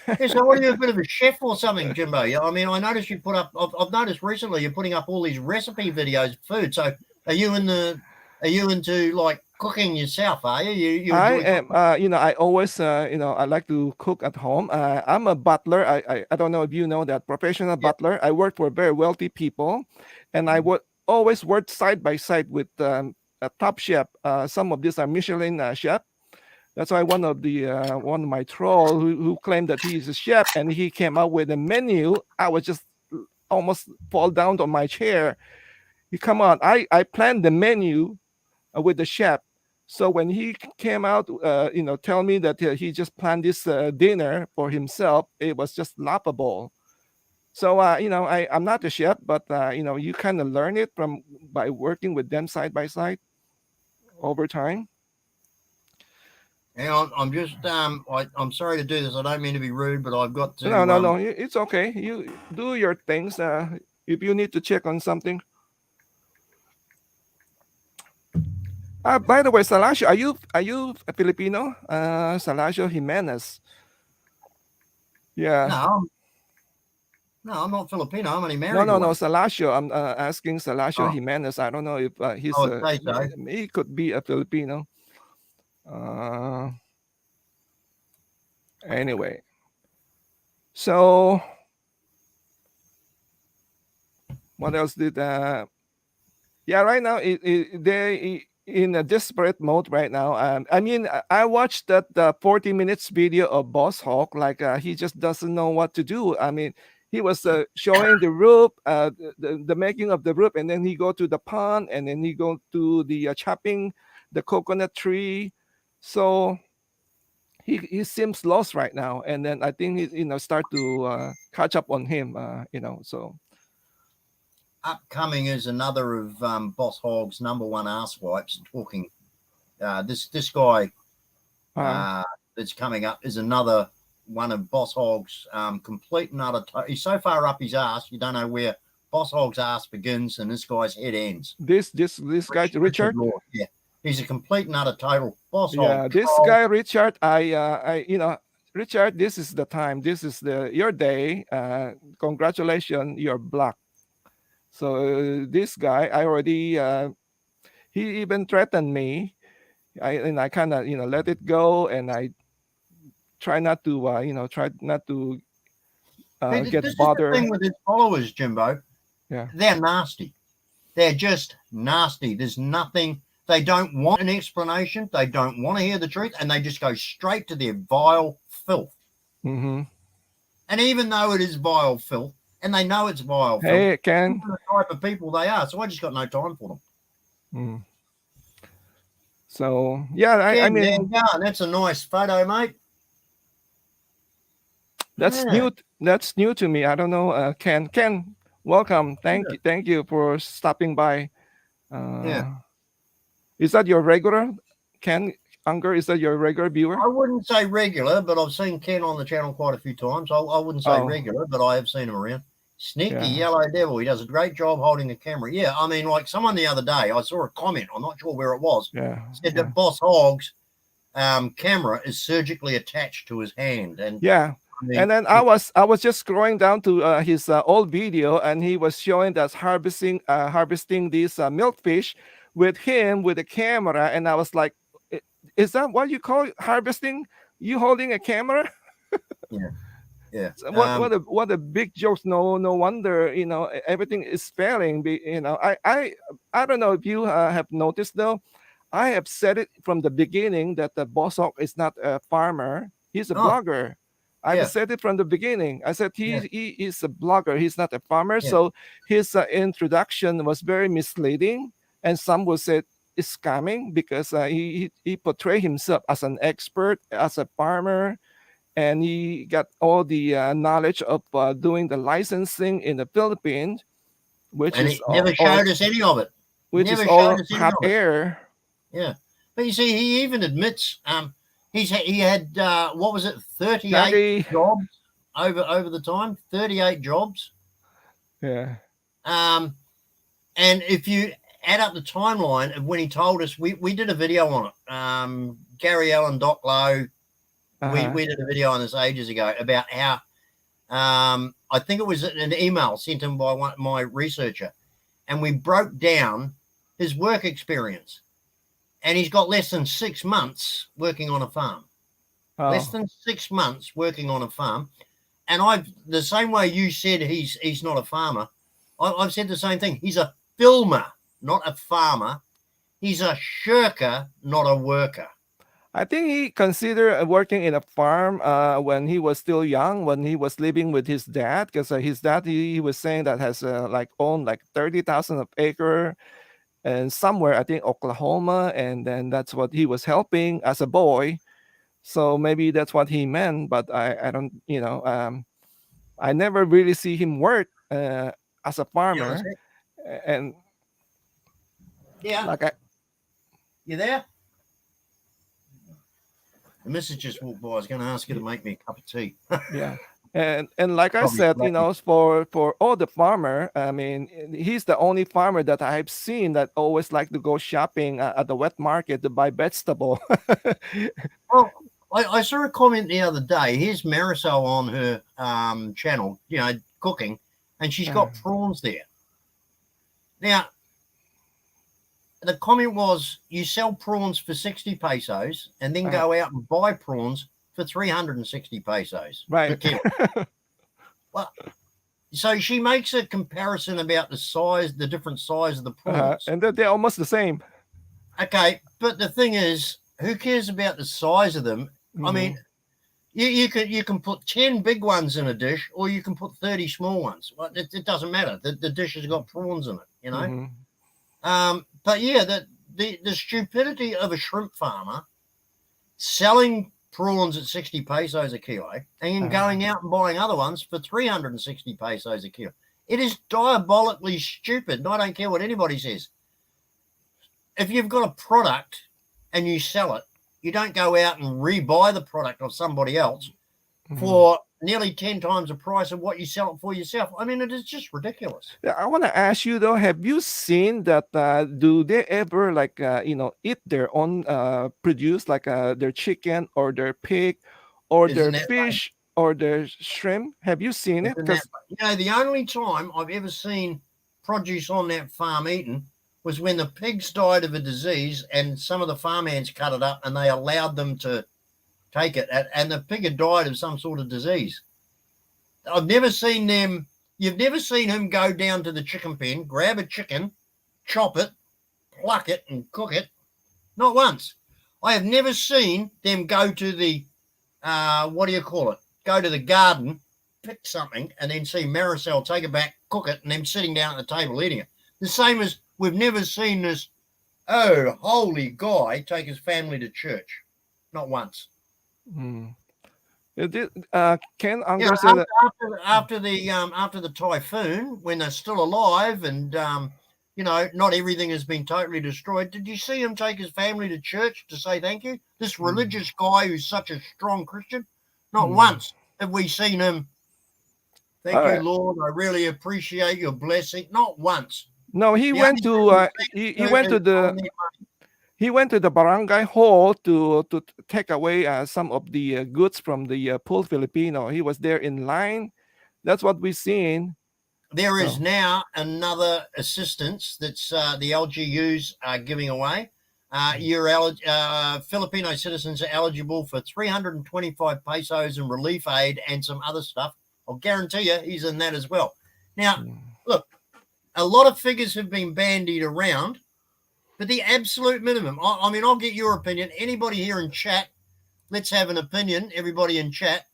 Yeah, so what are you, a bit of a chef or something, Jimbo? I mean, I noticed you put up. I've noticed recently you're putting up all these recipe videos of food. So are you into like cooking yourself? Are you I enjoy am. cooking? I always, I like to cook at home. I'm a butler. I don't know if you know that, professional butler. I work for very wealthy people, and I would always work side by side with a top chef. Some of these are Michelin chef. That's why one of my troll who claimed that he is a chef and he came up with a menu. I was just almost fall down on my chair. You come on, I planned the menu with the chef. So when he came out, tell me that he just planned this dinner for himself, it was just laughable. So I'm not a chef, but you kind of learn it by working with them side by side over time. Hang on, I'm just I'm sorry to do this. I don't mean to be rude, but I've got to. No, it's okay. You do your things. If you need to check on something. By the way, Salasio, are you a Filipino? Salasio Jimenez. Yeah. No, I'm not Filipino. I'm only No, married no, to no, one. Salasio. I'm asking Salasio Oh, Jimenez. I don't know if I would say so. he could be a Filipino. Anyway, so what else did? Yeah, right now they in a desperate mode right now. I mean, I watched that 40 minutes video of BossHog. Like he just doesn't know what to do. I mean, he was showing the roof, the making of the roof, and then he go to the pond, and then he go to the chopping the coconut tree. So he seems lost right now, and then I think he start to catch up on him. So Upcoming is another of Boss Hogg's number one ass wipes. Talking this guy that's coming up is another one of Boss Hogg's complete and utter. He's so far up his ass, you don't know where Boss Hogg's ass begins and this guy's head ends. This guy Richard. Yeah, he's a complete and utter total Boss Hogg. Yeah, this guy Richard. Richard, this is the time. This is your day. Congratulations, you're blocked. So this guy, I already. He even threatened me. I kind of let it go, and I try not to get this bothered. Is the thing with his followers, Jimbo. Yeah, they're nasty. They're just nasty. There's nothing. They don't want an explanation. They don't want to hear the truth, and they just go straight to their vile filth. Mm-hmm. And even though it is vile filth, and they know it's vile filth, Ken, the type of people they are. So I just got no time for them. Mm. So yeah, I mean, that's a nice photo, mate. That's new. That's new to me. I don't know. Ken, welcome. Thank you for stopping by. Is that your regular, Ken Unger? Is that your regular viewer? I wouldn't say regular, but I've seen Ken on the channel quite a few times. I wouldn't say regular, but I have seen him around. Sneaky yellow devil. He does a great job holding the camera. Yeah, I mean, like someone the other day, I saw a comment. I'm not sure where it was. Said that Boss Hogg's camera is surgically attached to his hand, and I And mean, then I was just scrolling down to his old video, and he was showing us harvesting these milkfish with him with a camera, and I was like, "I- Is that what you call harvesting? You holding a camera?" yeah, yeah. So what a big joke. No wonder everything is failing. I don't know if you have noticed though. I have said it from the beginning that the BossHog is not a farmer. He's a Oh, blogger. I've yeah, said it from the beginning. I said yeah, he is a blogger. He's not a farmer. yeah. So his introduction was very misleading, and some will say it's scamming because he portrayed himself as an expert, as a farmer, and he got all the knowledge of doing the licensing in the Philippines, which And is it never all showed us any of it. which is Never showed all us any hot of it. air. Yeah, but you see, he even admits he had what was it, 38 30, jobs over the time, 38 jobs. yeah, Um, and if you add up the timeline of when he told us, we did a video on it. Gary Allen, Doc Lowe, uh-huh. we did a video on this ages ago about how I think it was an email sent him by my researcher, and we broke down his work experience. And he's got less than 6 months working on a farm. Less Oh, than 6 months working on a farm. And I've the same way you said he's not a farmer. I've said the same thing. He's a filmer, not a farmer. He's a shirker, not a worker. I think he considered working in a farm when he was still young, when he was living with his dad, because his dad he was saying that has like owned like 30,000 of acre and somewhere I think Oklahoma, and then that's what he was helping as a boy. So maybe that's what he meant, but I don't, I never really see him work as a Yeah, that's farmer, it. and Yeah, like I, you there? The missus just walked by. I was going to ask her to y- make me a cup of tea. yeah, and like I Probably said, flat. for all the farmer, I mean, he's the only farmer that I've seen that always like to go shopping at the wet market to buy vegetable. Well, I saw a comment the other day. Here's Marisol on her channel, cooking, and she's Uh, got prawns there. Now, the comment was you sell prawns for 60 pesos and then uh, go out and buy prawns for 360 pesos per right. kilo. Well, so she makes a comparison about the size, the different size of the prawns. And they're almost the same. Okay, but the thing is, who cares about the size of them? I mean, Hmm. you can put 10 big ones in a dish, or you can put 30 small ones. Well, it doesn't matter. The dish has got prawns in it. Hmm. But yeah, the stupidity of a shrimp farmer selling prawns at 60 pesos a kilo and then Uh, going out and buying other ones for 360 pesos a kilo. It is diabolically stupid. And I don't care what anybody says. If you've got a product and you sell it, you don't go out and rebuy the product of somebody else mhm. for nearly 10 times the price of what you sell it for yourself. I mean, it is just ridiculous. Yeah, I want to ask you though, have you seen that? Do they ever like eat their own produce, like their chicken or their pig, or Isn't their that fish or their shrimp? Have you seen it? Isn't that, Because the only time I've ever seen produce on that farm eaten was when the pigs died of a disease and some of the farmhands cut it up and they allowed them to take it. And the pig had died of some sort of disease. I've never seen them. You've never seen him go down to the chicken pen, grab a chicken, chop it, pluck it, and cook it. Not once. I have never seen them go to the, what do you call it? Go to the garden, pick something, and then see Marisol take it back, cook it, and then sitting down at the table eating it. The same as we've never seen this, oh, holy guy take his family to church. Not once. mm, Ken You know, Unger said that. after the typhoon, when they're still alive, and not everything has been totally destroyed. Did you see him take his family to church to say thank you? This Mm, religious guy who's such a strong Christian. Not mm. once have we seen him. Thank All you, right. Lord. I really appreciate your blessing. Not once. No, he The went only to thing he's he went to on the their money. he went to the barangay hall to take away some of the goods from the pool Filipino. He was there in line. That's what we've seen. There is So now another assistance that's the LGUs are giving away. Filipino citizens are eligible for 325 pesos in relief aid and some other stuff. I'll guarantee you he's in that as well. Now, look, a lot of figures have been bandied around, but the absolute minimum, I mean, I'll get your opinion. Anybody here in chat, let's have an opinion. Everybody in chat,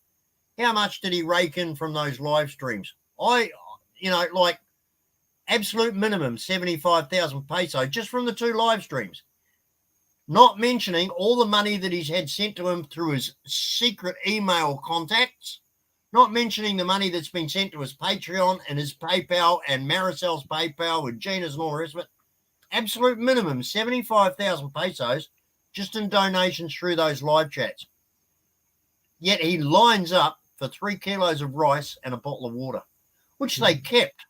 how much did he rake in from those live streams? Like absolute minimum 75,000 peso just from the 2 live streams. Not mentioning all the money that he's had sent to him through his secret email contacts. Not mentioning the money that's been sent to his Patreon and his PayPal and Maricel's PayPal with Gina's and all the rest of it. Absolute minimum 75,000 pesos just in donations through those live chats. Yet he lines up for 3 kilos of rice and a bottle of water, which they kept.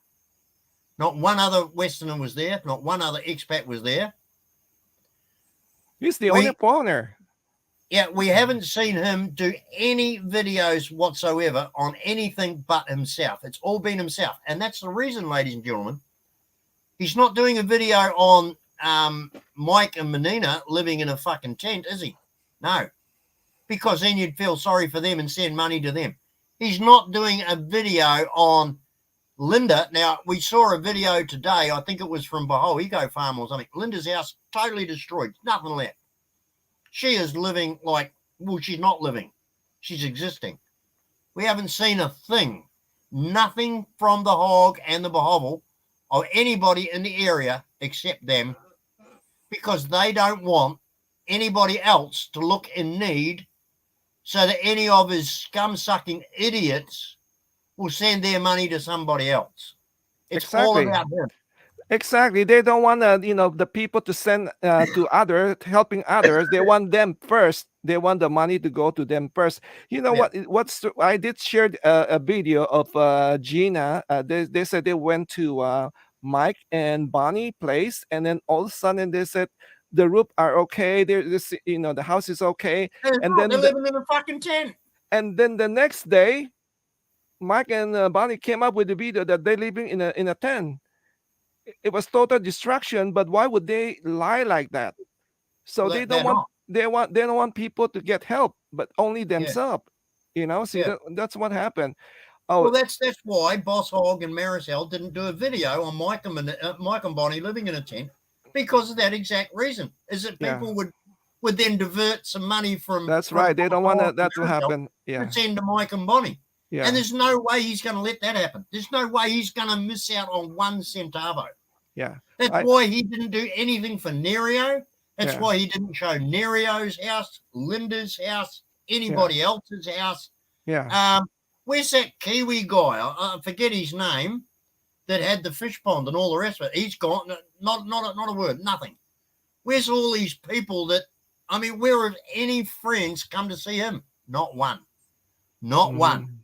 Not one other Westerner was there. Not one other expat was there. he's the only foreigner. Yeah, we haven't seen him do any videos whatsoever on anything but himself. It's all been himself. And that's the reason, ladies and gentlemen, he's not doing a video on Mike and Menina living in a fucking tent, is he? No. Because then you'd feel sorry for them and send money to them. He's not doing a video on Linda. Now, we saw a video today, I think it was from BossHog Farm or something. Linda's house totally destroyed, nothing left. She is living like, well, she's not living. She's existing. We haven't seen a thing, nothing from the Hogg and the BossHog or anybody in the area except them, because they don't want anybody else to look in need so that any of his scum-sucking idiots will send their money to somebody else. It's all about him. Exactly. They don't want the people to send to others, helping others. They want them first. They want the money to go to them first. You know I did share a video of Gina. They said they went to Mike and Bonnie place, and then all of a sudden they said the roof are okay. The house is okay. And then they're living in a fucking tent. And then the next day, Mike and Bonnie came up with the video that they're living in a tent. It was total destruction, but why would they lie like that? So they don't want people to get help, but only themselves. That's what happened. Well, that's why BossHog and Maricel didn't do a video on Mike and Bonnie living in a tent, because of that exact reason. Is that people would then divert some money from. That's right. They don't want that to happen. To send to Mike and Bonnie. Yeah. And there's no way he's going to let that happen. There's no way he's going to miss out on 1 centavo. Yeah. That's why he didn't do anything for Nerio. That's why he didn't show Nerio's house, Linda's house, anybody else's house. Yeah. Where's that Kiwi guy? I forget his name, that had the fish pond and all the rest of it. He's gone. Not a word. Nothing. Where's all these people that? I mean, where have any friends come to see him? Not one. Not one.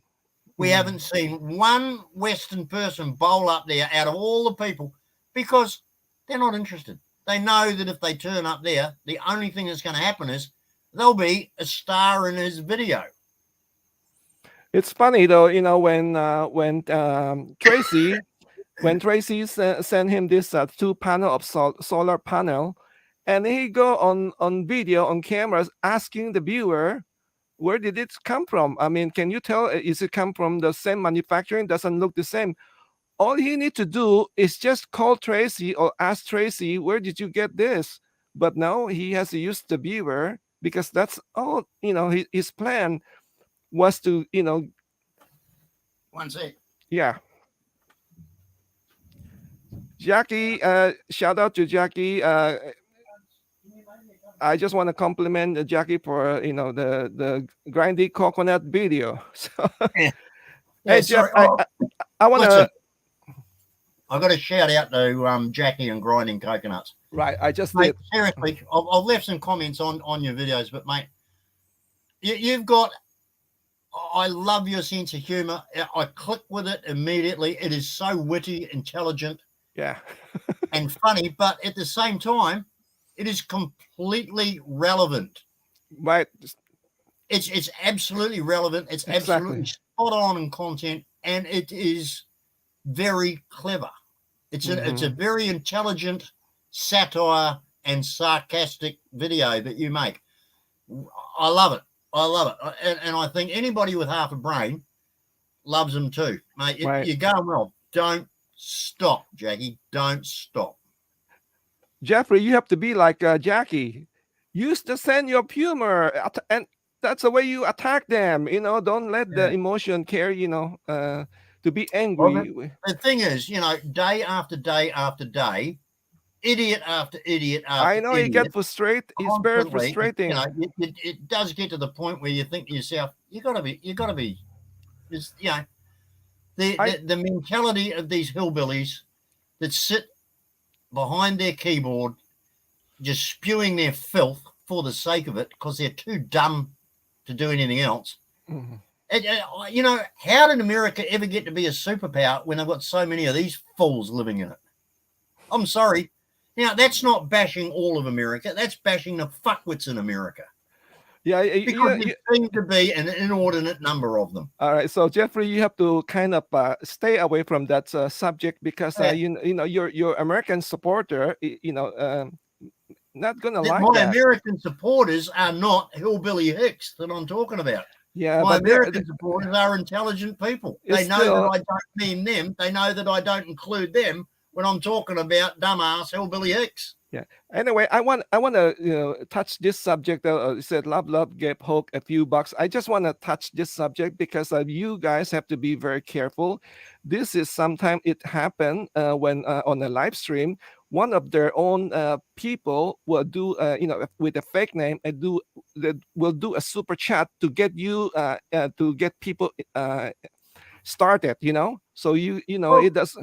We haven't seen one Western person bowl up there out of all the people, because they're not interested. They know that if they turn up there, the only thing that's going to happen is they'll be a star in his video. It's funny though, when Tracy sent him this 2 panel of solar panel, and he go on video on cameras asking the viewer, where did it come from? I mean, can you tell, is it come from the same manufacturing? Doesn't look the same. All he need to do is just call Tracy or ask Tracy, where did you get this? But no, he has to use the viewer, because that's all, his plan was to, One sec. Yeah. Jackie, shout out to Jackie. I just want to compliment Jackie for the grindy coconut video. So, hey Jeff, I want to. I got a shout out to Jackie and grinding coconuts. Right, I just mate, did. Seriously, I've left some comments on your videos, but mate, you've got. I love your sense of humor. I click with it immediately. It is so witty, intelligent, yeah, and funny. But at the same time, It is completely relevant. Right. It's absolutely relevant. It's absolutely Exactly. spot on in content, and it is very clever. It's a Hmm. very intelligent satire and sarcastic video that you make. I love it. I love it, and I think anybody with half a brain loves them too, mate. Right. You're going well. Don't stop, Jackie. Don't stop. Jeffrey, you have to be like Jackie. Use the sense of humor, and that's the way you attack them. Don't let the Yeah. emotion carry. To be Well, angry. the thing is, day after day after day, idiot after idiot I after know you get idiot, frustrated. It's very constantly. frustrating. It does get to the point where you think to yourself, you got to be, just, I the mentality of these hillbillies that sit behind their keyboard, just spewing their filth for the sake of it, because they're too dumb to do anything else. Mhm. How did America ever get to be a superpower when they've got so many of these fools living in it? I'm sorry. Now, that's not bashing all of America. That's bashing the fuckwits in America. Yeah, Because there seems to be an inordinate number of them. all right. So Jeffrey, you have to kind of stay away from that subject because Uh, your American supporter, not gonna like my that. American supporters are not hillbilly hicks that I'm talking about. Yeah, My but they're, American supporters are intelligent people. it's They know that still I don't mean them. They know that I don't include them when I'm talking about dumbass hillbilly hicks. yeah. Anyway, I want to touch this subject. Said love gave Hogg a few bucks. I just want to touch this subject because you guys have to be very careful. This is sometimes it happen when on a live stream, one of their own people will do with a fake name and will do a super chat to get you to get people started. So Well, it does.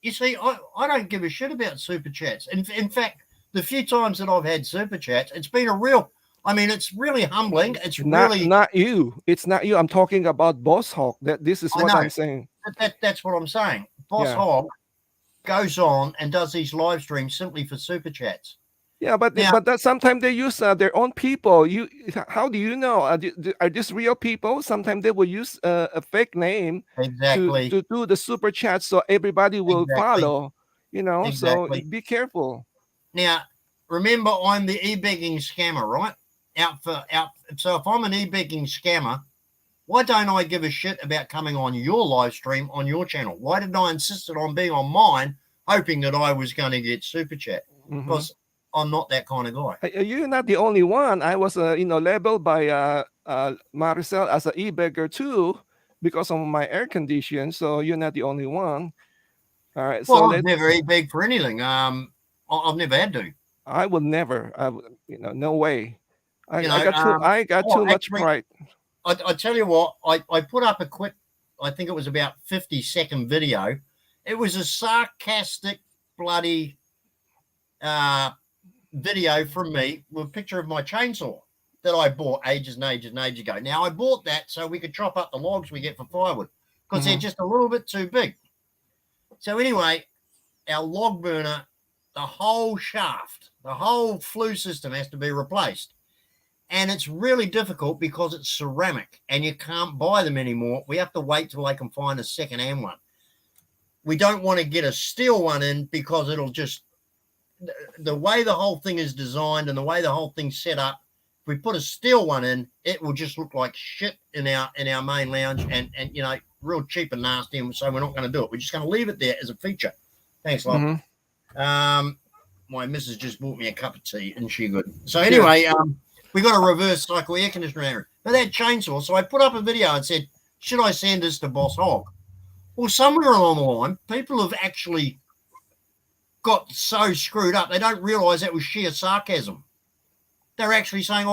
you see, I don't give a shit about super chats. In fact, the few times that I've had super chats, it's been it's really humbling. It's Not really, not you. It's not you. I'm talking about Boss Hawk. This is I what I'm know saying. that's what I'm saying. Boss Yeah. Hogg goes on and does these live streams simply for super chats. Yeah, but Now, that sometimes they use their own people. How do you know? Are these real people? Sometimes they will use a fake name to exactly, do the super chat so everybody will exactly, follow. So exactly. be careful. Now, remember, I'm the e-begging scammer, right? Out. So if I'm an e-begging scammer, why don't I give a shit about coming on your live stream on your channel? Why did I insist on being on mine, hoping that I was going to get super chat? Hmm. Because I'm not that kind of guy. You're not the only one. I was labeled by Maricel as an e-beggar too because of my air condition. So you're not the only one. All right. So Well, I've never e-begged for anything. I've never had to. I would never. No way. I, You I know. got too. I got too much Actually, pride. I tell you what, I put up a quick, I think it was about 50-second video. It was a sarcastic, bloody video from me with a picture of my chainsaw that I bought ages and ages and ages ago. Now, I bought that so we could chop up the logs we get for firewood because they're Hmm. just a little bit too big. So, anyway, our log burner, the whole shaft, the whole flue system has to be replaced. And it's really difficult because it's ceramic and you can't buy them anymore. We have to wait till they can find a second-hand one. We don't want to get a steel one in because it'll just, the way the whole thing is designed and the way the whole thing's set up, if we put a steel one in, it will just look like shit in our main lounge and real cheap and nasty. And so we're not going to do it. We're just going to leave it there as a feature. Thanks, love. Hmm. My missus just bought me a cup of tea, and she good. So Good. anyway, we got a reverse cycle air conditioner air. But that chainsaw, so I put up a video and said, should I send this to Boss Hog? Well, somewhere along the line, people have actually got so screwed up, they don't realize that was sheer sarcasm. They're actually saying,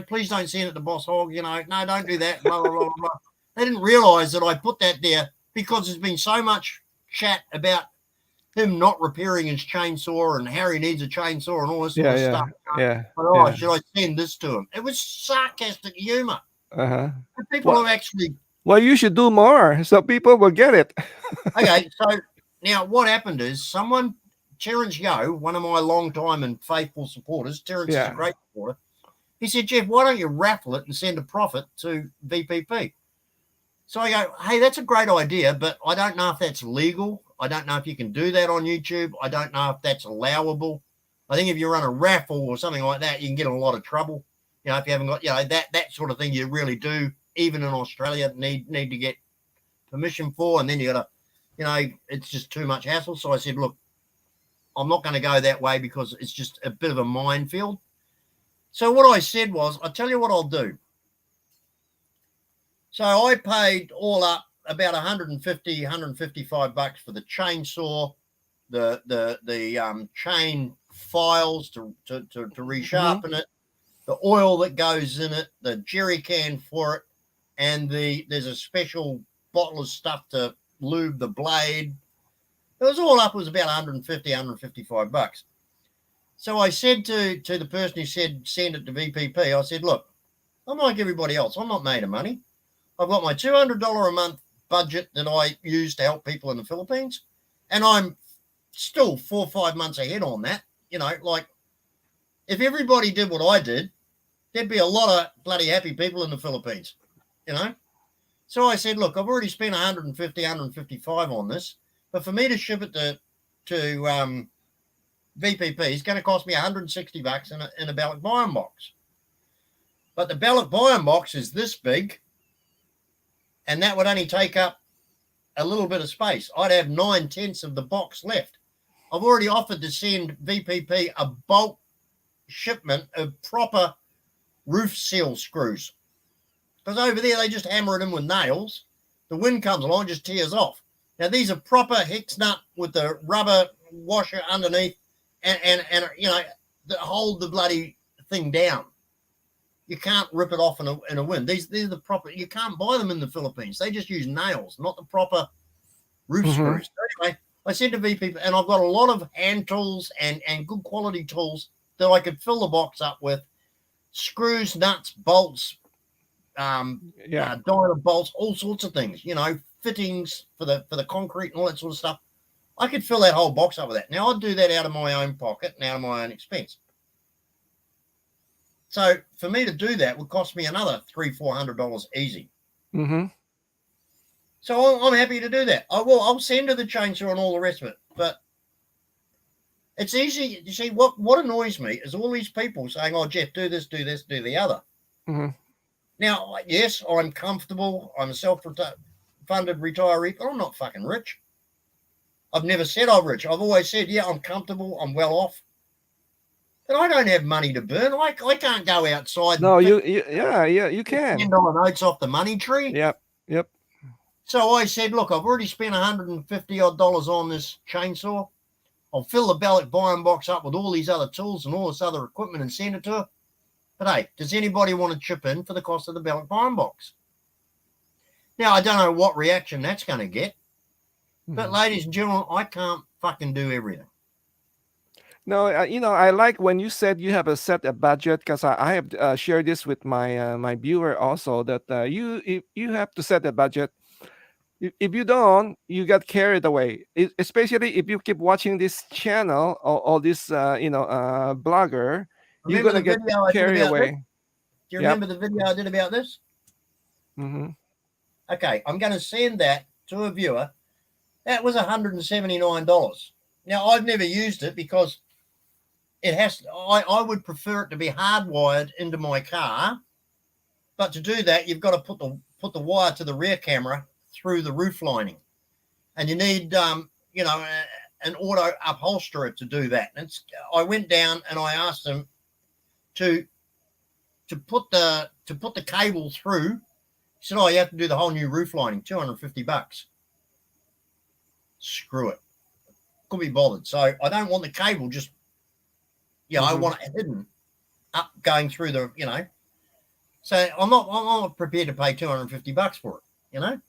please don't send it to Boss Hog, no, don't do that, blah, blah, blah, blah. They didn't realize that I put that there because there's been so much chat about him not repairing his chainsaw and how he needs a chainsaw and all this sort of stuff. Yeah. But should I send this to him? It was sarcastic humor. Uh-huh. People Well, have actually. well, you should do more so people will get it. Okay, so now what happened is someone Terence Yo, one of my long-time and faithful supporters, Terence is a Yeah. great supporter. He said, Jeff, why don't you raffle it and send a profit to VPP? So I go, hey, that's a great idea, but I don't know if that's legal. I don't know if you can do that on YouTube. I don't know if that's allowable. I think if you run a raffle or something like that, you can get in a lot of trouble. You know, if you haven't got, that sort of thing, you really do, even in Australia, need to get permission for, and then you got to, it's just too much hassle. So I said, look, I'm not going to go that way because it's just a bit of a minefield. So what I said was, I'll tell you what I'll do. So I paid all up about 150, 155 bucks for the chainsaw, the chain files to resharpen it, the oil that goes in it, the jerry can for it, and there's a special bottle of stuff to lube the blade. It was all up, it was about 150, 155 bucks. So I said to the person who said send it to VPP, I said, look, I'm like everybody else. I'm not made of money. I've got my $200 a month budget that I use to help people in the Philippines, and I'm still 4 or 5 months ahead on that. Like if everybody did what I did, there'd be a lot of bloody happy people in the Philippines, So I said, look, I've already spent 150, 155 on this, but for me to ship it to VPP is going to cost me 160 bucks in a ballot buy-in box. But the ballot buy-in box is this big, and that would only take up a little bit of space. I'd have 9/10 of the box left. I've already offered to send VPP a bulk shipment of proper roof seal screws. Because over there, they just hammer it in with nails. The wind comes along, just tears off. Now, these are proper hex nut with the rubber washer underneath and that hold the bloody thing down. You can't rip it off in a wind. These are the proper, you can't buy them in the Philippines. They just use nails, not the proper roof screws. So anyway, I said to VP, and I've got a lot of hand tools and good quality tools that I could fill the box up with. Screws, nuts, bolts, diamond bolts, all sorts of things, fittings for the concrete and all that sort of stuff. I could fill that whole box up with that. Now, I'd do that out of my own pocket and out of my own expense. So for me to do that would cost me another $300-400 easy. Mm-hmm. So I'm happy to do that. I'll send her the chainsaw and all the rest of it. But it's easy. You see, what annoys me is all these people saying, "Oh, Jeff, do this, do the other." Mm-hmm. Now, yes, I'm comfortable. I'm a self-funded retiree, but I'm not fucking rich. I've never said I'm rich. I've always said, yeah, I'm comfortable. I'm well off. But I don't have money to burn. I can't go outside. No, you can. $10 notes off the money tree. Yep. So I said, look, I've already spent $150 on this chainsaw. I'll fill the ballot buy-in box up with all these other tools and all this other equipment and send it to her. But hey, does anybody want to chip in for the cost of the ballot buy-in box? Now, I don't know what reaction that's going to get. But ladies and gentlemen, I can't fucking do everything. No, I like when you said you have a set a budget, because I have shared this with my my viewer also, that you have to set a budget. If you don't, you get carried away. Especially if you keep watching this channel or this blogger, you're gonna get carried away. Do you remember the video I did about this? Mm-hmm. Okay, I'm going to send that to a viewer. That was $179. Now, I've never used it because it has. I would prefer it to be hardwired into my car, but to do that, you've got to put the wire to the rear camera through the roof lining, and you need an auto upholsterer to do that. And I went down and I asked them to put the cable through. He said, "Oh, you have to do the whole new roof lining, $250." Screw it. Could be bothered. So I don't want the cable just, I want it hidden up going through the, So I'm not prepared to pay $250 for it,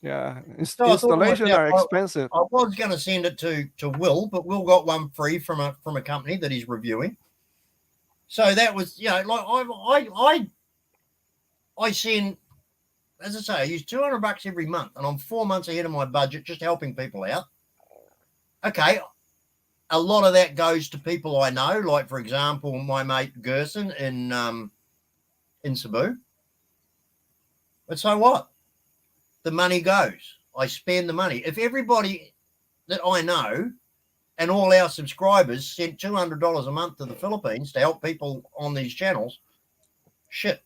Yeah, So installation are expensive. I was going to send it to Will, but Will got one free from a company that he's reviewing. So that was, like I send, as I say, I use $200 every month, and I'm 4 months ahead of my budget, just helping people out. Okay, a lot of that goes to people I know, like, for example, my mate Gerson in Cebu. But so what? The money goes. I spend the money. If everybody that I know and all our subscribers sent $200 a month to the Philippines to help people on these channels, shit.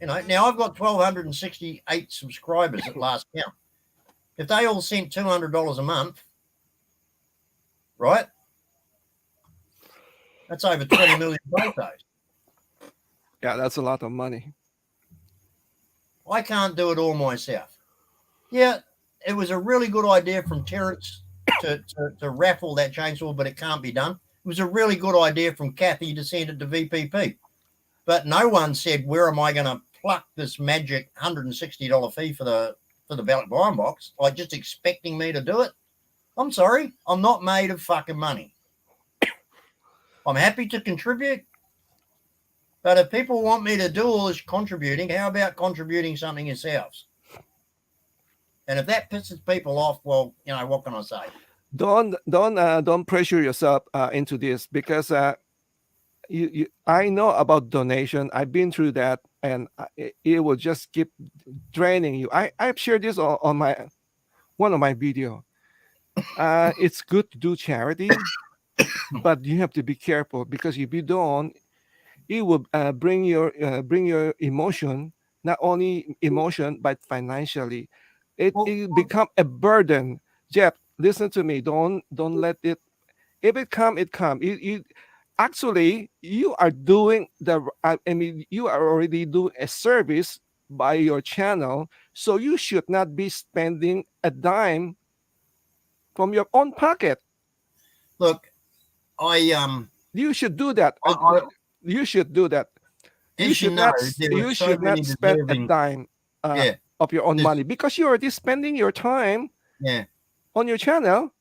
Now I've got 1,268 subscribers at last count. If they all sent $200 a month, right? That's over 20 million pesos. Yeah, that's a lot of money. I can't do it all myself. Yeah, it was a really good idea from Terrence to raffle that chainsaw, but it can't be done. It was a really good idea from Kathy to send it to VPP. But no one said, where am I going to pluck this magic $160 fee for the ballot buying box? Like, just expecting me to do it? I'm sorry, I'm not made of fucking money. I'm happy to contribute, but if people want me to do all this contributing, how about contributing something yourselves? And if that pisses people off, well, what can I say? Don't pressure yourself into this, because I know about donation. I've been through that, and it will just keep draining you. I've shared this on my one of my video. It's good to do charity, but you have to be careful, because if you don't, it will bring your emotion, not only emotion but financially. It become a burden. Jeff, listen to me. Don't let it. If it come, it come. Actually, you are doing you are already doing a service by your channel, so you should not be spending a dime from your own pocket. Look, you should do that. You should do that. You should not spend a dime of your own money, because you're already spending your time on your channel.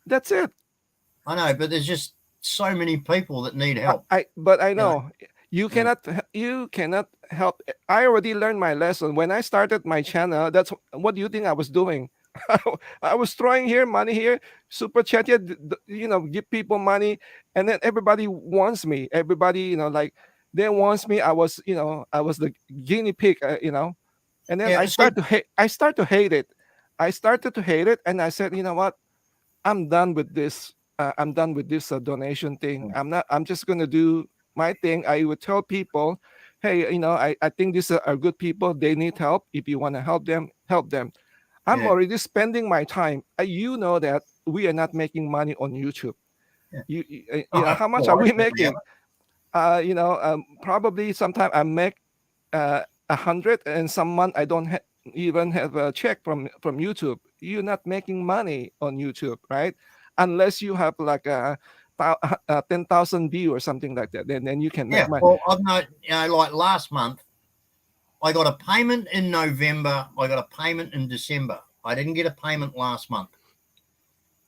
That's it. I know, but there's just so many people that need help. But I know you cannot help. I already learned my lesson when I started my channel. That's what do you think I was doing? I was throwing here money here, super chat here, give people money, and then everybody wants me. Everybody, like, they wants me. I was the guinea pig, and then I start to hate. I start to hate it. I started to hate it, and I said, you know what? I'm done with this. I'm done with this donation thing. I'm just gonna do my thing. I would tell people, hey, I think these are good people. They need help. If you want to help them, help them. I'm already spending my time. You know that we are not making money on YouTube. How much are we making? Probably sometime I make 100, and some month I don't even have a check from YouTube. You're not making money on YouTube, right? Unless you have like a 10,000 view or something like that, then you can make money. Well, I've not, like last month, I got a payment in November. I got a payment in December. I didn't get a payment last month.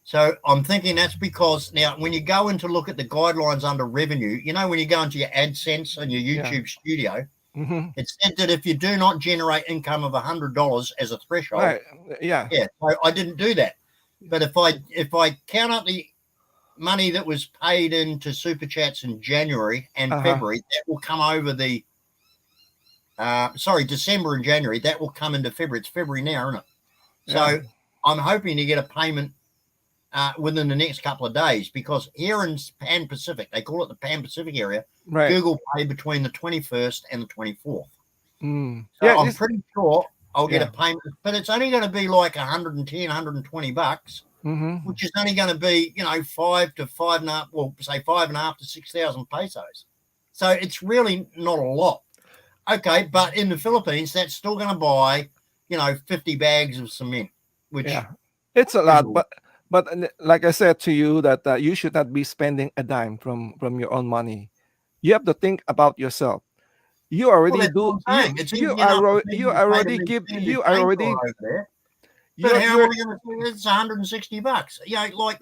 So I'm thinking that's because now when you go in to look at the guidelines under revenue, when you go into your AdSense and your YouTube studio, it said that if you do not generate income of $100 as a threshold, so I didn't do that. But if I count up the money that was paid into Super Chats in January and February, that will come over the December and January, that will come into February. It's February now, isn't it? So I'm hoping to get a payment within the next couple of days, because here in Pan Pacific, they call it the Pan Pacific area, Google Pay between the 21st and the 24th. So I'm pretty sure I'll get a payment, but it's only going to be like $110, $120, which is only going to be, 5 to 5.5, well, say 5.5 to 6,000 pesos. So it's really not a lot. Okay, but in the Philippines, that's still going to buy, 50 bags of cement, which it's a lot. But like I said to you, that you should not be spending a dime from your own money. You have to think about yourself. You already do. You already give. You already. But how am I going to say it's $160? Like,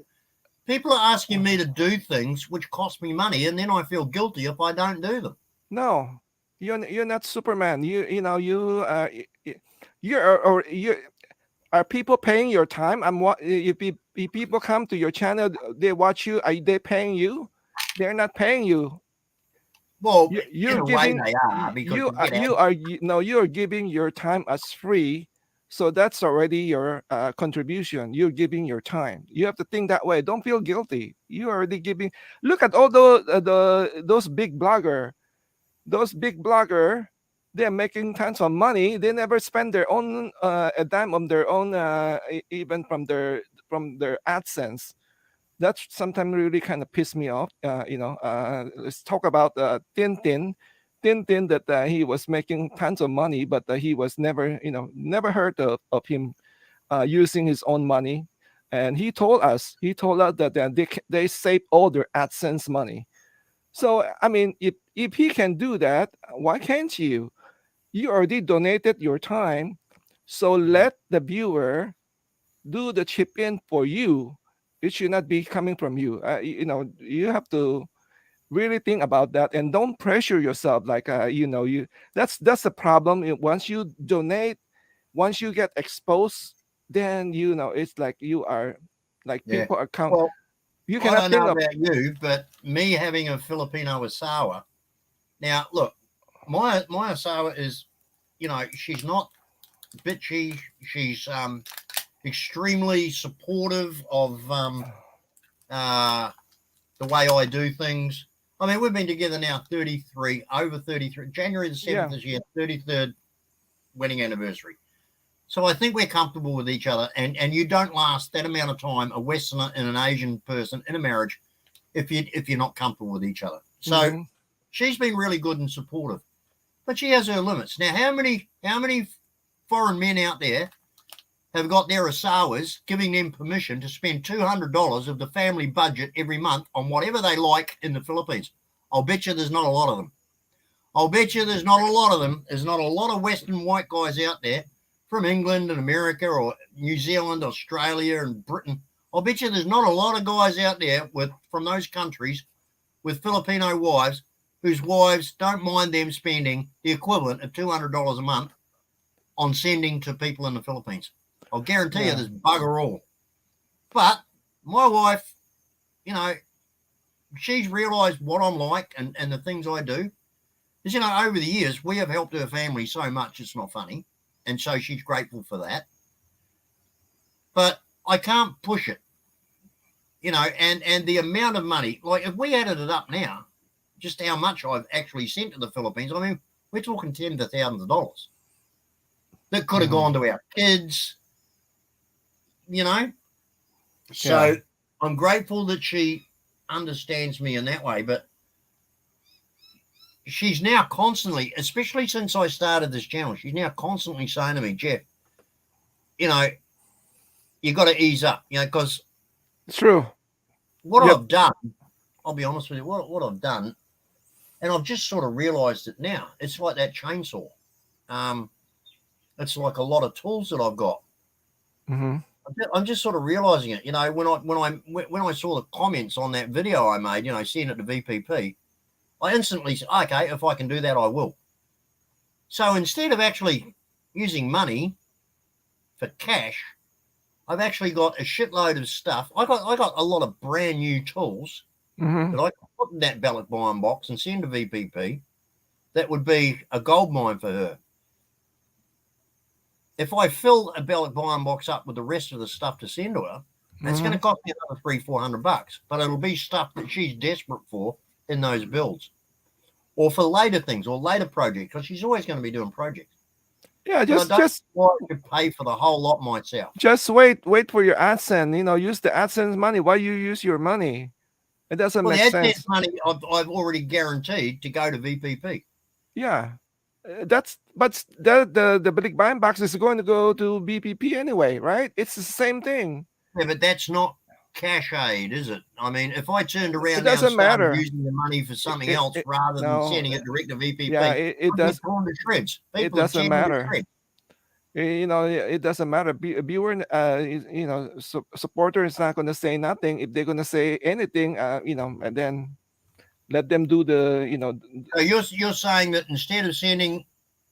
people are asking me to do things which cost me money, and then I feel guilty if I don't do them. No, you're not Superman. Are people paying your time? If people come to your channel, they watch you. Are they paying you? They're not paying you. Well, You're in a way giving they are because you get you are you, no you're giving your time as free, so that's already your contribution. You're giving your time. You have to think that way. Don't feel guilty. You're already giving. Look at all those big blogger. They're making tons of money. They never spend their own a dime on their own, even from their AdSense. That sometimes really kind of piss me off. Let's talk about Tintin. Tintin, that he was making tons of money, but he was never, never heard of him using his own money. And he told us that they save all their AdSense money. So I mean, if he can do that, why can't you? You already donated your time, so let the viewer do the chip in for you. It should not be coming from you. You have to really think about that, and don't pressure yourself. Like you that's the problem. Once you donate, once you get exposed, then it's like you are like yeah. people are count. Well, You I cannot don't know think of. about you, but me having a Filipino Asawa. Now, look, my Asawa is, she's not bitchy. She's extremely supportive of the way I do things. I mean, we've been together now over 33. January the 7th Yeah. this year, 33rd wedding anniversary. So I think we're comfortable with each other, and you don't last that amount of time, a Westerner and an Asian person in a marriage, if you're not comfortable with each other. So Mhm. she's been really good and supportive, but she has her limits. Now, how many foreign men out there have got their Asawas giving them permission to spend $200 of the family budget every month on whatever they like in the Philippines? I'll bet you there's not a lot of them. I'll bet you there's not a lot of them. There's not a lot of Western white guys out there from England and America or New Zealand, Australia and Britain. I'll bet you there's not a lot of guys out there from those countries with Filipino wives whose wives don't mind them spending the equivalent of $200 a month on sending to people in the Philippines. I'll guarantee you Yeah. there's bugger all. But my wife, she's realised what I'm like and the things I do. Because, over the years, we have helped her family so much, it's not funny. And so she's grateful for that. But I can't push it, and the amount of money, like if we added it up now, just how much I've actually sent to the Philippines, I mean, we're talking tens of thousands of dollars that could have Mhm. gone to our kids, So Yeah. I'm grateful that she understands me in that way, but she's now constantly, especially since I started this channel, she's now constantly saying to me, Jeff, you got to ease up, because True. what Yep. I've done, I'll be honest with you, what I've done, and I've just sort of realized it now. It's like that chainsaw. It's like a lot of tools that I've got. Hmm. I'm just sort of realizing it. When I saw the comments on that video I made, seeing it to VPP, I instantly said, okay, if I can do that, I will. So instead of actually using money for cash, I've actually got a shitload of stuff. I got a lot of brand new tools Hmm. that I can put in that ballot buying box and send to VPP. That would be a gold mine for her. If I fill a ballot buying box up with the rest of the stuff to send to her, it's going Hmm. to cost me another $300-400, but it'll be stuff that she's desperate for in those builds, or for later things or later projects, because she's always going to be doing projects. Yeah. But I Just don't just want to pay for the whole lot myself. just wait for your AdSense. Use the AdSense money. Why you use your money? It doesn't Well, the make AdSense sense. money I've already guaranteed to go to VPP. Yeah. The big buying box is going to go to BPP anyway, right? It's the same thing. Yeah, but that's not cash aid, is it? I mean, if I turned It around now and doesn't started matter. using the money for something It, else it rather than no. sending it direct to Yeah. VPP, It I'd get does. torn to shreds. It People would doesn't send me to matter. shreds. It doesn't matter. Viewer, supporter is not going to say nothing. If they're going to say anything, and then let them do the. So you're saying that instead of sending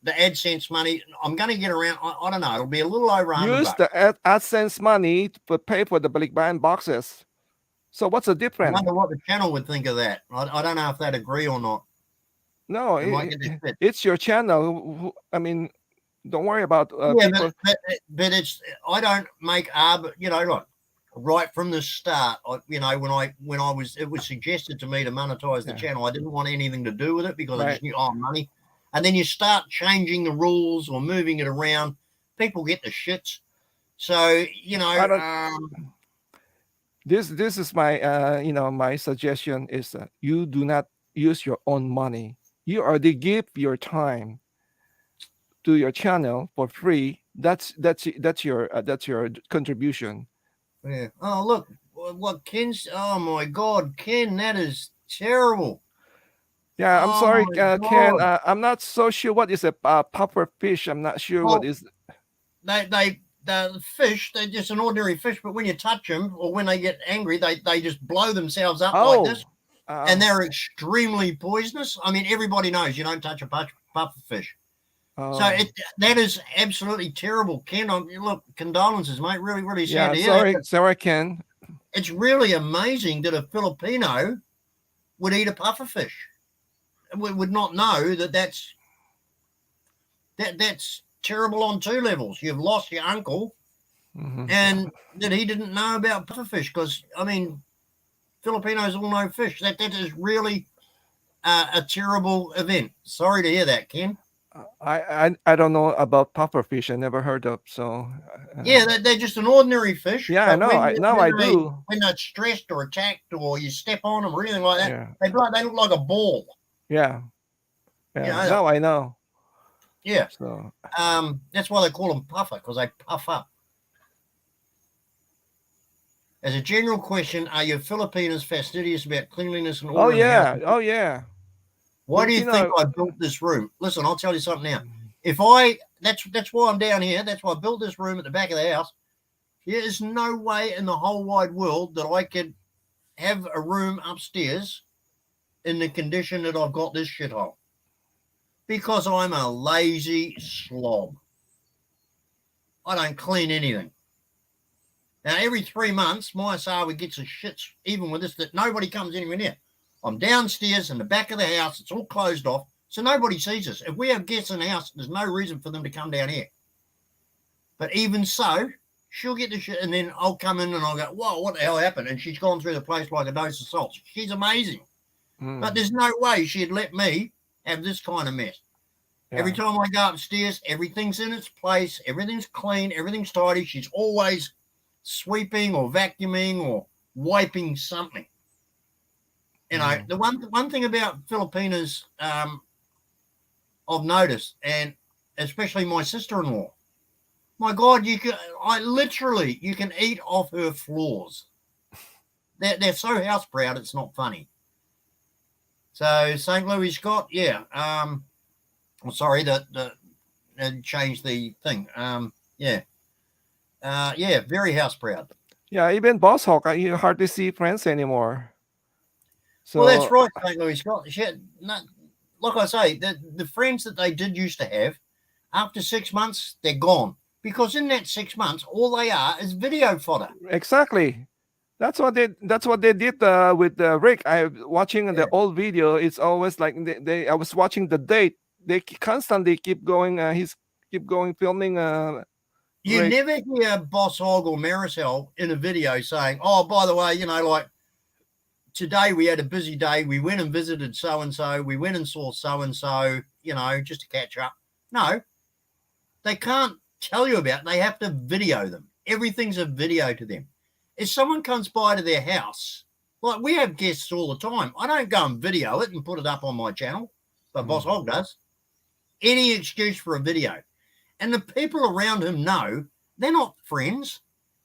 the AdSense money. I'm going to get around. I don't know. It'll be a little over $100. Use the AdSense money to pay for the big buying boxes. So what's the I difference? wonder what the channel would think of that. I don't know if they'd agree or not. No, it's your channel. I mean, don't worry about people. But it's, I don't make like right from the start. When I was, it was suggested to me to monetize the channel. I didn't want anything to do with it because I just knew, money. And then you start changing the rules or moving it around, people get the shits. So this is my my suggestion is you do not use your own money. You already give your time to your channel for free. That's your contribution. Yeah. Oh, look what Ken's. Oh my God, Ken, that is terrible. Yeah, I'm sorry, Ken. I'm not so sure what is a pufferfish. I'm not sure what is. The fish, they're just an ordinary fish, but when you touch them or when they get angry, they just blow themselves up like this, and they're extremely poisonous. I mean, everybody knows you don't touch a pufferfish. So that is absolutely terrible, Ken. Look, condolences, mate. Really, really sad to hear. Sorry, Ken. It's really amazing that a Filipino would eat a pufferfish. We would not know that's terrible on two levels. You've lost your uncle, and that he didn't know about pufferfish because, I mean, Filipinos all know fish. That is really a terrible event. Sorry to hear that, Ken. I don't know about pufferfish. I never heard of. So yeah, they're just an ordinary fish. Yeah, I know. I do. When they're stressed or attacked, or you step on them or anything like that, they look like a ball. Yeah. No, I know. Yeah. So that's why they call them puffer, because they puff up. As a general question, are your Filipinos fastidious about cleanliness and order? Oh yeah. Why do you think I built this room? Listen, I'll tell you something now. That's why I'm down here. That's why I built this room at the back of the house. There is no way in the whole wide world that I could have a room upstairs in the condition that I've got this shithole. Because I'm a lazy slob. I don't clean anything. Now, every 3 months, my Asawa gets a shits, even with this, that nobody comes anywhere near. I'm downstairs in the back of the house. It's all closed off, so nobody sees us. If we have guests in the house, there's no reason for them to come down here. But even so, she'll get the shit, and then I'll come in and I'll go, whoa, what the hell happened? And she's gone through the place like a dose of salt. She's amazing. But there's no way she'd let me have this kind of mess. Yeah. Every time I go upstairs, everything's in its place. Everything's clean. Everything's tidy. She's always sweeping or vacuuming or wiping something. You know, the one thing about Filipinas I've noticed, and especially my sister-in-law, my God, you can eat off her floors. They're so house proud, it's not funny. So St. Louis Scott, yeah. I'm sorry that changed the thing. Very house proud. Yeah, even BossHog, you hardly see friends anymore. So, well, that's right, St. Louis Scott. Like I say, the friends that they did used to have, after 6 months, they're gone. Because in that 6 months, all they are is video fodder. Exactly. That's what they did with Rick. I watching the old video. It's always like I was watching the date. They constantly keep going. He's keep going filming. You Rick. Never hear BossHog or Maricel in a video saying, "Oh, by the way, like today we had a busy day. We went and visited so and so. We went and saw so and so. Just to catch up." No, they can't tell you about it. They have to video them. Everything's a video to them. If someone comes by to their house, like we have guests all the time, I don't go and video it and put it up on my channel, but BossHog does. Any excuse for a video. And the people around him know they're not friends.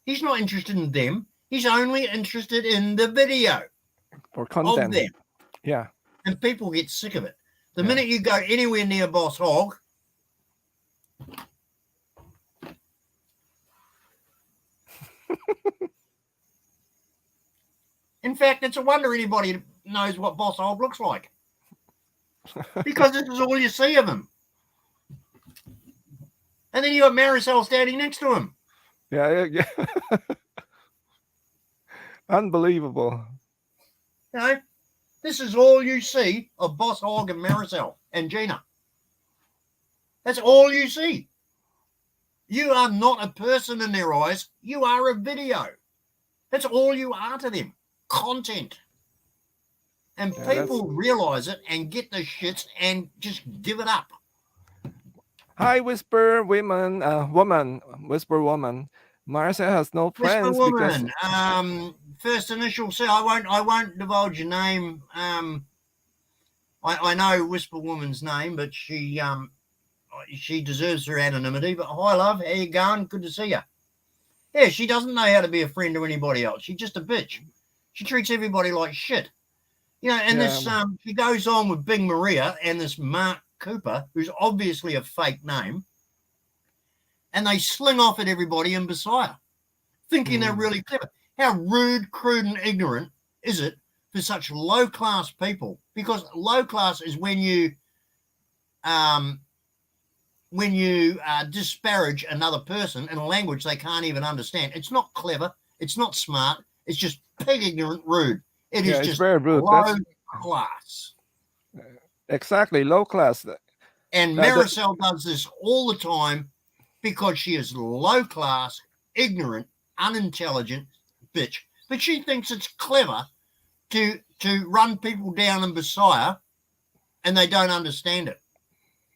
He's not interested in them. He's only interested in the video. For content. Of them. Yeah. And people get sick of it. The minute you go anywhere near BossHog, in fact, it's a wonder anybody knows what BossHog looks like. Because this is all you see of him. And then you got Marisol standing next to him. Yeah. Unbelievable. You know, this is all you see of BossHog and Marisol and Gina. That's all you see. You are not a person in their eyes. You are a video. That's all you are to them. Content. And people realize it and get the shits and just give it up. Hi, Whisper Woman, Whisper Woman. Marcia has no friends Whisper because Woman. First initial. See, I won't divulge your name. I know Whisper Woman's name, but she deserves her anonymity. But hi, love. How you going? Good to see you. Yeah, she doesn't know how to be a friend to anybody else. She's just a bitch. She treats everybody like shit. You know, and this she goes on with Big Maria and this Mark Cooper, who's obviously a fake name, and they sling off at everybody in Messiah, thinking they're really clever. How rude, crude, and ignorant is it for such low-class people? Because low-class is when you disparage another person in a language they can't even understand. It's not clever. It's not smart. It's just pig ignorant, rude. It is just very rude. Low class. Exactly, low class. And Marisol does this all the time because she is low class, ignorant, unintelligent bitch. But she thinks it's clever to run people down in Messiah, and they don't understand it.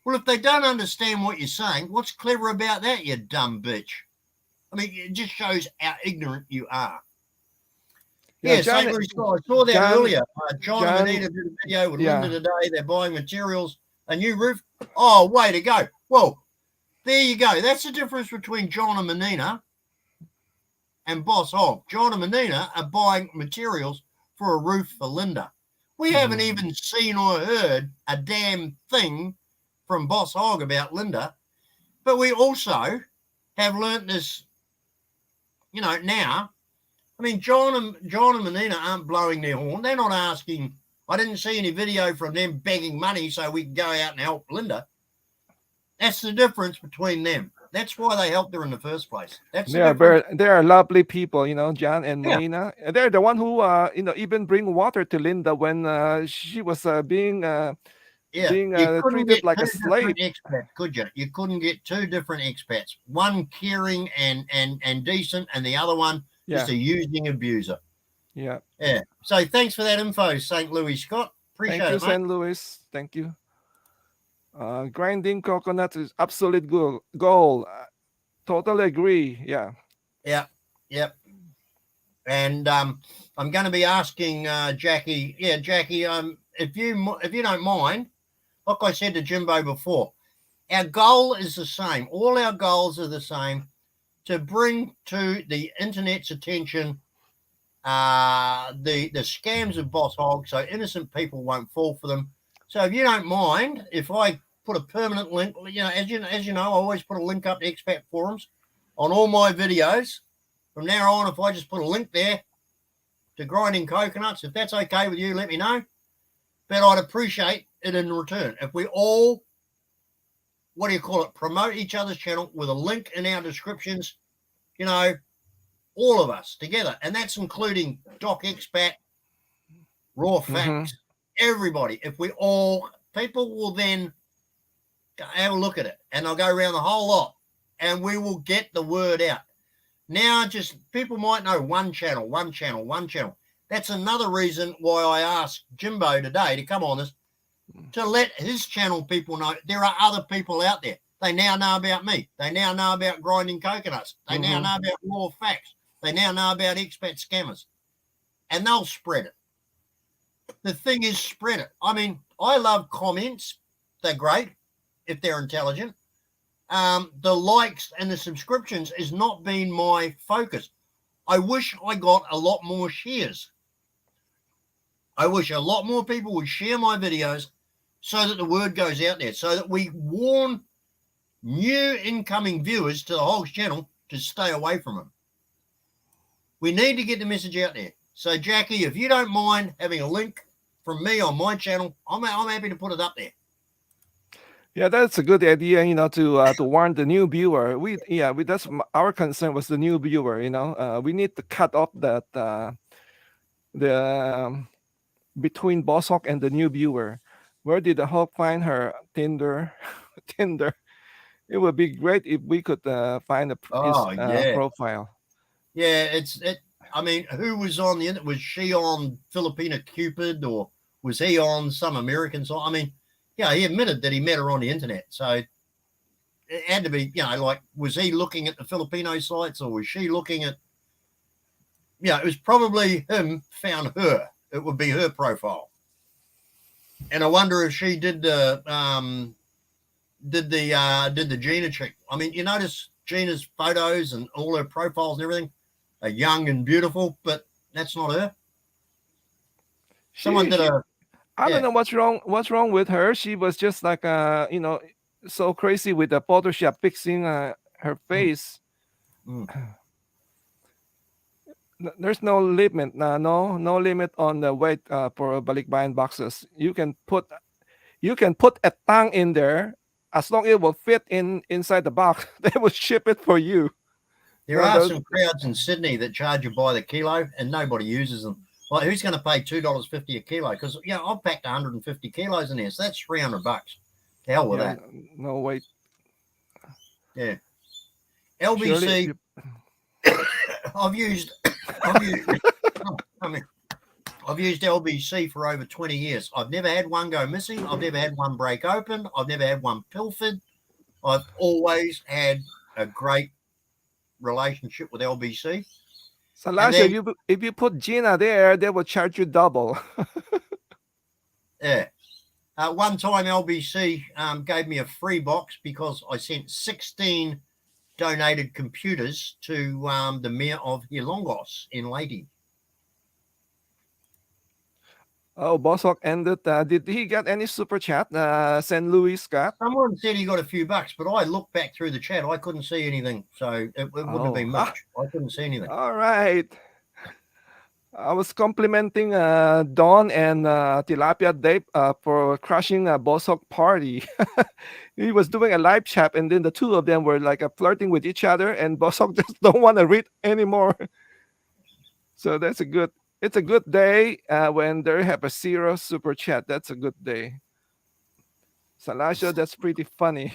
Well, if they don't understand what you're saying, what's clever about that, you dumb bitch? I mean, it just shows how ignorant you are. Yeah, St. Louis, I saw that earlier. John and Anita did a video with Linda today. They're buying materials, a new roof. Oh, way to go. Well, there you go. That's the difference between John and Menina and BossHog. John and Menina are buying materials for a roof for Linda. We haven't even seen or heard a damn thing from BossHog about Linda, but we also have learnt this, you know, now. I mean, John and Menina aren't blowing their horn. They're not asking. I didn't see any video from them begging money so we can go out and help Linda. That's the difference between them. That's why they helped her in the first place. They are lovely people, you know, John and Menina. They're the one who, even bring water to Linda when she was being treated like a slave. Expats, could you? You couldn't get two different expats. One caring and decent, and the other one just a using abuser. Yeah. So thanks for that info, St. Louis Scott. Appreciate it. Thank you, St. Louis. Thank you. Grinding coconuts is absolute goal. Totally agree. Yeah. Yep. And I'm going to be asking Jackie. Yeah, Jackie. If you don't mind, like I said to Jimbo before, our goal is the same. All our goals are the same: to bring to the internet's attention the scams of BossHog, so innocent people won't fall for them. So if you don't mind, if I put a permanent link, you know, as you know, I always put a link up to expat forums on all my videos. From now on, if I just put a link there to grinding coconuts, if that's okay with you, let me know. But I'd appreciate it in return if we all, promote each other's channel with a link in our descriptions, you know, all of us together. And that's including Doc Expat, Raw Facts, everybody. If we all, people will then have a look at it and they'll go around the whole lot and we will get the word out. Now, just people might know one channel. That's another reason why I asked Jimbo today to come on this, to let his channel people know there are other people out there. They now know about me. They now know about grinding coconuts. They now know about Raw Facts. They now know about expat scammers. And they'll spread it. The thing is, spread it. I mean, I love comments. They're great if they're intelligent. The likes and the subscriptions has not been my focus. I wish I got a lot more shares. I wish a lot more people would share my videos so that the word goes out there, so that we warn new incoming viewers to the Hogg's channel to stay away from them. We need to get the message out there. So, Jackie, if you don't mind having a link from me on my channel, I'm happy to put it up there. Yeah, that's a good idea. To warn the new viewer. Our concern was the new viewer. We need to cut off that the between BossHog and the new viewer. Where did the Hog find her Tinder? Tinder. It would be great if we could find his Oh yeah, profile. yeah. I mean, who was on the internet? Was she on Filipina Cupid, or was he on some American site? I mean, yeah, he admitted that he met her on the internet, so it had to be, like, was he looking at the Filipino sites, or was she looking at? Yeah, it was probably him found her. It would be her profile, and I wonder if she did the Gina check. I mean, you notice Gina's photos and all her profiles and everything are young and beautiful, but that's not her. Someone She did she. a I don't yeah. know what's wrong. What's wrong with her? She was just like so crazy with the Photoshop fixing her Mm, face. mm. There's no limit. No limit on the weight for balikbayan boxes. You can put a tongue in there as long it will fit inside the box. They will ship it for you. There No, are those some crowds in Sydney that charge you by the kilo, and nobody uses them. Like, who's going to pay $2.50 a kilo? Because I've packed 150 kilos in there, so that's $300. To hell with yeah, that. no weight. Yeah, Surely if LBC. you I've used. I've used. I mean, I've used LBC for over 20 years. I've never had one go missing. I've never had one break open. I've never had one pilfered. I've always had a great relationship with LBC. And Salasha, then, if you put Gina there, they will charge you double. yeah, one time LBC gave me a free box because I sent 16 donated computers to the mayor of Hilongos in Leyte. Oh, Bossok ended. Did he get any super chat? St. Louis Scott. Someone said he got a few bucks, but I looked back through the chat. I couldn't see anything, so it wouldn't have Oh, been much. I couldn't see anything. all right. I was complimenting Don and Tilapia Dave for crushing a Bossok party. He was doing a live chat, and then the two of them were like flirting with each other, and Bossok just don't want to read anymore. So it's a good day when they have a zero super chat. That's a good day. Salasha, that's pretty funny.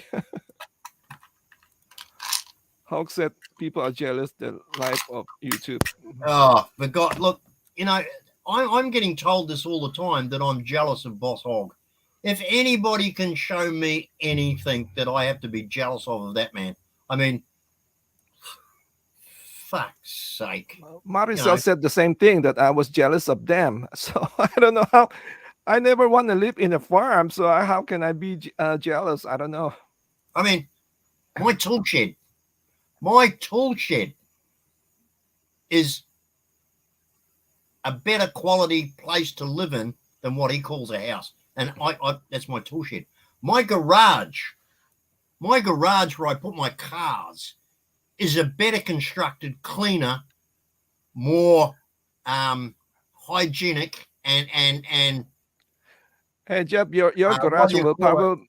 Hawk said people are jealous the life of YouTube. Oh, but God, look, you know, I'm getting told this all the time that I'm jealous of Boss Hog. If anybody can show me anything that I have to be jealous of that man, I mean, fuck's sake. You Marisol know, said the same thing, that I was jealous of them. So I don't know how. I never want to live in a farm, so how can I be jealous? I don't know. I mean, my tool shed is a better quality place to live in than what he calls a house. And I that's my tool shed. My garage where I put my cars is a better constructed, cleaner, more hygienic and Hey Jeb, your what garage do you will call it?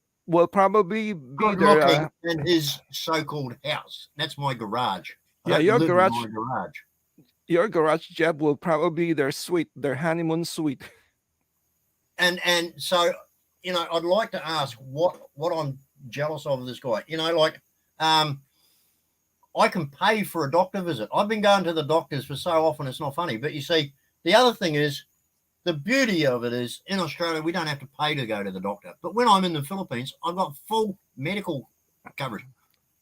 probably be Good there. looking than his so-called house. That's my garage. I Yeah, don't live in my garage. your garage, Jeb, will probably be their suite, their honeymoon suite. And so, I'd like to ask what I'm jealous of this guy. Like I can pay for a doctor visit. I've been going to the doctors for so often it's not funny. But you see, the other thing is, the beauty of it is in Australia we don't have to pay to go to the doctor. But when I'm in the Philippines, I've got full medical coverage.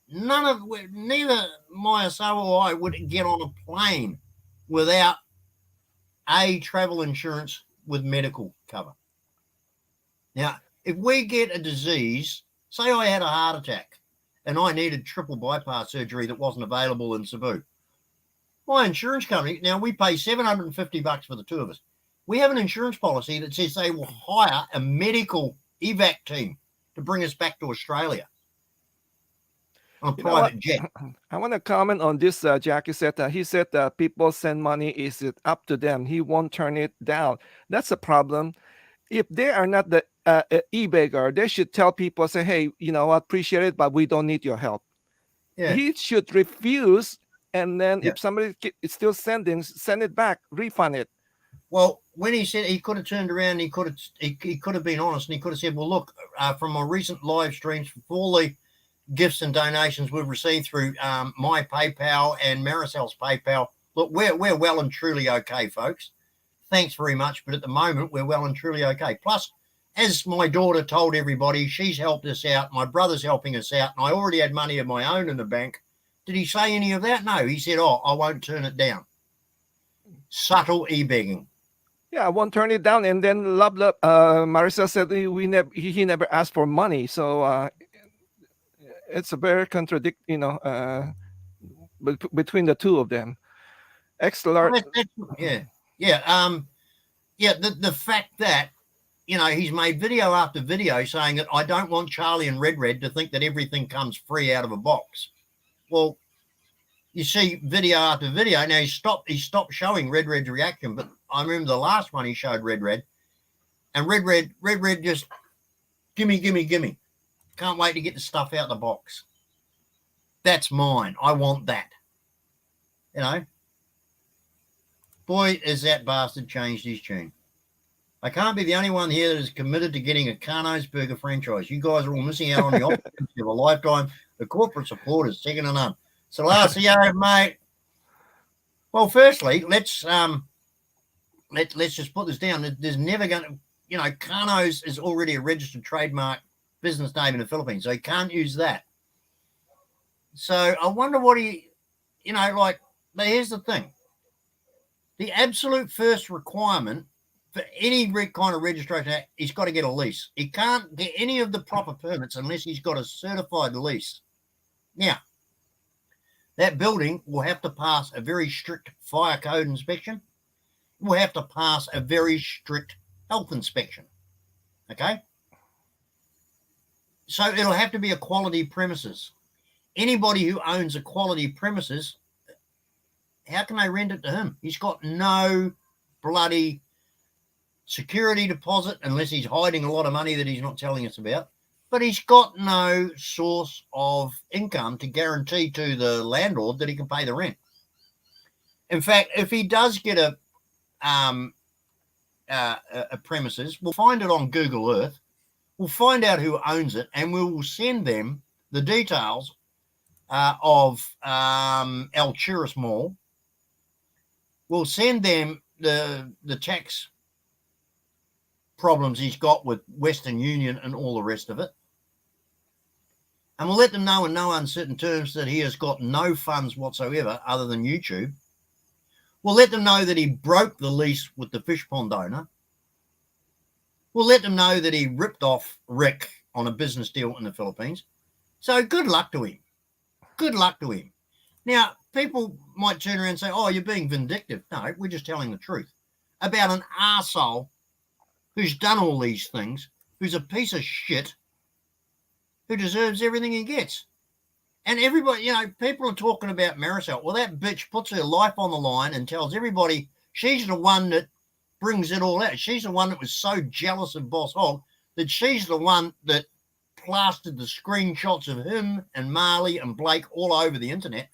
Neither my SO or I would get on a plane without a travel insurance with medical cover. Now, if we get a disease, say I had a heart attack and I needed triple bypass surgery that wasn't available in Cebu, my insurance company, now we pay $750 for the two of us. We have an insurance policy that says they will hire a medical evac team to bring us back to Australia on a You know what? private jet. I want to comment on this. Jackie said that he said that people send money. Is it up to them? He won't turn it down. That's a problem. If they are not the e-beggar, they should tell people, say, hey, I appreciate it, but we don't need your help. Yeah. He should refuse, and then Yeah. if somebody is still sending, send it back, refund it. Well, when he said, he could have turned around, he could have been honest, and he could have said, well, look, from my recent live streams, for all the gifts and donations we've received through my PayPal and Maricel's PayPal, look, we're well and truly okay, folks. Thanks very much, but at the moment we're well and truly okay. Plus, as my daughter told everybody, she's helped us out, my brother's helping us out, and I already had money of my own in the bank. Did he say any of that? No, he said, I won't turn it down. Subtle e-begging. Yeah, I won't turn it down. And then Maricel said he never asked for money. So it's a very contradict, between the two of them. Excellent. Yeah. The fact that, he's made video after video saying that I don't want Charlie and Red to think that everything comes free out of a box. Well, you see video after video. Now he stopped showing Red's reaction, but I remember the last one he showed Red, and Red just gimme. Can't wait to get the stuff out of the box. That's mine. I want that. Boy, has that bastard changed his tune. I can't be the only one here that is committed to getting a Carno's Burger franchise. You guys are all missing out on the opportunity of a lifetime. The corporate support is second to none. So last year, mate. Well, firstly, let's just put this down. There's never going to, Carno's is already a registered trademark business name in the Philippines, so he can't use that. So I wonder what but here's the thing. The absolute first requirement for any kind of registration, he's got to get a lease. He can't get any of the proper permits unless he's got a certified lease. Now, that building will have to pass a very strict fire code inspection. It will have to pass a very strict health inspection. Okay? So it'll have to be a quality premises. Anybody who owns a quality premises, how can they rent it to him? He's got no bloody security deposit unless he's hiding a lot of money that he's not telling us about. But he's got no source of income to guarantee to the landlord that he can pay the rent. In fact, if he does get a premises, we'll find it on Google Earth. We'll find out who owns it, and we will send them the details of Alturas Mall. We'll send them the tax problems he's got with Western Union and all the rest of it. And we'll let them know in no uncertain terms that he has got no funds whatsoever other than YouTube. We'll let them know that he broke the lease with the fish pond owner. We'll let them know that he ripped off Rick on a business deal in the Philippines. So good luck to him. Good luck to him. Now, people might turn around and say, oh, you're being vindictive. No, we're just telling the truth about an arsehole who's done all these things, who's a piece of shit, who deserves everything he gets. And everybody, people are talking about Maricel. Well, that bitch puts her life on the line and tells everybody she's the one that brings it all out. She's the one that was so jealous of Boss Hogg that she's the one that plastered the screenshots of him and Marley and Blake all over the internet.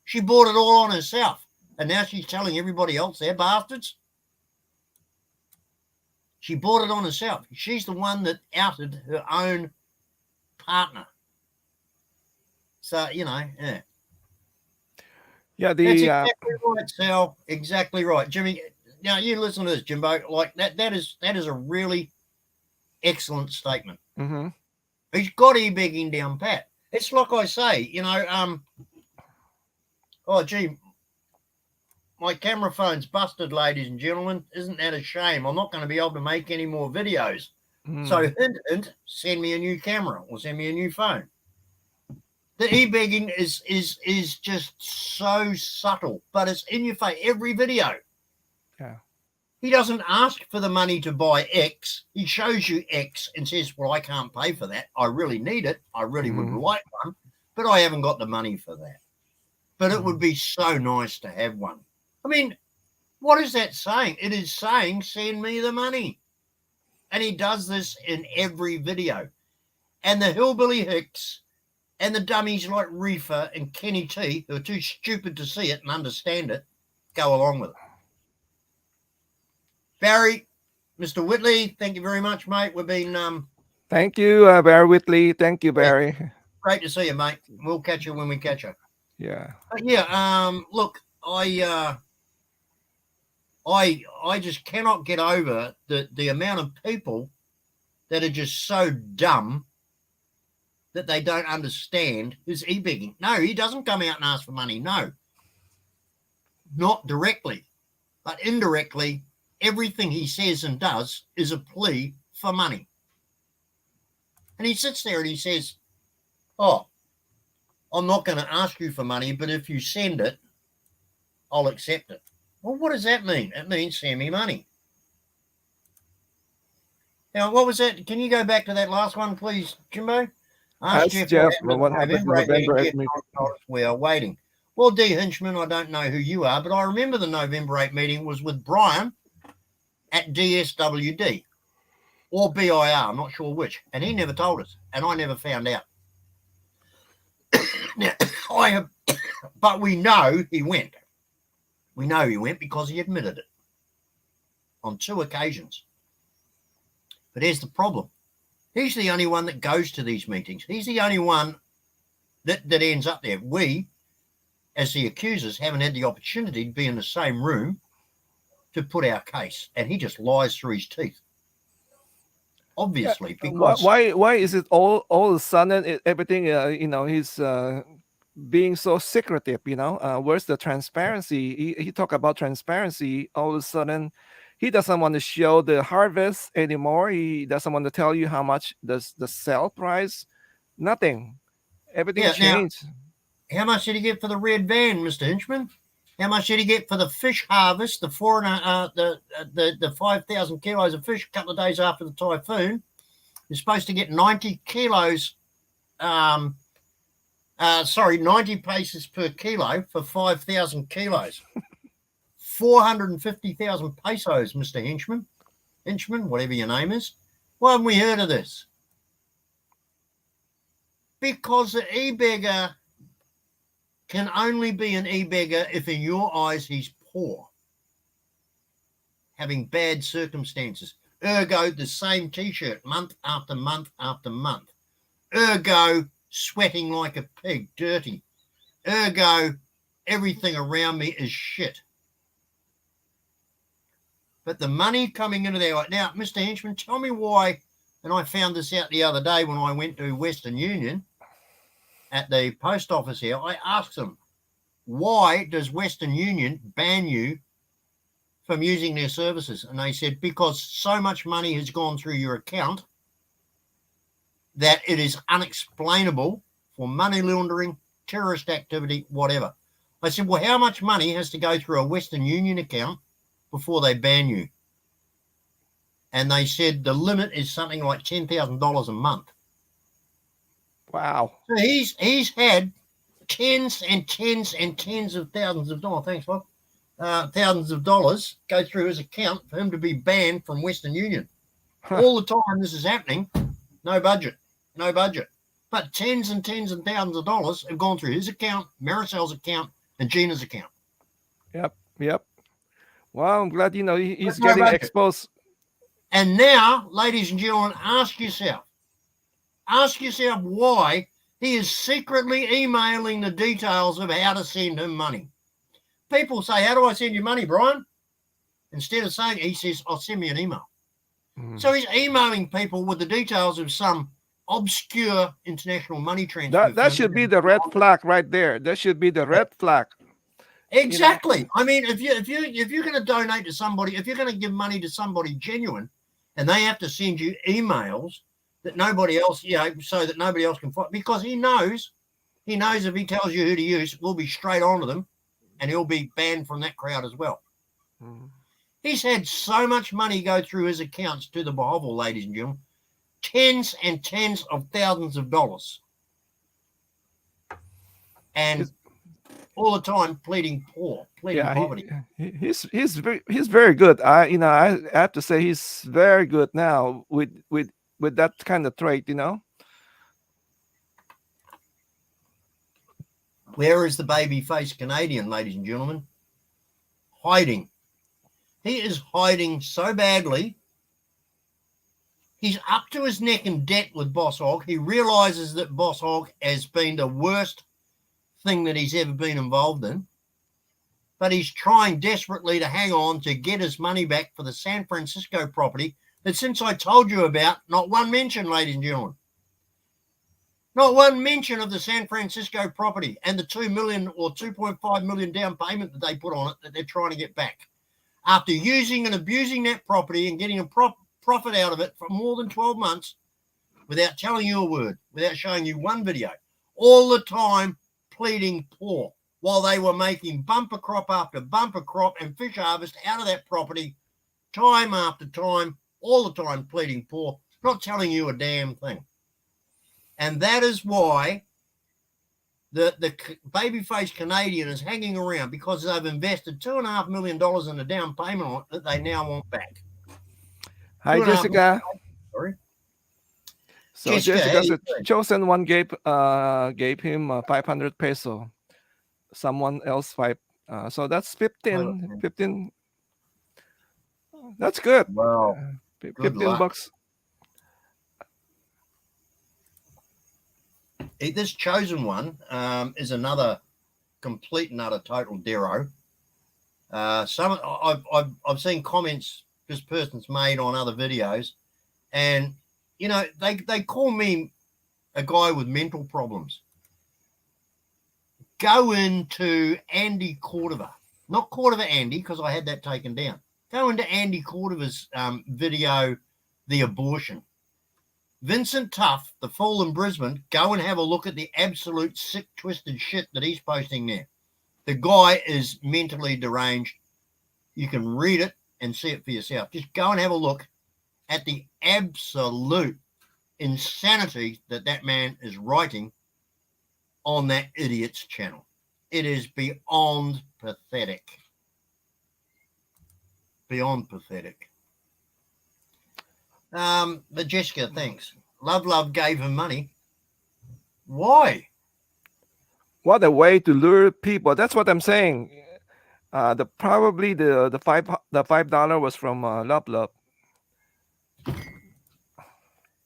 She bought it all on herself. And now she's telling everybody else they're bastards. She bought it on herself. She's the one that outed her own partner. So, yeah. Yeah, That's exactly right, Sal. Exactly right. Jimmy, now you listen to this, Jimbo. Like that is a really excellent statement. Mm-hmm. He's got e-begging down pat. It's like I say, oh, gee, my camera phone's busted, ladies and gentlemen. Isn't that a shame? I'm not going to be able to make any more videos. Mm. So, hint, send me a new camera or send me a new phone. The e-begging is just so subtle, but it's in your face every video. Yeah. He doesn't ask for the money to buy X. He shows you X and says, well, I can't pay for that. I really need it. I really would like one, but I haven't got the money for that. But it would be so nice to have one. I mean, what is that saying? It is saying, send me the money. And he does this in every video. And the hillbilly hicks and the dummies like Reefer and Kenny T, who are too stupid to see it and understand it, go along with it. Barry, Mr. Whitley, thank you very much, mate. We've been... Thank you, Barry Whitley. Thank you, Barry. Great to see you, mate. We'll catch you when we catch you. Yeah. But yeah, look, I just cannot get over the amount of people that are just so dumb that they don't understand his e-begging. No, he doesn't come out and ask for money. No, not directly, but indirectly, everything he says and does is a plea for money. And he sits there and he says, oh, I'm not going to ask you for money, but if you send it, I'll accept it. Well, what does that mean? It means send me money. Now, what was that? Can you go back to that last one, please, Jimbo? Ask Jeff what happened to November 8 meeting. We are waiting. Well, D. Hinchman, I don't know who you are, but I remember the November 8 meeting was with Brian at DSWD or BIR, I'm not sure which, and he never told us, and I never found out. Now, but we know he went. We know he went because he admitted it on 2 occasions. But here's the problem. He's the only one that goes to these meetings. He's the only one that ends up there. We, as the accusers, haven't had the opportunity to be in the same room to put our case. And he just lies through his teeth. Obviously, because... Why is it all of a sudden everything, he's being so secretive, where's the transparency? He talk about transparency. All of a sudden, he doesn't want to show the harvest anymore. He doesn't want to tell you how much the sell price. Nothing. Everything changed. Now, how much did he get for the red van, Mr. Hinchman? How much did he get for the fish harvest, the 5,000 kilos of fish a couple of days after the typhoon? You're supposed to get 90 kilos, 90 paces per kilo for 5,000 kilos. 450,000 pesos, Mr. Hinchman, whatever your name is. Why haven't we heard of this? Because the e-beggar can only be an e-beggar if in your eyes he's poor, having bad circumstances. Ergo, the same T-shirt month after month after month. Ergo, sweating like a pig, dirty. Ergo, everything around me is shit. But the money coming into there right now, Mr. Hinchman, tell me why, and I found this out the other day when I went to Western Union at the post office here. I asked them, why does Western Union ban you from using their services? And they said, because so much money has gone through your account that it is unexplainable for money laundering, terrorist activity, whatever. I said, well, how much money has to go through a Western Union account before they ban you? And they said the limit is something like $10,000 a month. Wow. So he's had tens and tens and tens of thousands of dollars. Thanks, Bob. Thousands of dollars go through his account for him to be banned from Western Union. All the time this is happening, no budget. But tens and tens and thousands of dollars have gone through his account, Maricel's account, and Gina's account. Yep. Well, I'm glad he's getting exposed. And now, ladies and gentlemen, ask yourself why he is secretly emailing the details of how to send him money. People say, how do I send you money, Brian? Instead of saying, he says, I'll send me an email. So he's emailing people with the details of some obscure international money transfer. That should be the red flag right there. That should be the red flag. Exactly. I mean, if you're going to donate to somebody, if you're going to give money to somebody genuine, and they have to send you emails that nobody else, so that nobody else can find, because he knows if he tells you who to use, we'll be straight on to them, and he'll be banned from that crowd as well. He's had so much money go through his accounts to the Bahaval, ladies and gentlemen, tens and tens of thousands of dollars. And all the time pleading poor, pleading Yeah, poverty. he's very good. I have to say he's very good now with that kind of trait. Where is the baby-faced Canadian, ladies and gentlemen? Hiding. He is hiding so badly. He's up to his neck in debt with BossHog. He realizes that BossHog has been the worst thing that he's ever been involved in. But he's trying desperately to hang on to get his money back for the San Francisco property that, since I told you about, not one mention, ladies and gentlemen. Not one mention of the San Francisco property and the 2 million or 2.5 million down payment that they put on it that they're trying to get back. After using and abusing that property and getting a profit out of it for more than 12 months without telling you a word, without showing you one video, all the time pleading poor while they were making bumper crop after bumper crop and fish harvest out of that property time after time, all the time pleading poor, not telling you a damn thing. And that is why the baby-faced Canadian is hanging around, because they've invested $2.5 million in a down payment on it that they now want back. Hi, Jessica. Sorry. So Jessica's chosen one gave him 500 peso. Someone else 5. So that's 15. 15. That's good. Wow. 15 bucks. This chosen one is another complete and utter total dero. Some I've seen comments this person's made on other videos, and they call me a guy with mental problems. Go into Andy Cordova, not Cordova Andy, because I had that taken down. Go into Andy Cordova's video, The Abortion. Vincent Tuff, the fool in Brisbane, go and have a look at the absolute sick, twisted shit that he's posting there. The guy is mentally deranged. You can read it and see it for yourself. Just go and have a look at the absolute insanity that man is writing on that idiot's channel. It is beyond pathetic. Beyond pathetic. But Jessica, thanks. Love gave him money. Why? What a way to lure people. That's what I'm saying. Probably the $5 was from Love.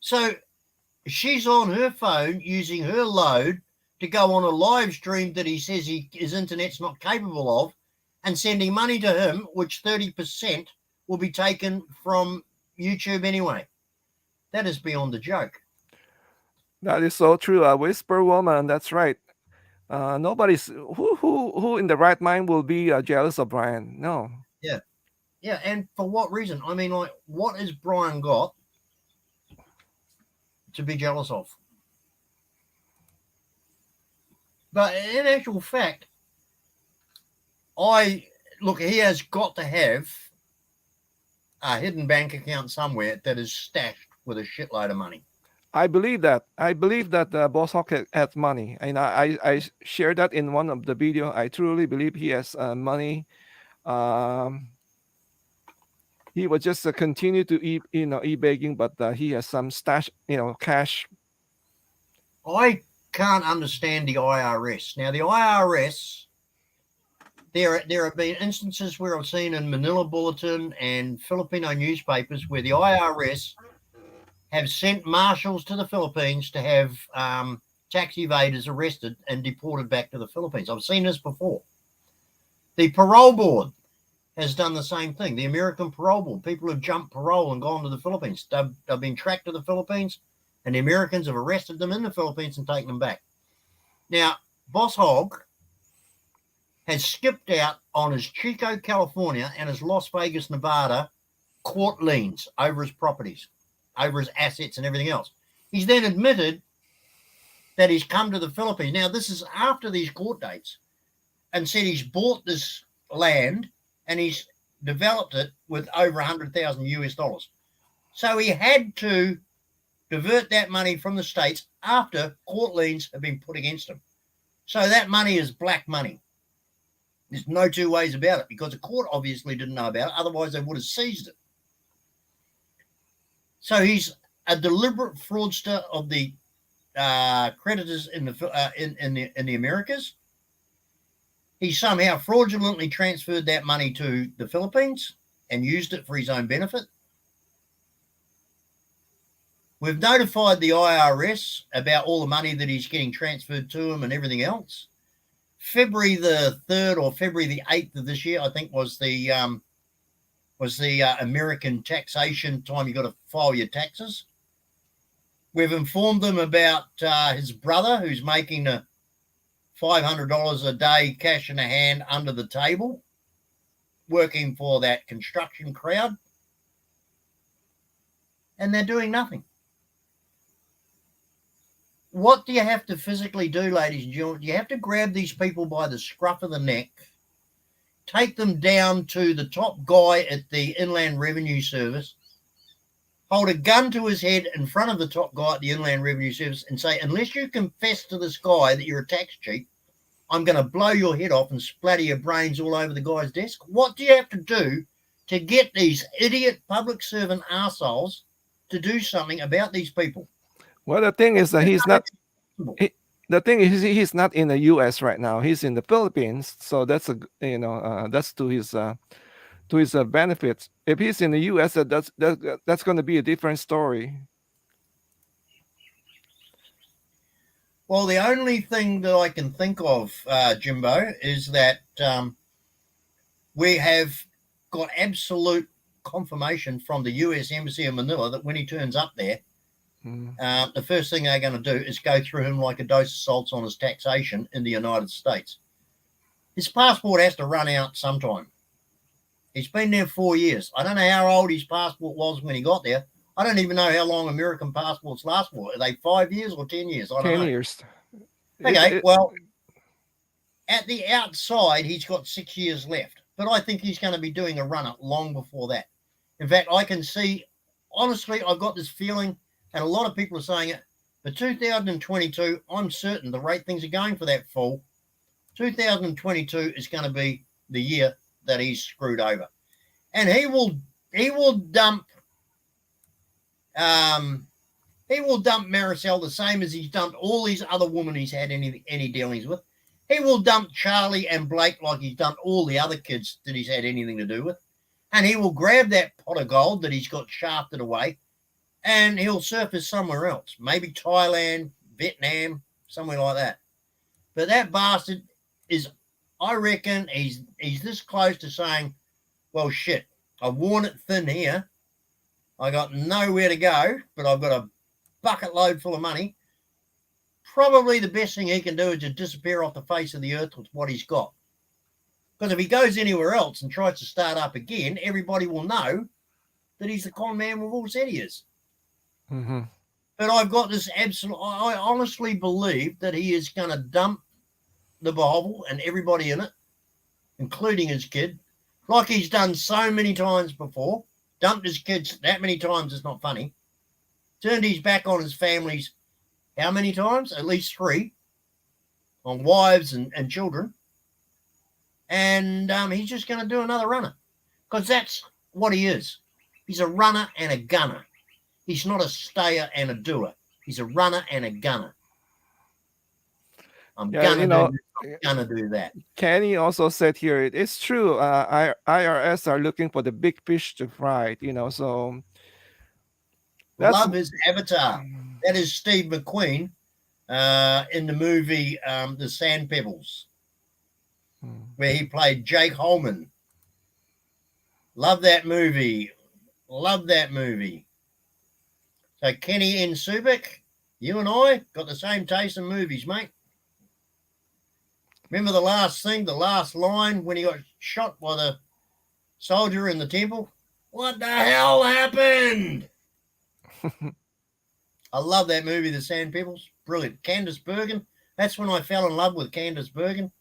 So she's on her phone using her load to go on a live stream that he says his internet's not capable of, and sending money to him, which 30% will be taken from YouTube anyway. That is beyond the joke. That is so true. A whisper woman. That's right. Nobody's who in the right mind will be jealous of Brian. No. Yeah, and for what reason? I mean, like, what has Brian got to be jealous of? But in actual fact, he has got to have a hidden bank account somewhere that is stashed with a shitload of money. I believe that. BossHog has money, and I shared that in one of the video. I truly believe he has money. He will just continue to e-begging, but he has some stash, cash. I can't understand the IRS. Now, the IRS, there have been instances where I've seen in Manila Bulletin and Filipino newspapers where the IRS have sent marshals to the Philippines to have tax evaders arrested and deported back to the Philippines. I've seen this before. The parole board has done the same thing. The American parole board, people have jumped parole and gone to the Philippines. They've been tracked to the Philippines, and the Americans have arrested them in the Philippines and taken them back. Now, BossHog has skipped out on his Chico, California, and his Las Vegas, Nevada court liens over his properties, over his assets and everything else. He's then admitted that he's come to the Philippines. Now, this is after these court dates, and said he's bought this land and he's developed it with over $100,000 US. So he had to divert that money from the States after court liens have been put against him. So that money is black money. There's no two ways about it, because the court obviously didn't know about it. Otherwise, they would have seized it. So he's a deliberate fraudster of the creditors in the Americas. He somehow fraudulently transferred that money to the Philippines and used it for his own benefit. We've notified the IRS about all the money that he's getting transferred to him and everything else. February the 3rd or February the 8th of this year, I think, was the American taxation time you got to file your taxes. We've informed them about his brother, who's making $500 a day cash in the hand under the table, working for that construction crowd, and they're doing nothing. What do you have to physically do, ladies and gentlemen? You have to grab these people by the scruff of the neck, take them down to the top guy at the Inland Revenue Service, hold a gun to his head in front of the top guy at the Inland Revenue Service and say, unless you confess to this guy that you're a tax cheat, I'm going to blow your head off and splatter your brains all over the guy's desk. What do you have to do to get these idiot public servant arseholes to do something about these people? Well, the thing is that the thing is he's not in the U.S. right now. He's in the Philippines, so that's that's to his benefits. If he's in the U.S., that's going to be a different story. Well, the only thing that I can think of, Jimbo, is that we have got absolute confirmation from the U.S. Embassy in Manila that when he turns up there, the first thing they're going to do is go through him like a dose of salts on his taxation in the United States. His passport has to run out sometime. He's been there 4 years. I don't know how old his passport was when he got there. I don't even know how long American passports last for. Are they 5 years or 10 years? I don't know. 10 years. Okay, well, at the outside, he's got 6 years left. But I think he's going to be doing a runner long before that. In fact, I can see, honestly, I've got this feeling, and a lot of people are saying it, for 2022, I'm certain the rate things are going for that fall. 2022 is going to be the year that he's screwed over. And he will dump Maricel the same as he's dumped all these other women he's had any dealings with. He will dump Charlie and Blake like he's dumped all the other kids that he's had anything to do with. And he will grab that pot of gold that he's got shafted away and he'll surface somewhere else. Maybe Thailand, Vietnam, somewhere like that. But that bastard is, I reckon, he's this close to saying, well, shit, I've worn it thin here. I got nowhere to go, but I've got a bucket load full of money. Probably the best thing he can do is to disappear off the face of the earth with what he's got. Because if he goes anywhere else and tries to start up again, everybody will know that he's the con man we've all said he is. Mm-hmm. But I've got this absolute, I honestly believe that he is going to dump the Bible and everybody in it, including his kid, like he's done so many times before. Dumped his kids that many times, it's not funny. Turned his back on his families how many times? At least 3. On wives and children. And he's just going to do another runner. Because that's what he is. He's a runner and a gunner. He's not a stayer and a doer. He's a runner and a gunner. I'm gonna do that. Kenny also said here, it's true. IRS are looking for the big fish to fry. So love his avatar. That is Steve McQueen in the movie The Sand Pebbles, where he played Jake Holman. Love that movie. Love that movie. So Kenny N. Subic, you and I got the same taste in movies, mate. Remember the last line when he got shot by the soldier in the temple? What the hell happened? I love that movie, The Sand Pebbles. Brilliant. Candice Bergen. That's when I fell in love with Candice Bergen.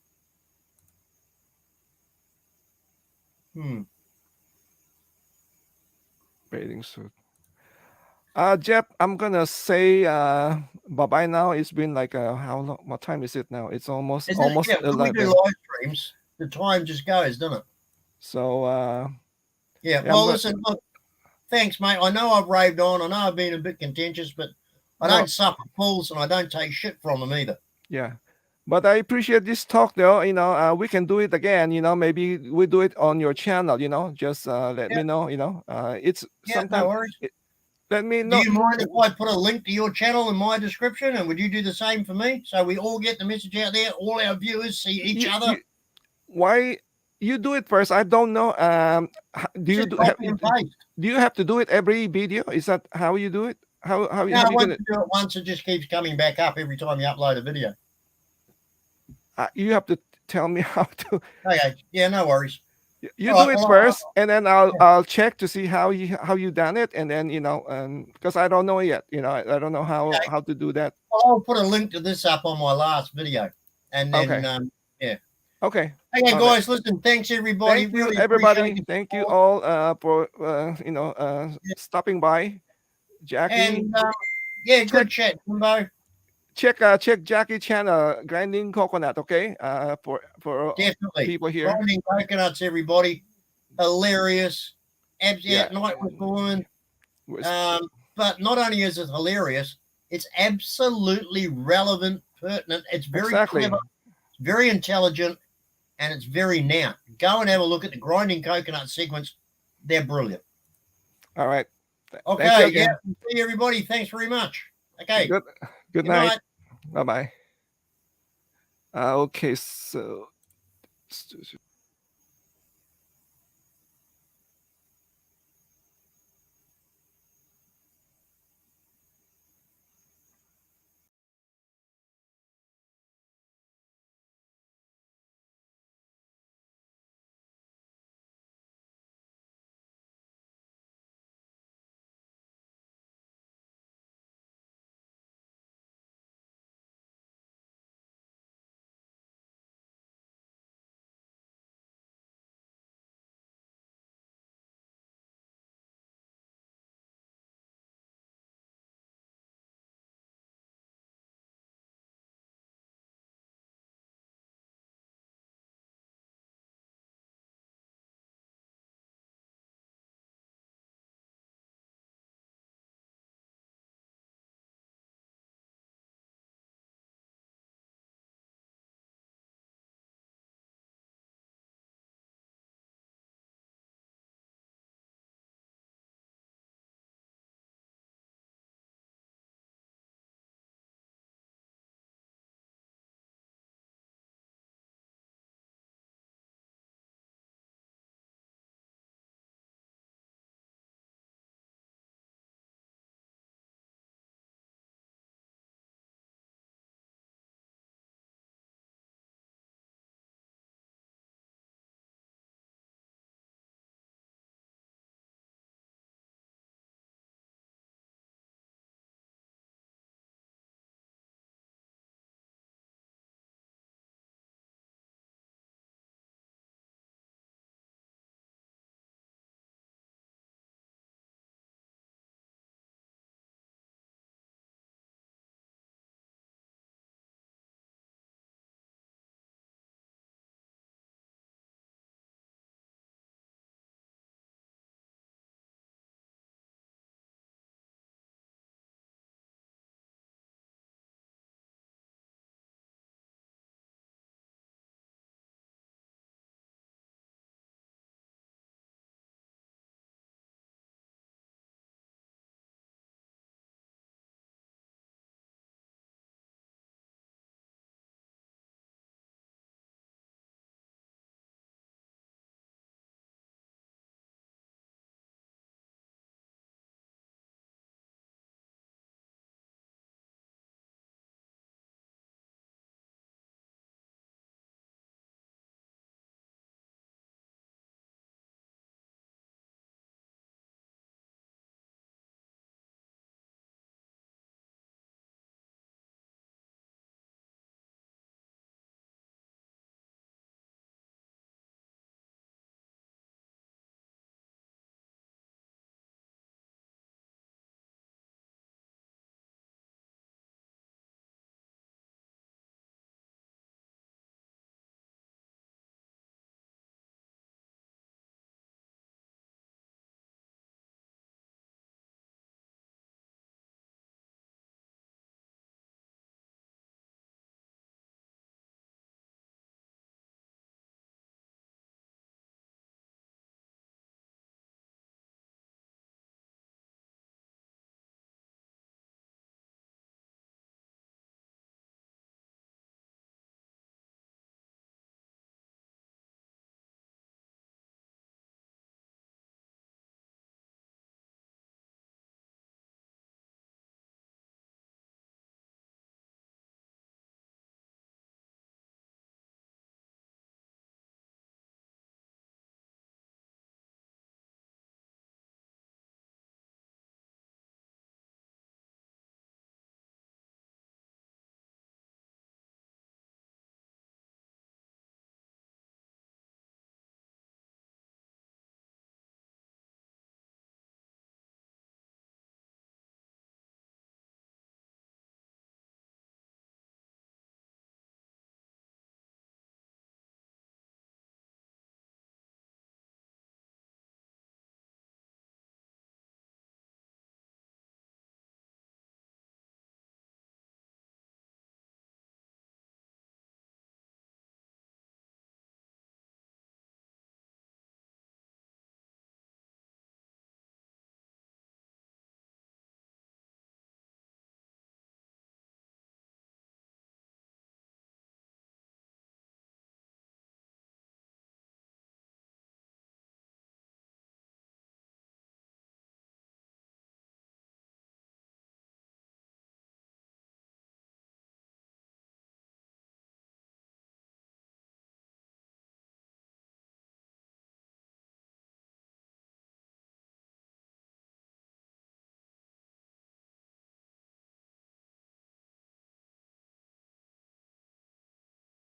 Bathing suit. Jeff, I'm gonna say bye-bye now. It's been like how long? What time is it now? It's almost 11. We do live streams. the time just goes, doesn't it? So Yeah. yeah, Well, listen, look, thanks, mate. I know I've raved on. I know I've been a bit contentious, but I no, don't suffer fools and I don't take shit from them either. yeah. But I appreciate this talk, though. We can do it again. Maybe we do it on your channel. Just let Yeah. me know. It's Yeah. No sometimes. worries. Let me Do know. you mind if I put a link to your channel in my description? And would you do the same for me? So we all get the message out there. All our viewers see each other. Why you do it first? I don't know. Do you Just do copy and paste. do you have to do it every video? Is that how you do it? How No, you once gonna? you do it once, it just keeps coming back up every time you upload a video. You have to tell me how to. Okay. Yeah, no worries. You All do right. it Well, first, and then I'll yeah. I'll check to see how you done it, and then because I don't know yet. I don't know Okay. how to do that. I'll put a link to this up on my last video. And then, Okay. yeah. Okay. Okay, All right. guys, listen, thanks everybody. Thank you, Really appreciate everybody. your Thank you support. all for Yeah. stopping by. Jackie, And yeah, check good chat, Jimbo. check Jackie channel, grinding coconut. Okay. For Definitely. people here. Grinding coconuts, everybody. Hilarious. Yeah. Night with the woman. Was- But not only is it hilarious, it's absolutely relevant, pertinent. It's very Exactly. clever, very intelligent, and it's very now. Go and have a look at the grinding coconut sequence. They're brilliant. All right. Thank you Okay, yeah. again. See everybody. Thanks very much. Okay. Good. Good Good night. night. Bye bye. Okay. So.